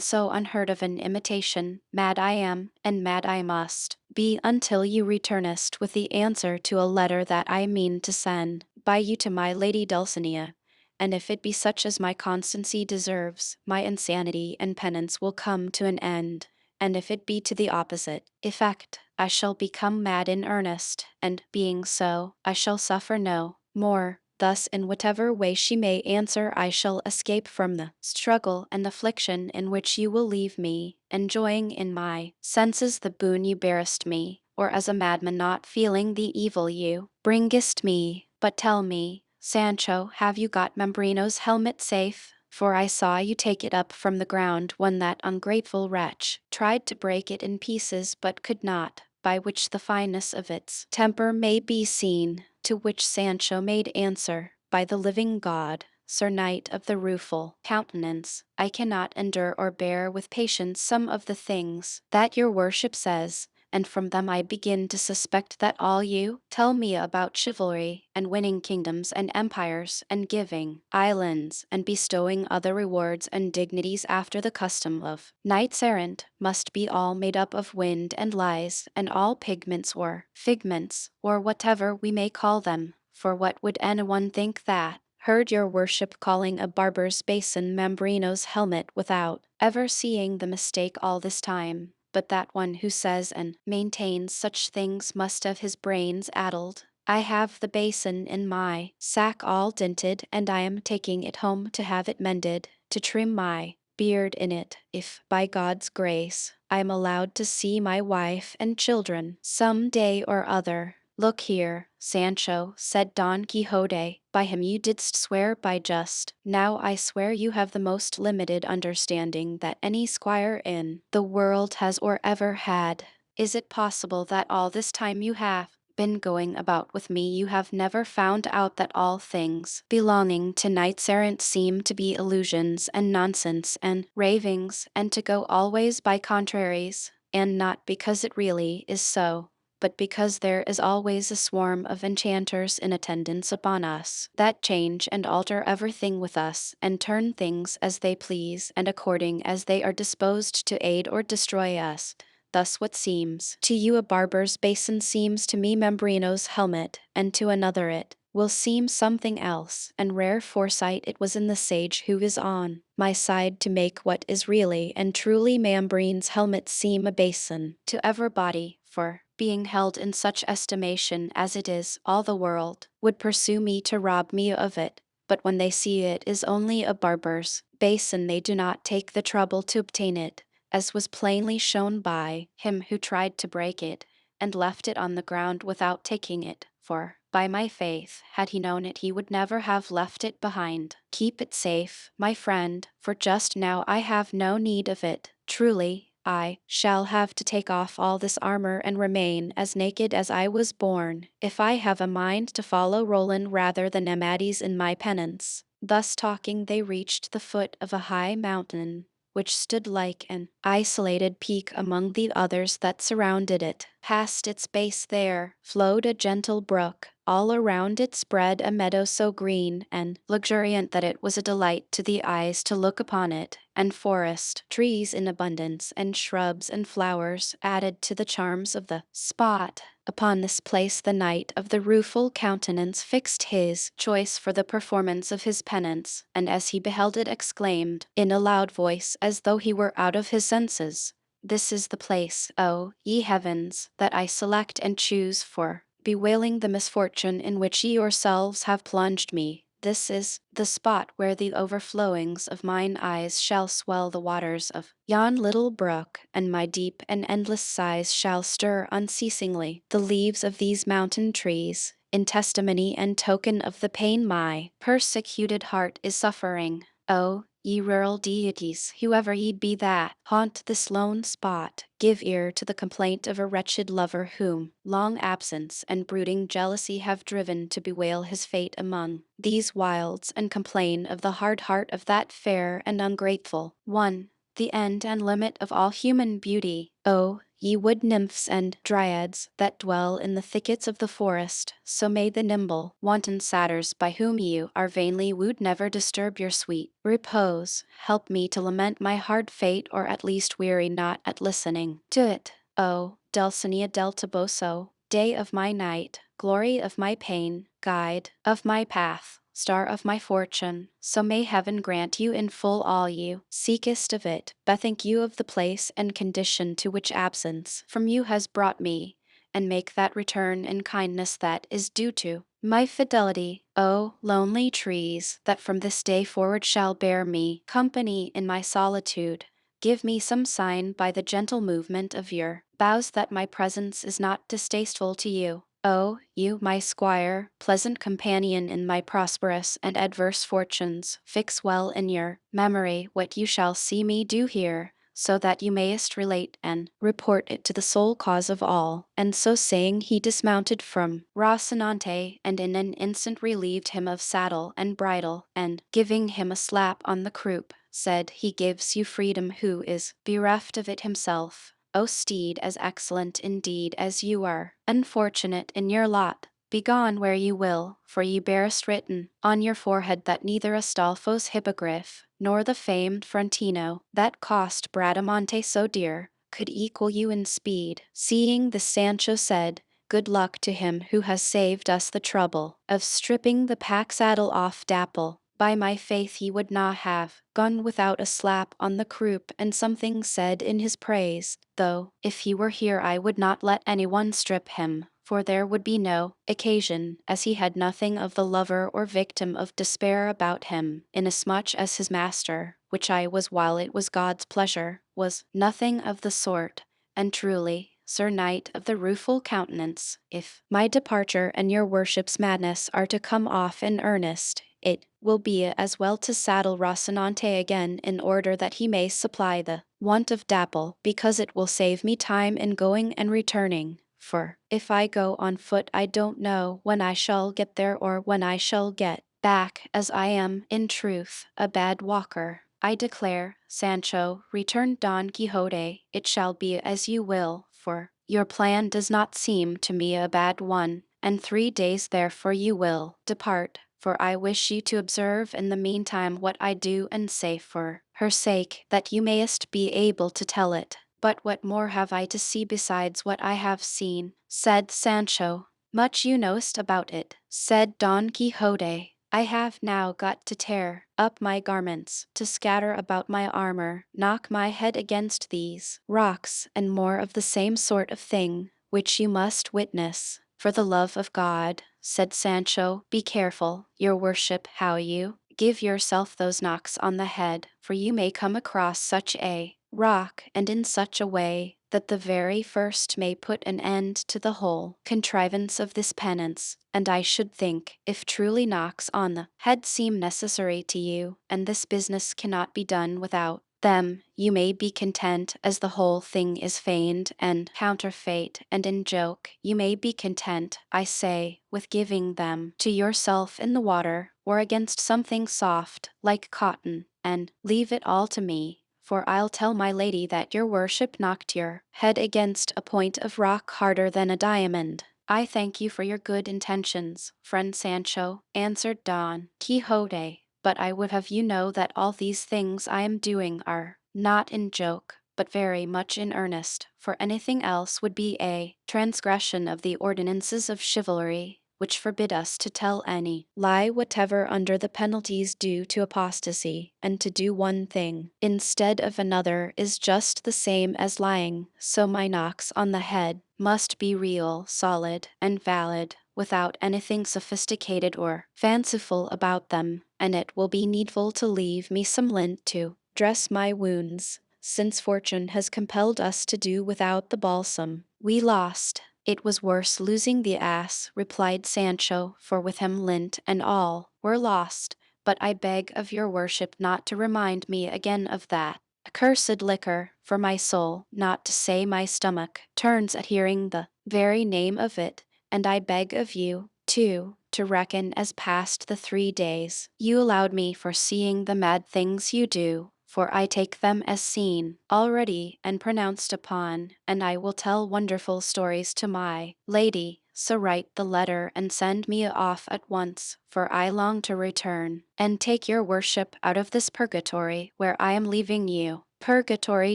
so unheard of an imitation, mad I am, and mad I must be until you returnest with the answer to a letter that I mean to send by you to my lady Dulcinea. And if it be such as my constancy deserves, my insanity and penance will come to an end. And if it be to the opposite effect, I shall become mad in earnest, and, being so, I shall suffer no more. Thus, in whatever way she may answer, I shall escape from the struggle and affliction in which you will leave me, enjoying in my senses the boon you bearest me, or as a madman not feeling the evil you bringest me. But tell me, Sancho, have you got Mambrino's helmet safe? For I saw you take it up from the ground when that ungrateful wretch tried to break it in pieces but could not, by which the fineness of its temper may be seen. To which Sancho made answer, by the living God, Sir Knight of the Rueful Countenance, I cannot endure or bear with patience some of the things that your worship says, and from them I begin to suspect that all you tell me about chivalry, and winning kingdoms and empires, and giving islands, and bestowing other rewards and dignities after the custom of knights errant, must be all made up of wind and lies, and all pigments or figments, or whatever we may call them. For what would anyone think that heard your worship calling a barber's basin Mambrino's helmet without ever seeing the mistake all this time? But that one who says and maintains such things must have his brains addled. I have the basin in my sack all dinted, and I am taking it home to have it mended, to trim my beard in it, if, by God's grace, I am allowed to see my wife and children some day or other. Look here, Sancho, said Don Quixote, by him you didst swear by just. Now I swear you have the most limited understanding that any squire in the world has or ever had. Is it possible that all this time you have been going about with me you have never found out that all things belonging to knights errant seem to be illusions and nonsense and ravings, and to go always by contraries, and not because it really is so, but because there is always a swarm of enchanters in attendance upon us, that change and alter everything with us, and turn things as they please, and according as they are disposed to aid or destroy us. Thus what seems to you a barber's basin seems to me Mambrino's helmet, and to another it will seem something else, and rare foresight it was in the sage who is on my side to make what is really and truly Mambrine's helmet seem a basin to everybody, for, being held in such estimation as it is, all the world would pursue me to rob me of it. But when they see it is only a barber's basin they do not take the trouble to obtain it, as was plainly shown by him who tried to break it, and left it on the ground without taking it, for, by my faith, had he known it he would never have left it behind. Keep it safe, my friend, for just now I have no need of it. Truly, I shall have to take off all this armor and remain as naked as I was born, if I have a mind to follow Roland rather than Amadis in my penance. Thus talking they reached the foot of a high mountain, which stood like an isolated peak among the others that surrounded it. Past its base there flowed a gentle brook. All around it spread a meadow so green and luxuriant that it was a delight to the eyes to look upon it, and forest, trees in abundance, and shrubs and flowers added to the charms of the spot. Upon this place the Knight of the Rueful Countenance fixed his choice for the performance of his penance, and as he beheld it exclaimed, in a loud voice as though he were out of his senses, "This is the place, O ye heavens, that I select and choose for bewailing the misfortune in which ye yourselves have plunged me. This is the spot where the overflowings of mine eyes shall swell the waters of yon little brook, and my deep and endless sighs shall stir unceasingly the leaves of these mountain trees, in testimony and token of the pain my persecuted heart is suffering. O ye rural deities, whoever ye be that haunt this lone spot, give ear to the complaint of a wretched lover whom long absence and brooding jealousy have driven to bewail his fate among these wilds, and complain of the hard heart of that fair and ungrateful one, the end and limit of all human beauty. O ye wood nymphs and dryads that dwell in the thickets of the forest, so may the nimble, wanton satyrs by whom you are vainly wooed never disturb your sweet repose. Help me to lament my hard fate, or at least weary not at listening to it. O Dulcinea del Toboso, day of my night, glory of my pain, guide of my path, star of my fortune, so may heaven grant you in full all you seekest of it. Bethink you of the place and condition to which absence from you has brought me, and make that return in kindness that is due to my fidelity. O lonely trees, that from this day forward shall bear me company in my solitude, give me some sign by the gentle movement of your boughs that my presence is not distasteful to you. O, you, my squire, pleasant companion in my prosperous and adverse fortunes, fix well in your memory what you shall see me do here, so that you mayest relate and report it to the sole cause of all. And so saying, he dismounted from Rocinante, and in an instant relieved him of saddle and bridle, and, giving him a slap on the croup, said, he gives you freedom who is bereft of it himself. O steed, as excellent indeed as you are unfortunate in your lot, begone where you will, for ye bearest written on your forehead that neither Astolfo's hippogriff, nor the famed Frontino, that cost Bradamante so dear, could equal you in speed. Seeing this, Sancho said, good luck to him who has saved us the trouble of stripping the pack saddle off Dapple. By my faith he would not have gone without a slap on the croup and something said in his praise, though, if he were here I would not let anyone strip him, for there would be no occasion, as he had nothing of the lover or victim of despair about him, inasmuch as his master, which I was while it was God's pleasure, was nothing of the sort. And truly, Sir Knight of the Rueful Countenance, if my departure and your worship's madness are to come off in earnest, it will be as well to saddle Rocinante again in order that he may supply the want of Dapple, because it will save me time in going and returning. For if I go on foot I don't know when I shall get there or when I shall get back, as I am, in truth, a bad walker. I declare, Sancho, returned Don Quixote, it shall be as you will, for your plan does not seem to me a bad one, and 3 days therefore you will depart, for I wish you to observe in the meantime what I do and say for her sake, that you mayest be able to tell it. But what more have I to see besides what I have seen? Said Sancho. Much you knowest about it, said Don Quixote. I have now got to tear up my garments, to scatter about my armor, knock my head against these rocks, and more of the same sort of thing, which you must witness. For the love of God, said Sancho, be careful, your worship, how you give yourself those knocks on the head, for you may come across such a rock, and in such a way, that the very first may put an end to the whole contrivance of this penance. And I should think, if truly knocks on the head seem necessary to you, and this business cannot be done without them, you may be content, as the whole thing is feigned and counterfeit and in joke, you may be content, I say, with giving them to yourself in the water, or against something soft, like cotton, and leave it all to me. For I'll tell my lady that your worship knocked your head against a point of rock harder than a diamond. I thank you for your good intentions, friend Sancho, answered Don Quixote, but I would have you know that all these things I am doing are not in joke, but very much in earnest, for anything else would be a transgression of the ordinances of chivalry, which forbid us to tell any lie whatever under the penalties due to apostasy, and to do one thing instead of another is just the same as lying. So my knocks on the head must be real, solid, and valid, without anything sophisticated or fanciful about them, and it will be needful to leave me some lint to dress my wounds, since fortune has compelled us to do without the balsam we lost. It was worse losing the ass, replied Sancho, for with him lint and all were lost. But I beg of your worship not to remind me again of that accursed liquor, for my soul, not to say my stomach, turns at hearing the very name of it, and I beg of you, too, to reckon as past the 3 days you allowed me for seeing the mad things you do, for I take them as seen already and pronounced upon, and I will tell wonderful stories to my lady. So write the letter and send me off at once, for I long to return, and take your worship out of this purgatory where I am leaving you. Purgatory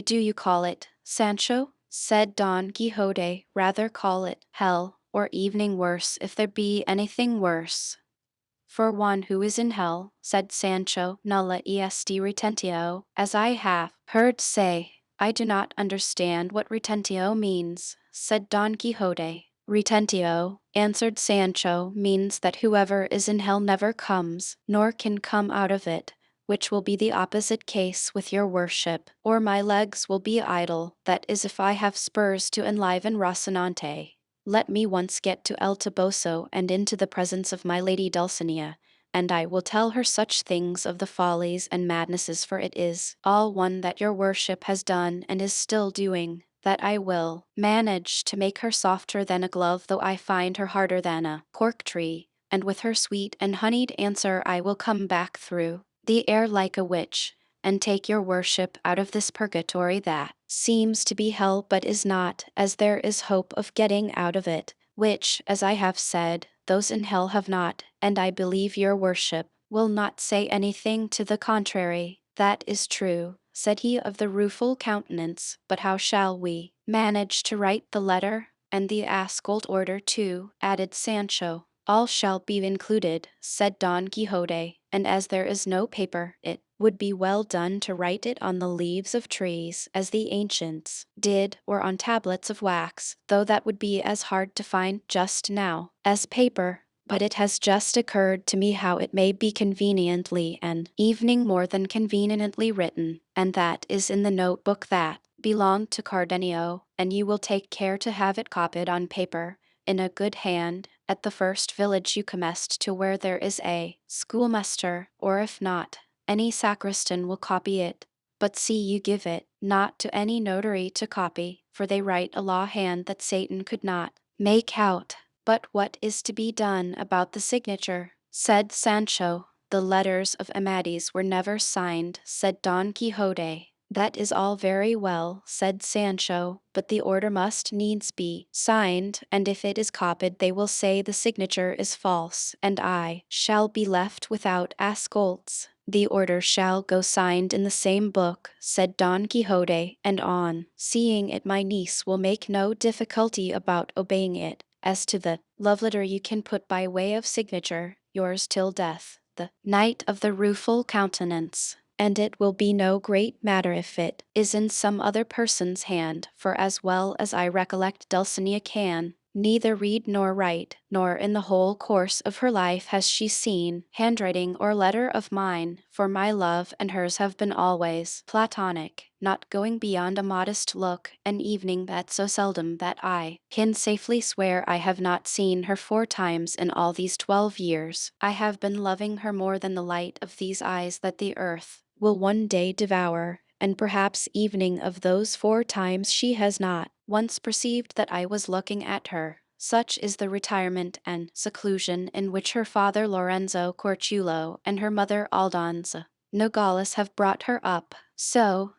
do you call it, Sancho? Said Don Quixote. Rather call it hell, or evening worse if there be anything worse. For one who is in hell, said Sancho, nulla est retentio, as I have heard say. I do not understand what retentio means, said Don Quixote. Retentio, answered Sancho, means that whoever is in hell never comes, nor can come out of it, which will be the opposite case with your worship, or my legs will be idle, that is if I have spurs to enliven Rocinante. Let me once get to El Toboso and into the presence of my lady Dulcinea, and I will tell her such things of the follies and madnesses, for it is all one that your worship has done and is still doing, that I will manage to make her softer than a glove, though I find her harder than a cork tree, and with her sweet and honeyed answer I will come back through the air like a witch, and take your worship out of this purgatory that seems to be hell but is not, as there is hope of getting out of it, which, as I have said, those in hell have not, and I believe your worship will not say anything to the contrary. That is true, said he of the rueful countenance, but how shall we manage to write the letter? And the Ascult order too, added Sancho. All shall be included, said Don Quixote, and as there is no paper, it would be well done to write it on the leaves of trees, as the ancients did, or on tablets of wax, though that would be as hard to find just now as paper. But it has just occurred to me how it may be conveniently and evening more than conveniently written, and that is in the notebook that belonged to Cardenio, and you will take care to have it copied on paper, in a good hand, at the first village you commenced to where there is a schoolmaster, or if not, any sacristan will copy it. But see you give it not to any notary to copy, for they write a law hand that Satan could not make out. But what is to be done about the signature? Said Sancho. The letters of Amadis were never signed, said Don Quixote. That is all very well, said Sancho, but the order must needs be signed, and if it is copied they will say the signature is false, and I shall be left without Ascolts. The order shall go signed in the same book, said Don Quixote, and on seeing it my niece will make no difficulty about obeying it. As to the love letter you can put by way of signature, yours till death, the Knight of the Rueful Countenance. And it will be no great matter if it is in some other person's hand, for as well as I recollect Dulcinea can neither read nor write, nor in the whole course of her life has she seen handwriting or letter of mine, for my love and hers have been always platonic, not going beyond a modest look, an evening that so seldom that I can safely swear I have not seen her 4 times in all these 12 years. I have been loving her more than the light of these eyes that the earth will one day devour, and perhaps evening of those 4 times she has not once perceived that I was looking at her. Such is the retirement and seclusion in which her father Lorenzo Corchulo and her mother Aldonza Nogales have brought her up. So,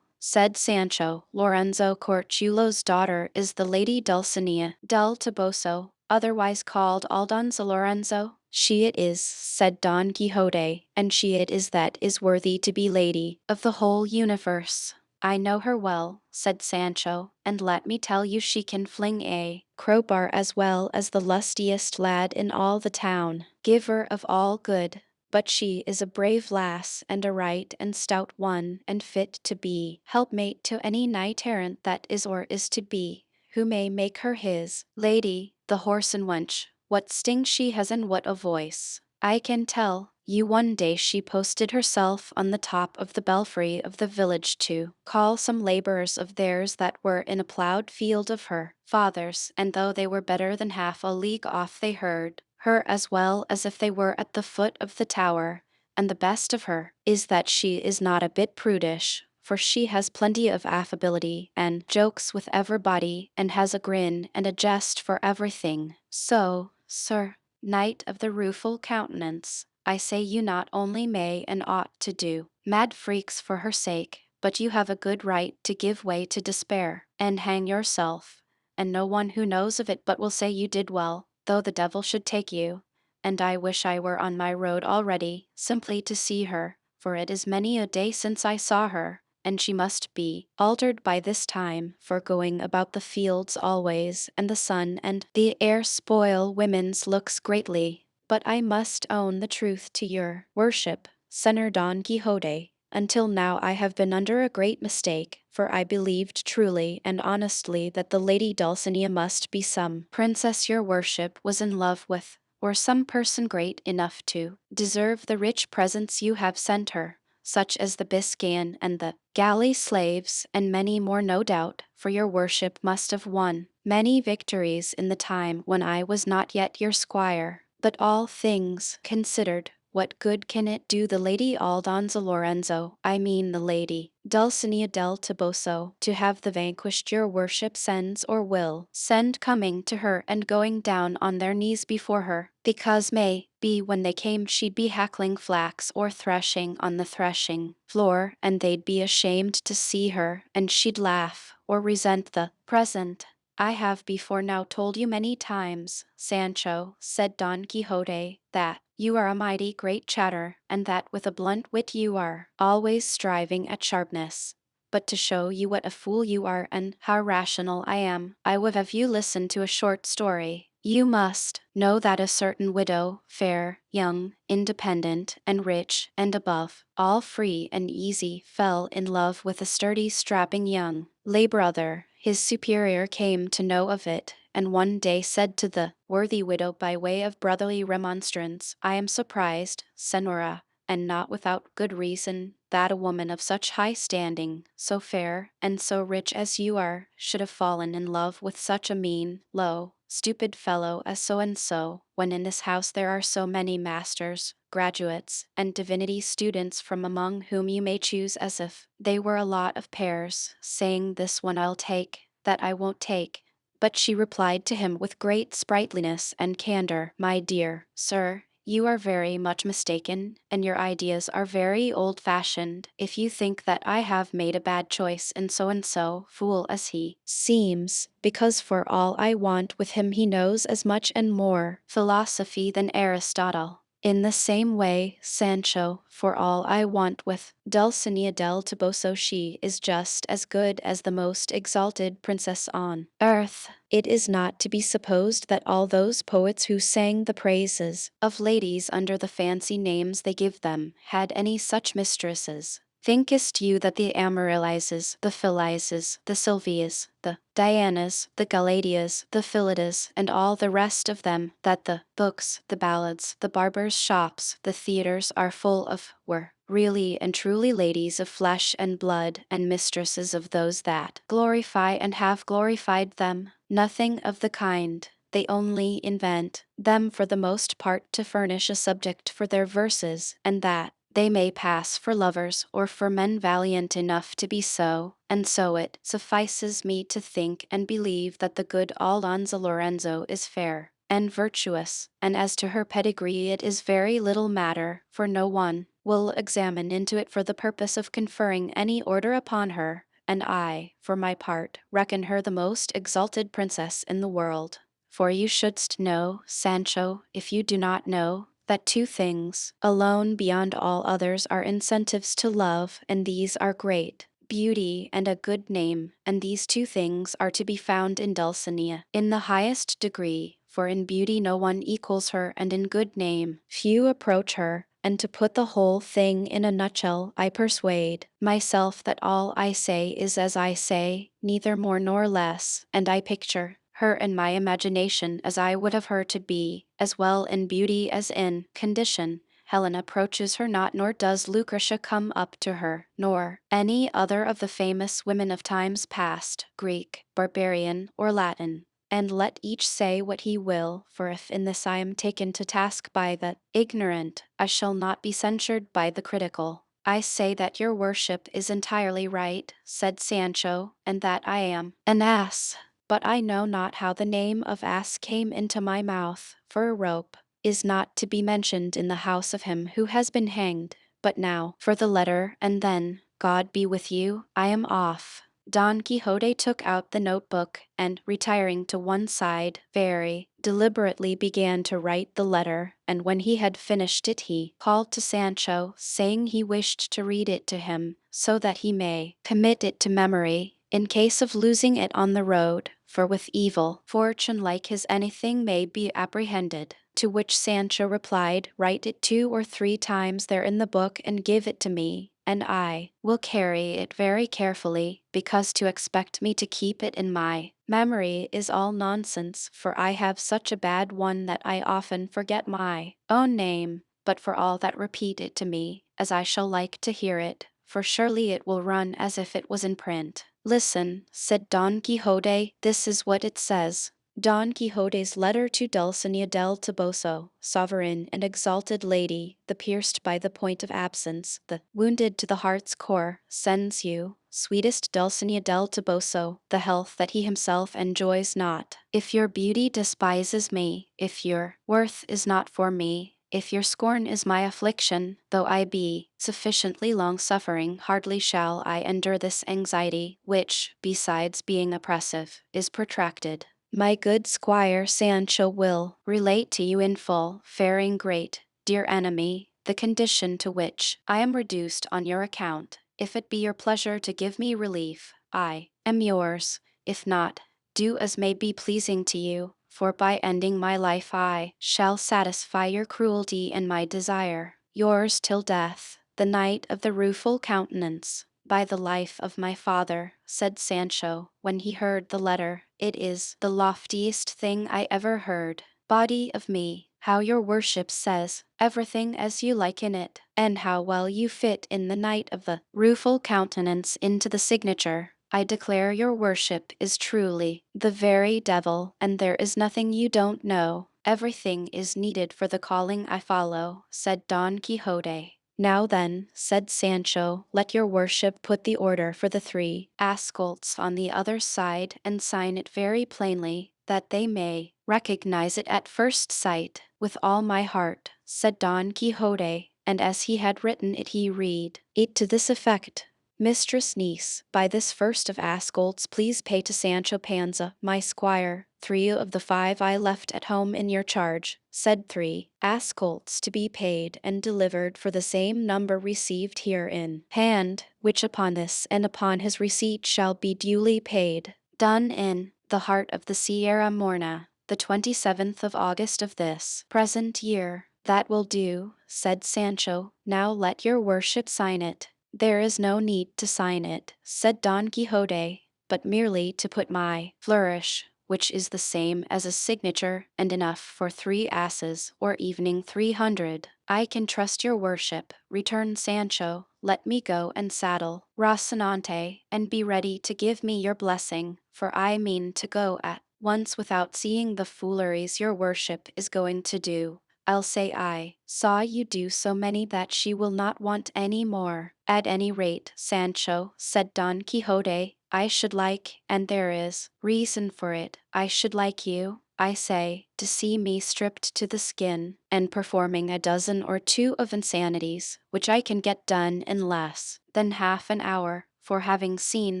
said Sancho, Lorenzo Corchulo's daughter is the Lady Dulcinea del Toboso, otherwise called Aldonza Lorenzo. She it is, said Don Quixote, and she it is that is worthy to be lady of the whole universe. I know her well, said Sancho, and let me tell you she can fling a crowbar as well as the lustiest lad in all the town, giver of all good. But she is a brave lass, and a right and stout one, and fit to be helpmate to any knight errant that is or is to be, who may make her his lady. The horse and wench, what sting she has and what a voice! I can tell you one day she posted herself on the top of the belfry of the village to call some labourers of theirs that were in a ploughed field of her father's, and though they were better than half a league off they heard her as well as if they were at the foot of the tower, and the best of her is that she is not a bit prudish, for she has plenty of affability, and jokes with everybody, and has a grin and a jest for everything. So, sir, Knight of the Rueful Countenance, I say you not only may and ought to do mad freaks for her sake, but you have a good right to give way to despair, and hang yourself, and no one who knows of it but will say you did well, though the devil should take you. And I wish I were on my road already, simply to see her, for it is many a day since I saw her, and she must be altered by this time, for going about the fields always, and the sun and the air spoil women's looks greatly. But I must own the truth to your worship, Senor Don Quixote. Until now I have been under a great mistake, for I believed truly and honestly that the lady Dulcinea must be some princess your worship was in love with, or some person great enough to deserve the rich presents you have sent her, such as the Biscayan and the galley slaves, and many more no doubt, for your worship must have won many victories in the time when I was not yet your squire. But all things considered, what good can it do the Lady Aldonza Lorenzo, I mean the Lady Dulcinea del Toboso, to have the vanquished your worship sends or will send coming to her and going down on their knees before her, because may be when they came she'd be hackling flax or threshing on the threshing floor, and they'd be ashamed to see her, and she'd laugh or resent the present. I have before now told you many times, Sancho, said Don Quixote, that you are a mighty great chatter, and that with a blunt wit you are always striving at sharpness. But to show you what a fool you are and how rational I am, I would have you listen to a short story. You must know that a certain widow, fair, young, independent, and rich, and above all free and easy, fell in love with a sturdy, strapping young lay brother. His superior came to know of it, and one day said to the worthy widow by way of brotherly remonstrance, I am surprised, Senora, and not without good reason, that a woman of such high standing, so fair, and so rich as you are, should have fallen in love with such a mean, low, stupid fellow as so and so, when in this house there are so many masters, graduates, and divinity students from among whom you may choose as if they were a lot of pears, saying this one I'll take, that I won't take. But she replied to him with great sprightliness and candor, My dear sir, you are very much mistaken, and your ideas are very old-fashioned, if you think that I have made a bad choice in so and so, fool as he seems, because for all I want with him he knows as much and more philosophy than Aristotle. In the same way, Sancho, for all I want with Dulcinea del Toboso, she is just as good as the most exalted princess on earth. It is not to be supposed that all those poets who sang the praises of ladies under the fancy names they give them had any such mistresses. Thinkest you that the Amaryllises, the Phyllises, the Sylvias, the Dianas, the Galadias, the Philidas, and all the rest of them, that the books, the ballads, the barbers' shops, the theatres are full of, were really and truly ladies of flesh and blood, and mistresses of those that glorify and have glorified them? Nothing of the kind. They only invent them for the most part to furnish a subject for their verses, and that they may pass for lovers or for men valiant enough to be so, and so it suffices me to think and believe that the good Aldonza Lorenzo is fair and virtuous, and as to her pedigree it is very little matter, for no one will examine into it for the purpose of conferring any order upon her, and I, for my part, reckon her the most exalted princess in the world. For you shouldst know, Sancho, if you do not know, that two things alone beyond all others are incentives to love, and these are great beauty and a good name, and these two things are to be found in Dulcinea in the highest degree, for in beauty no one equals her, and in good name few approach her. And to put the whole thing in a nutshell, I persuade myself that all I say is as I say, neither more nor less, and I picture her in my imagination as I would have her to be, as well in beauty as in condition. Helen approaches her not, nor does Lucretia come up to her, nor any other of the famous women of times past, Greek, barbarian, or Latin. And let each say what he will, for if in this I am taken to task by the ignorant, I shall not be censured by the critical. I say that your worship is entirely right, said Sancho, and that I am an ass. But I know not how the name of ass came into my mouth, for a rope is not to be mentioned in the house of him who has been hanged. But now, for the letter, and then, God be with you, I am off. Don Quixote took out the notebook and, retiring to one side, very deliberately began to write the letter, and when he had finished it he called to Sancho, saying he wished to read it to him, so that he may commit it to memory, in case of losing it on the road, for with evil fortune like his anything may be apprehended. To which Sancho replied, write it 2 or 3 times there in the book and give it to me, and I will carry it very carefully, because to expect me to keep it in my memory is all nonsense, for I have such a bad one that I often forget my own name, but for all that repeat it to me, as I shall like to hear it, for surely it will run as if it was in print. Listen, said Don Quixote, this is what it says. Don Quixote's letter to Dulcinea del Toboso, sovereign and exalted lady, the pierced by the point of absence, the wounded to the heart's core, sends you, sweetest Dulcinea del Toboso, the health that he himself enjoys not. If your beauty despises me, if your worth is not for me, if your scorn is my affliction, though I be sufficiently long-suffering, hardly shall I endure this anxiety, which, besides being oppressive, is protracted. My good squire Sancho will relate to you in full, faring great, dear enemy, the condition to which I am reduced on your account. If it be your pleasure to give me relief, I am yours. If not, do as may be pleasing to you, for by ending my life I shall satisfy your cruelty and my desire. Yours till death, the Knight of the Rueful Countenance. By the life of my father, said Sancho, when he heard the letter, it is the loftiest thing I ever heard. Body of me, how your worship says everything as you like in it, and how well you fit in the Knight of the Rueful Countenance into the signature. I declare your worship is truly the very devil, and there is nothing you don't know. Everything is needed for the calling I follow, said Don Quixote. Now then, said Sancho, let your worship put the order for the 3 Ascolts on the other side and sign it very plainly, that they may recognize it at first sight. With all my heart, said Don Quixote, and as he had written it he read it to this effect. Mistress Niece, by this first of Ascolts please pay to Sancho Panza, my squire, 3 of the 5 I left at home in your charge, said 3 Ascolts to be paid and delivered for the same number received here in hand, which upon this and upon his receipt shall be duly paid. Done in the heart of the Sierra Morna, the 27th of August of this present year. That will do, said Sancho, now let your worship sign it. There is no need to sign it, said Don Quixote, but merely to put my flourish, which is the same as a signature, and enough for 3 asses, or evening 300. I can trust your worship, returned Sancho. Let me go and saddle Rocinante, and be ready to give me your blessing, for I mean to go at once without seeing the fooleries your worship is going to do. I'll say I saw you do so many that she will not want any more. At any rate, Sancho, said Don Quixote, I should like, and there is reason for it, I should like you, I say, to see me stripped to the skin, and performing a dozen or 2 of insanities, which I can get done in less than half an hour, for having seen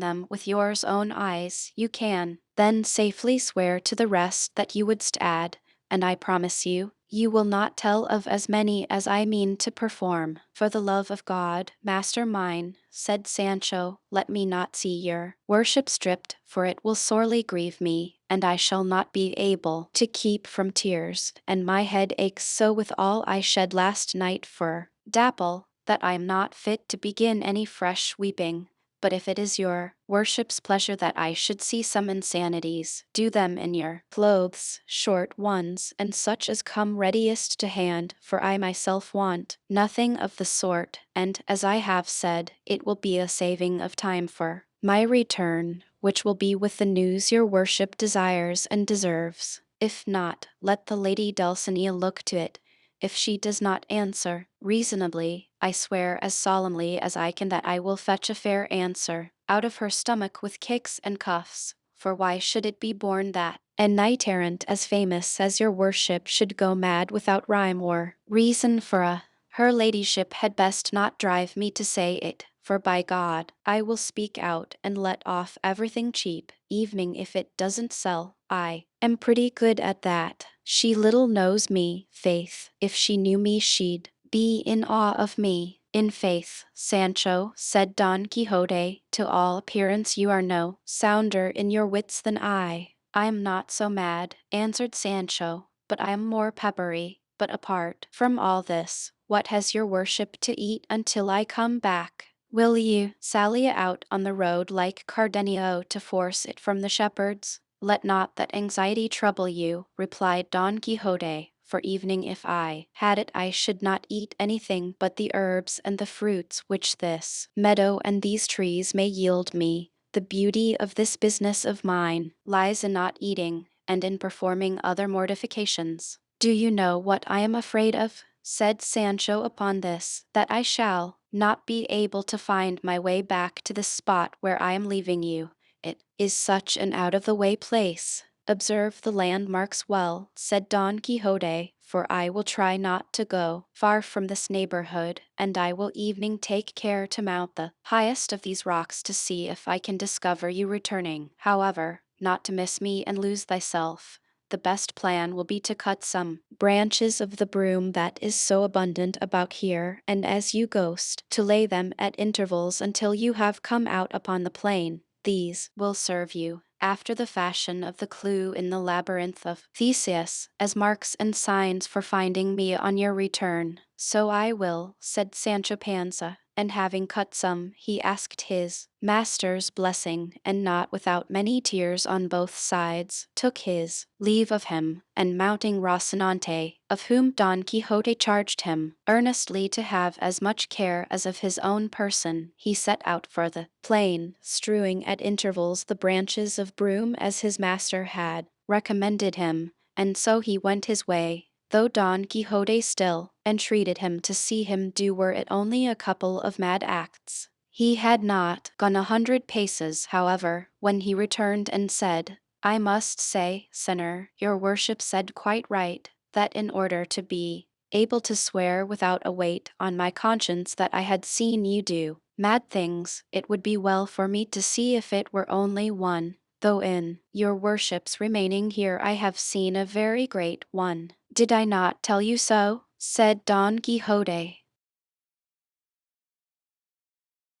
them with yours own eyes, you can then safely swear to the rest that you wouldst add, and I promise you, you will not tell of as many as I mean to perform. For the love of God, master mine, said Sancho, let me not see your worship stripped, for it will sorely grieve me, and I shall not be able to keep from tears, and my head aches so with all I shed last night for Dapple, that I am not fit to begin any fresh weeping. But if it is your worship's pleasure that I should see some insanities, do them in your clothes, short ones, and such as come readiest to hand, for I myself want nothing of the sort, and, as I have said, it will be a saving of time for my return, which will be with the news your worship desires and deserves. If not, let the lady Dulcinea look to it. If she does not answer reasonably, I swear as solemnly as I can that I will fetch a fair answer out of her stomach with kicks and cuffs, for why should it be borne that and knight-errant as famous as your worship should go mad without rhyme or reason for a. Her ladyship had best not drive me to say it, for by God, I will speak out and let off everything cheap, evening if it doesn't sell. I am pretty good at that. She little knows me, faith. If she knew me she'd be in awe of me. In faith, Sancho, said Don Quixote, to all appearance you are no sounder in your wits than I. I am not so mad, answered Sancho, but I am more peppery. But apart from all this, what has your worship to eat until I come back? Will you sally out on the road like Cardenio to force it from the shepherds? Let not that anxiety trouble you, replied Don Quixote, for evening if I had it I should not eat anything but the herbs and the fruits which this meadow and these trees may yield me. The beauty of this business of mine lies in not eating, and in performing other mortifications. Do you know what I am afraid of? Said Sancho upon this, that I shall not be able to find my way back to the spot where I am leaving you. It is such an out-of-the-way place. Observe the landmarks well, said Don Quixote, for I will try not to go far from this neighborhood, and I will evening take care to mount the highest of these rocks to see if I can discover you returning. However, not to miss me and lose thyself, the best plan will be to cut some branches of the broom that is so abundant about here, and as you ghost, to lay them at intervals until you have come out upon the plain. These will serve you, after the fashion of the clue in the labyrinth of Theseus, as marks and signs for finding me on your return. So I will, said Sancho Panza, and having cut some, he asked his master's blessing, and not without many tears on both sides, took his leave of him, and mounting Rocinante, of whom Don Quixote charged him earnestly to have as much care as of his own person, he set out for the plain, strewing at intervals the branches of broom as his master had recommended him, and so he went his way, though Don Quixote still entreated him to see him do were it only a couple of mad acts. He had not gone 100 paces, however, when he returned and said, I must say, sinner, your worship said quite right, that in order to be able to swear without a weight on my conscience that I had seen you do mad things, it would be well for me to see if it were only one, though in your worship's remaining here I have seen a very great one. Did I not tell you so? Said Don Quixote.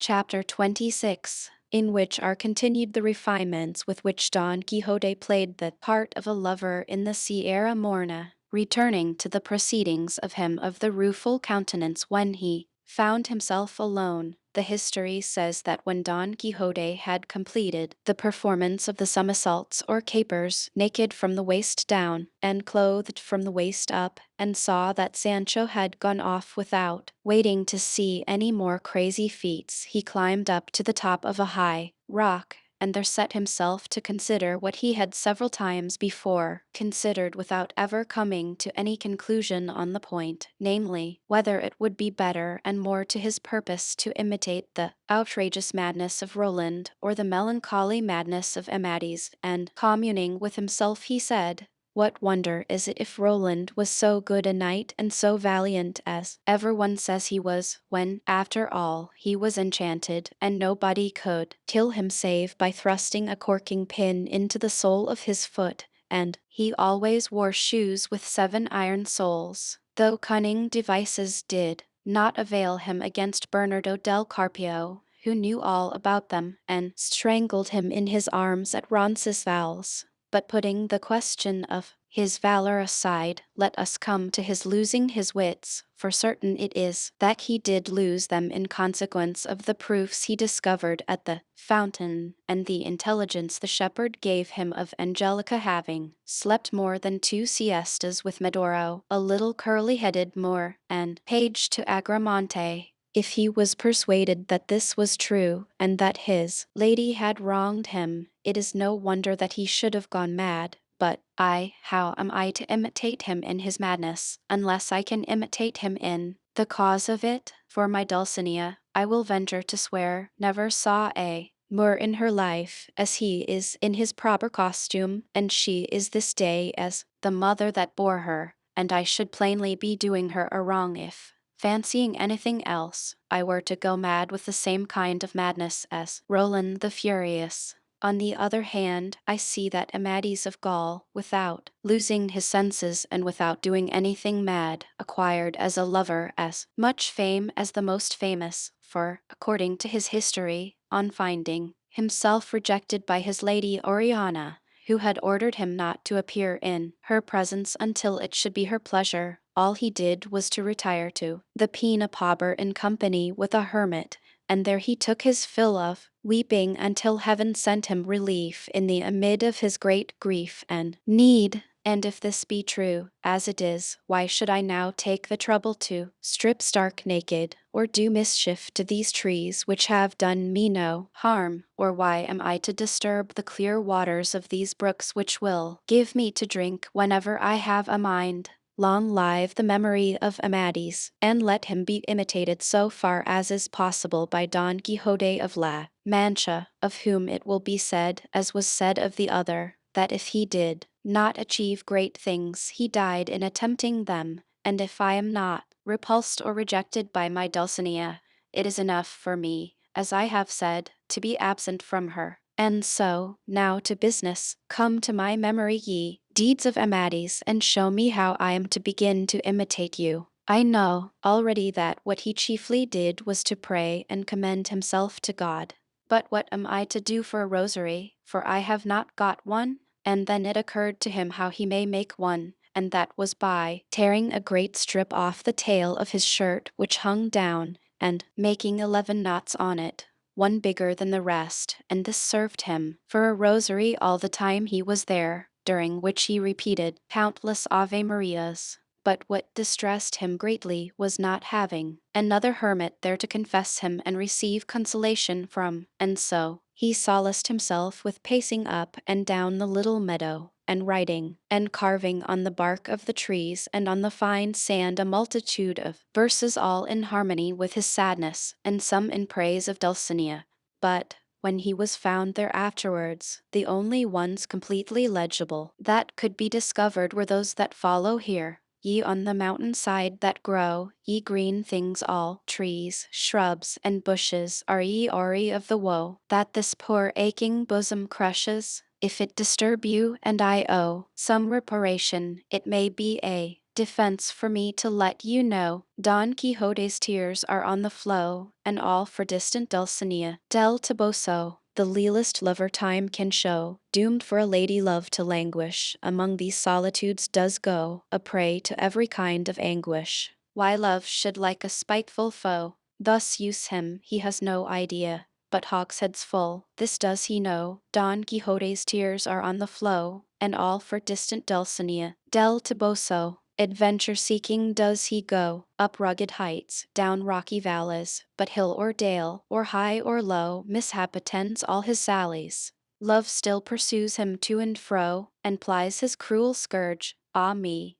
Chapter 26, in which are continued the refinements with which Don Quixote played the part of a lover in the Sierra Morna, returning to the proceedings of him of the rueful countenance when he found himself alone. The history says that when Don Quixote had completed the performance of the somersaults or capers, naked from the waist down, and clothed from the waist up, and saw that Sancho had gone off without waiting to see any more crazy feats, he climbed up to the top of a high rock, and there set himself to consider what he had several times before considered without ever coming to any conclusion on the point, namely, whether it would be better and more to his purpose to imitate the outrageous madness of Roland or the melancholy madness of Amadis, and communing with himself he said, what wonder is it if Roland was so good a knight and so valiant as everyone says he was, when, after all, he was enchanted, and nobody could kill him save by thrusting a corking pin into the sole of his foot, and he always wore shoes with 7 iron soles, though cunning devices did not avail him against Bernardo del Carpio, who knew all about them, and strangled him in his arms at Roncesvalles. But putting the question of his valor aside, let us come to his losing his wits, for certain it is that he did lose them in consequence of the proofs he discovered at the fountain, and the intelligence the shepherd gave him of Angelica having slept more than 2 siestas with Medoro, a little curly-headed Moor, and page to Agramonte. If he was persuaded that this was true, and that his lady had wronged him, it is no wonder that he should have gone mad. But how am I to imitate him in his madness, unless I can imitate him in the cause of it? For my Dulcinea, I will venture to swear, never saw a more in her life, as he is in his proper costume, and she is this day as the mother that bore her, and I should plainly be doing her a wrong if, fancying anything else, I were to go mad with the same kind of madness as Roland the Furious. On the other hand, I see that Amadis of Gaul, without losing his senses and without doing anything mad, acquired as a lover as much fame as the most famous, for, according to his history, on finding himself rejected by his lady Oriana, who had ordered him not to appear in her presence until it should be her pleasure, all he did was to retire to the Pena Pauper in company with a hermit, and there he took his fill of weeping until heaven sent him relief in the amid of his great grief and need. And if this be true, as it is, why should I now take the trouble to strip stark naked, or do mischief to these trees which have done me no harm? Or why am I to disturb the clear waters of these brooks which will give me to drink whenever I have a mind? Long live the memory of Amadis, and let him be imitated so far as is possible by Don Quixote of La Mancha, of whom it will be said, as was said of the other, that if he did not achieve great things, he died in attempting them, and if I am not repulsed or rejected by my Dulcinea, it is enough for me, as I have said, to be absent from her. And so, now to business, come to my memory ye deeds of Amadis, and show me how I am to begin to imitate you. I know already that what he chiefly did was to pray and commend himself to God. But what am I to do for a rosary, for I have not got one? And then it occurred to him how he may make one, and that was by tearing a great strip off the tail of his shirt which hung down, and making 11 knots on it, one bigger than the rest, and this served him for a rosary all the time he was there, during which he repeated countless Ave Marias. But what distressed him greatly was not having another hermit there to confess him and receive consolation from, and so he solaced himself with pacing up and down the little meadow, and writing, and carving on the bark of the trees and on the fine sand a multitude of verses all in harmony with his sadness, and some in praise of Dulcinea. But when he was found there afterwards, the only ones completely legible that could be discovered were those that follow here. Ye on the mountain side that grow, ye green things all, trees, shrubs, and bushes, are ye hoary of the woe that this poor aching bosom crushes? If it disturb you, and I owe some reparation, it may be a defense for me to let you know Don Quixote's tears are on the flow, and all for distant Dulcinea del Toboso. The lealest lover time can show, doomed for a lady love to languish, among these solitudes does go, a prey to every kind of anguish. Why love should like a spiteful foe thus use him, he has no idea, but hogsheads full, this does he know, Don Quixote's tears are on the flow, and all for distant Dulcinea del Toboso. Adventure seeking does he go, up rugged heights, down rocky valleys, but hill or dale, or high or low, mishap attends all his sallies. Love still pursues him to and fro, and plies his cruel scourge. Ah me,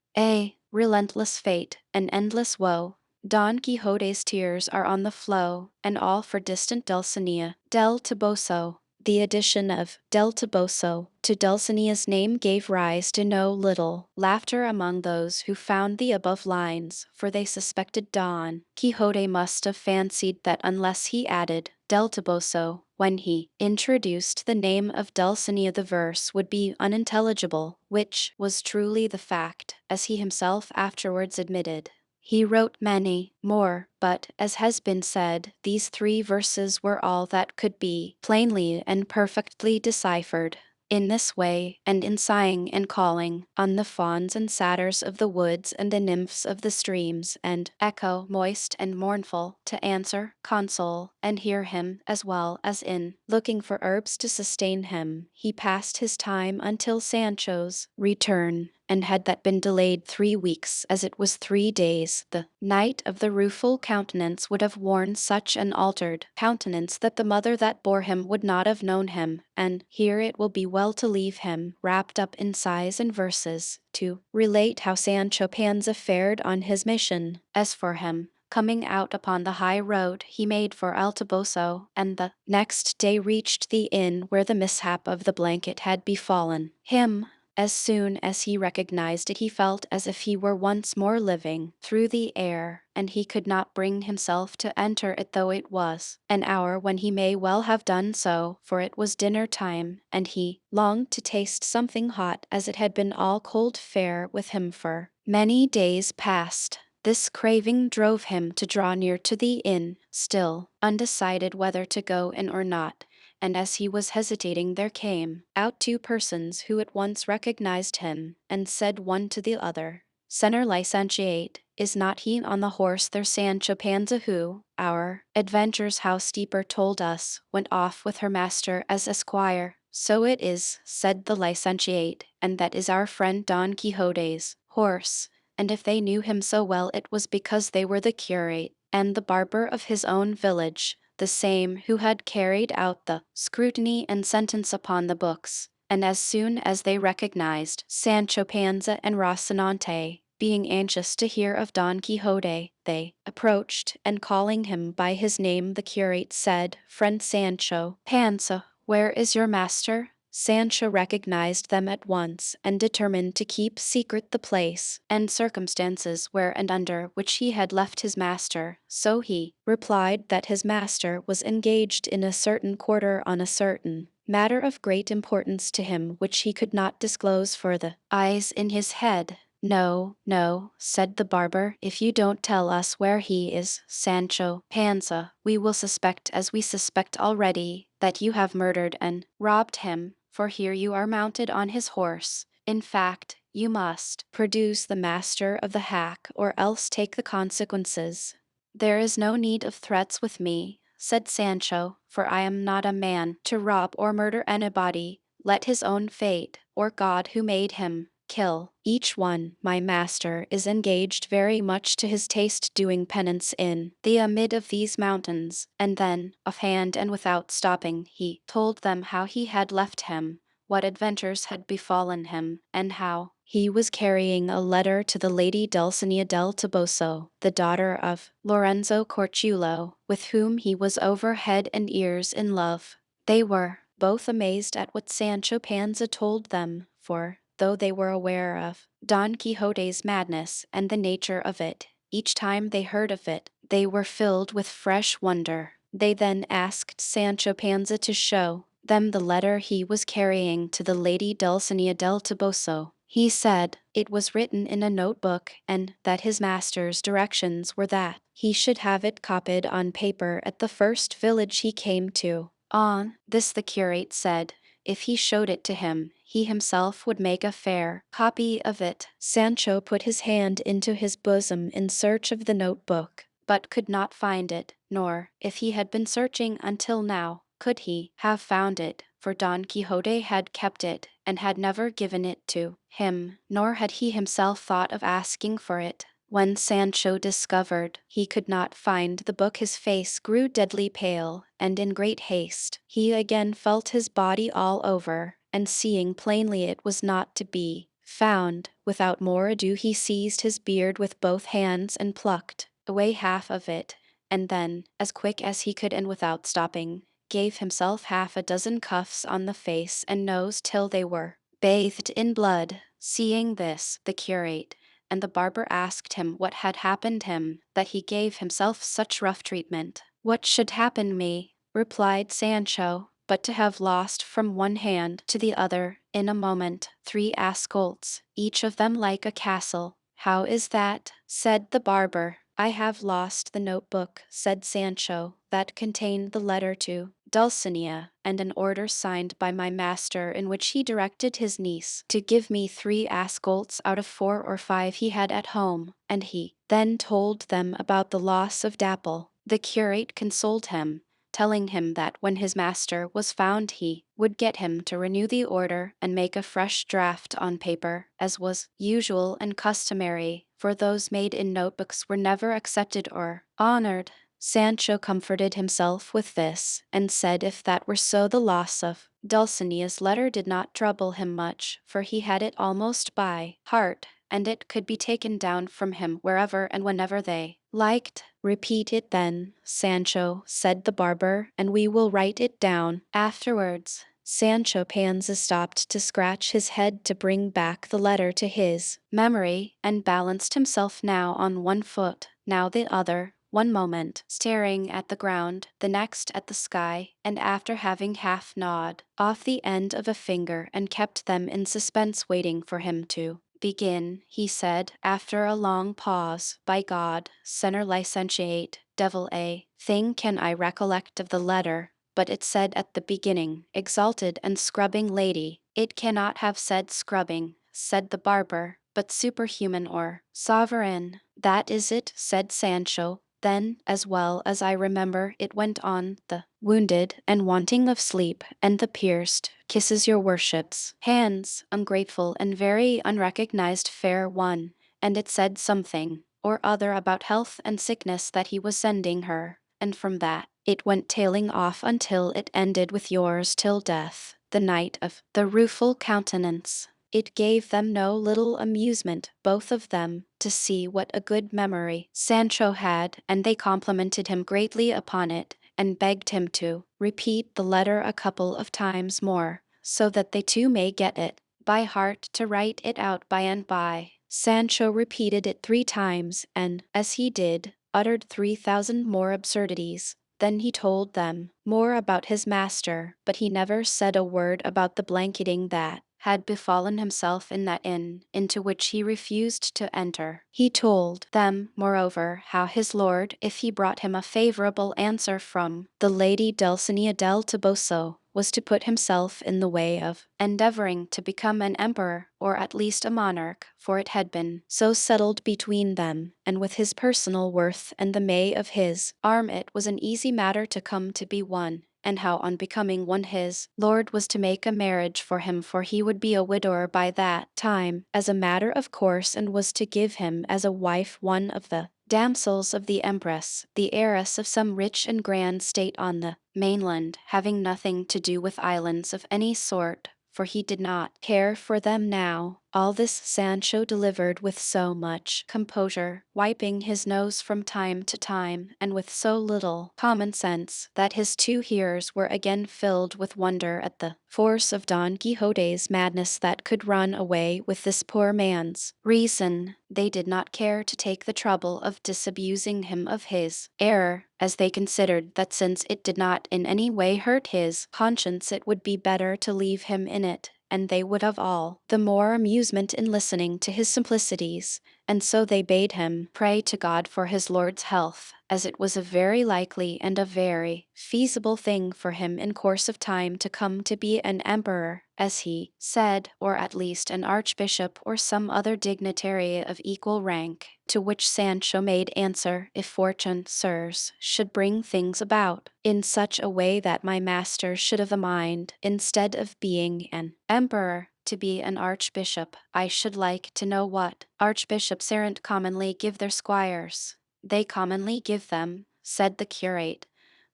relentless fate, an endless woe. Don Quixote's tears are on the flow, and all for distant Dulcinea del Toboso. The addition of del Toboso to Dulcinea's name gave rise to no little laughter among those who found the above lines, for they suspected Don Quixote must have fancied that unless he added del Toboso when he introduced the name of Dulcinea the verse would be unintelligible, which was truly the fact, as he himself afterwards admitted. He wrote many more, but, as has been said, these 3 verses were all that could be plainly and perfectly deciphered. In this way, and in sighing and calling on the fawns and satyrs of the woods and the nymphs of the streams, and echo moist and mournful to answer, console, and hear him, as well as in looking for herbs to sustain him, he passed his time until Sancho's return. And had that been delayed 3 weeks, as it was 3 days, the knight of the rueful countenance would have worn such an altered countenance that the mother that bore him would not have known him, and here it will be well to leave him, wrapped up in sighs and verses, to relate how Sancho Panza fared on his mission. As for him, Coming out upon the high road, he made for El Toboso, and the next day reached the inn where the mishap of the blanket had befallen him. As soon as he recognized it, he felt as if he were once more living through the air, and he could not bring himself to enter it, though it was an hour when he may well have done so, for it was dinner time, and he longed to taste something hot, as it had been all cold fare with him for many days past. This craving drove him to draw near to the inn, still undecided whether to go in or not, and as he was hesitating there came out two persons who at once recognized him, and said one to the other, "Senor licentiate, is not he on the horse there Sancho Panza who, our adventure's housekeeper told us, went off with her master as esquire?" "So it is," said the licentiate, "and that is our friend Don Quixote's horse." And if they knew him so well, it was because they were the curate and the barber of his own village, the same who had carried out the scrutiny and sentence upon the books. And as soon as they recognized Sancho Panza and Rocinante, being anxious to hear of Don Quixote, they approached, and calling him by his name, the curate said, "Friend Sancho Panza, where is your master?" Sancho recognized them at once, and determined to keep secret the place and circumstances where and under which he had left his master, so he replied that his master was engaged in a certain quarter on a certain matter of great importance to him, which he could not disclose for the eyes in his head. "No, no," said the barber, "if you don't tell us where he is, Sancho Panza, we will suspect, as we suspect already, that you have murdered and robbed him, for here you are mounted on his horse. In fact, you must produce the master of the hack, or else take the consequences." "There is no need of threats with me," said Sancho, "for I am not a man to rob or murder anybody. Let his own fate, or God who made him, kill each one. My master is engaged very much to his taste doing penance in the amid of these mountains." And then, offhand and without stopping, he told them how he had left him, what adventures had befallen him, and how he was carrying a letter to the Lady Dulcinea del Toboso, the daughter of Lorenzo Corchuelo, with whom he was over head and ears in love. They were both amazed at what Sancho Panza told them, for, though they were aware of Don Quixote's madness and the nature of it, each time they heard of it, they were filled with fresh wonder. They then asked Sancho Panza to show them the letter he was carrying to the Lady Dulcinea del Toboso. He said it was written in a notebook, and that his master's directions were that he should have it copied on paper at the first village he came to. On this the curate said, if he showed it to him, he himself would make a fair copy of it. Sancho put his hand into his bosom in search of the notebook, but could not find it, nor, if he had been searching until now, could he have found it, for Don Quixote had kept it, and had never given it to him, nor had he himself thought of asking for it. When Sancho discovered he could not find the book, his face grew deadly pale, and in great haste he again felt his body all over, and seeing plainly it was not to be found, without more ado he seized his beard with both hands and plucked away half of it, and then, as quick as he could and without stopping, gave himself half a dozen cuffs on the face and nose till they were bathed in blood. Seeing this, the curate and the barber asked him what had happened him, that he gave himself such rough treatment. "What should happen me," replied Sancho, "but to have lost from one hand to the other, in a moment, 3 ass colts, each of them like a castle." "How is that?" said the barber. "I have lost the notebook," said Sancho, "that contained the letter to Dulcinea, and an order signed by my master in which he directed his niece to give me 3 ass colts out of 4 or 5 he had at home." And he then told them about the loss of Dapple. The curate consoled him, telling him that when his master was found he would get him to renew the order and make a fresh draft on paper, as was usual and customary, for those made in notebooks were never accepted or honored. Sancho comforted himself with this, and said if that were so, the loss of Dulcinea's letter did not trouble him much, for he had it almost by heart, and it could be taken down from him wherever and whenever they Liked. Repeat it then, Sancho, said the barber, and we will write it down. Afterwards, Sancho Panza stopped to scratch his head to bring back the letter to his memory, and balanced himself now on one foot, now the other, one moment staring at the ground, the next at the sky, and after having half gnawed off the end of a finger and kept them in suspense waiting for him to begin, he said, after a long pause, by God, Senor Licentiate, devil a thing can I recollect of the letter, but it said at the beginning, exalted and scrubbing lady. It cannot have said scrubbing, said the barber, but superhuman or sovereign. That is it, said Sancho. Then, as well as I remember, it went on, the wounded and wanting of sleep, and the pierced, kisses your worship's hands, ungrateful and very unrecognized fair one, and it said something or other about health and sickness that he was sending her, and from that it went tailing off until it ended with yours till death, the knight of the rueful countenance. It gave them no little amusement, both of them, to see what a good memory Sancho had, and they complimented him greatly upon it, and begged him to repeat the letter a couple of times more, so that they too may get it by heart to write it out by and by. Sancho repeated it 3 times, and, as he did, uttered 3,000 more absurdities. Then he told them more about his master, but he never said a word about the blanketing that had befallen himself in that inn, into which he refused to enter. He told them, moreover, how his lord, if he brought him a favorable answer from the lady Dulcinea del Toboso, was to put himself in the way of endeavoring to become an emperor, or at least a monarch, for it had been so settled between them, and with his personal worth and the may of his arm it was an easy matter to come to be one, and how on becoming one his lord was to make a marriage for him, for he would be a widower by that time, as a matter of course, and was to give him as a wife one of the damsels of the empress, the heiress of some rich and grand state on the mainland, having nothing to do with islands of any sort, for he did not care for them now. All this Sancho delivered with so much composure, wiping his nose from time to time, and with so little common sense, that his 2 hearers were again filled with wonder at the force of Don Quixote's madness that could run away with this poor man's reason. They did not care to take the trouble of disabusing him of his error, as they considered that since it did not in any way hurt his conscience it would be better to leave him in it, and they would have all the more amusement in listening to his simplicities, and so they bade him pray to God for his lord's health, as it was a very likely and a very feasible thing for him in course of time to come to be an emperor, as he said, or at least an archbishop or some other dignitary of equal rank. To which Sancho made answer, if fortune, sirs, should bring things about in such a way that my master should have a mind, instead of being an emperor, to be an archbishop, I should like to know what archbishops errant commonly give their squires. They commonly give them, said the curate,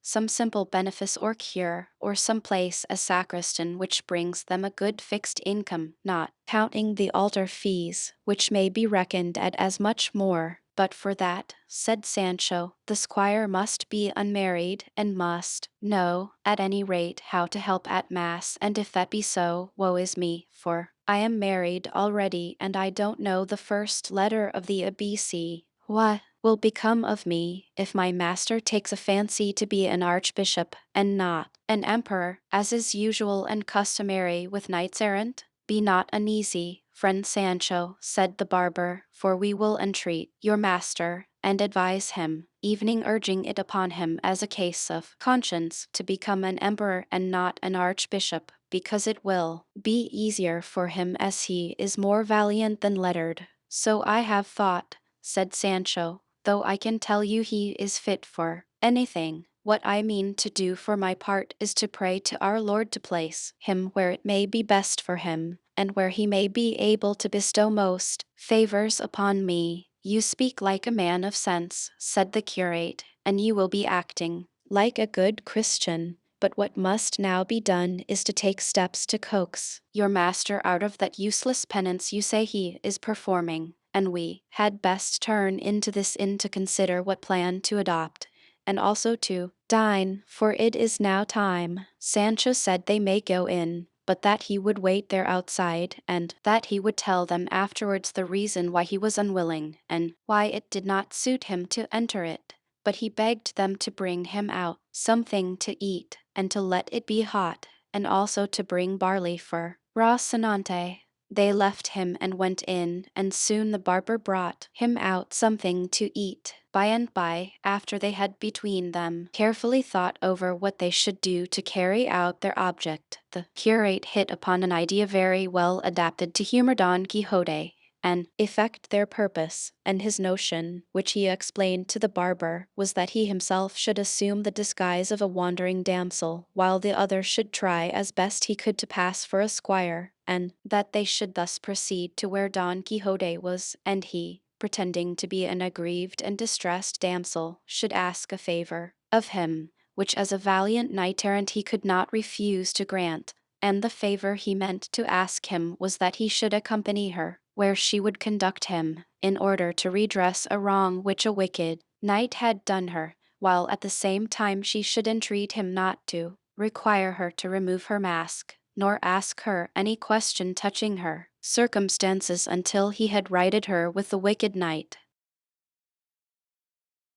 some simple benefice or cure, or some place as sacristan which brings them a good fixed income, not counting the altar fees, which may be reckoned at as much more. But for that, said Sancho, the squire must be unmarried, and must know, at any rate, how to help at mass, and if that be so, woe is me, for I am married already, and I don't know the first letter of the ABC. What will become of me if my master takes a fancy to be an archbishop, and not an emperor, as is usual and customary with knights errant? Be not uneasy, friend Sancho, said the barber, for we will entreat your master, and advise him, evening urging it upon him as a case of conscience, to become an emperor and not an archbishop, because it will be easier for him as he is more valiant than lettered. So I have thought, said Sancho, though I can tell you he is fit for anything. What I mean to do for my part is to pray to our Lord to place him where it may be best for him, and where he may be able to bestow most favors upon me. You speak like a man of sense, said the curate, and you will be acting like a good Christian. But what must now be done is to take steps to coax your master out of that useless penance you say he is performing, and we had best turn into this inn to consider what plan to adopt, and also to dine, for it is now time. Sancho said they may go in, but that he would wait there outside, and that he would tell them afterwards the reason why he was unwilling, and why it did not suit him to enter it. But he begged them to bring him out something to eat, and to let it be hot, and also to bring barley for Rocinante. They left him and went in, and soon the barber brought him out something to eat. By and by, after they had between them carefully thought over what they should do to carry out their object, the curate hit upon an idea very well adapted to humor Don Quixote and effect their purpose, and his notion, which he explained to the barber, was that he himself should assume the disguise of a wandering damsel, while the other should try as best he could to pass for a squire, and that they should thus proceed to where Don Quixote was, and he, pretending to be an aggrieved and distressed damsel, should ask a favor of him, which as a valiant knight-errant he could not refuse to grant, and the favor he meant to ask him was that he should accompany her, where she would conduct him, in order to redress a wrong which a wicked knight had done her, while at the same time she should entreat him not to require her to remove her mask, nor ask her any question touching her circumstances until he had righted her with the wicked knight.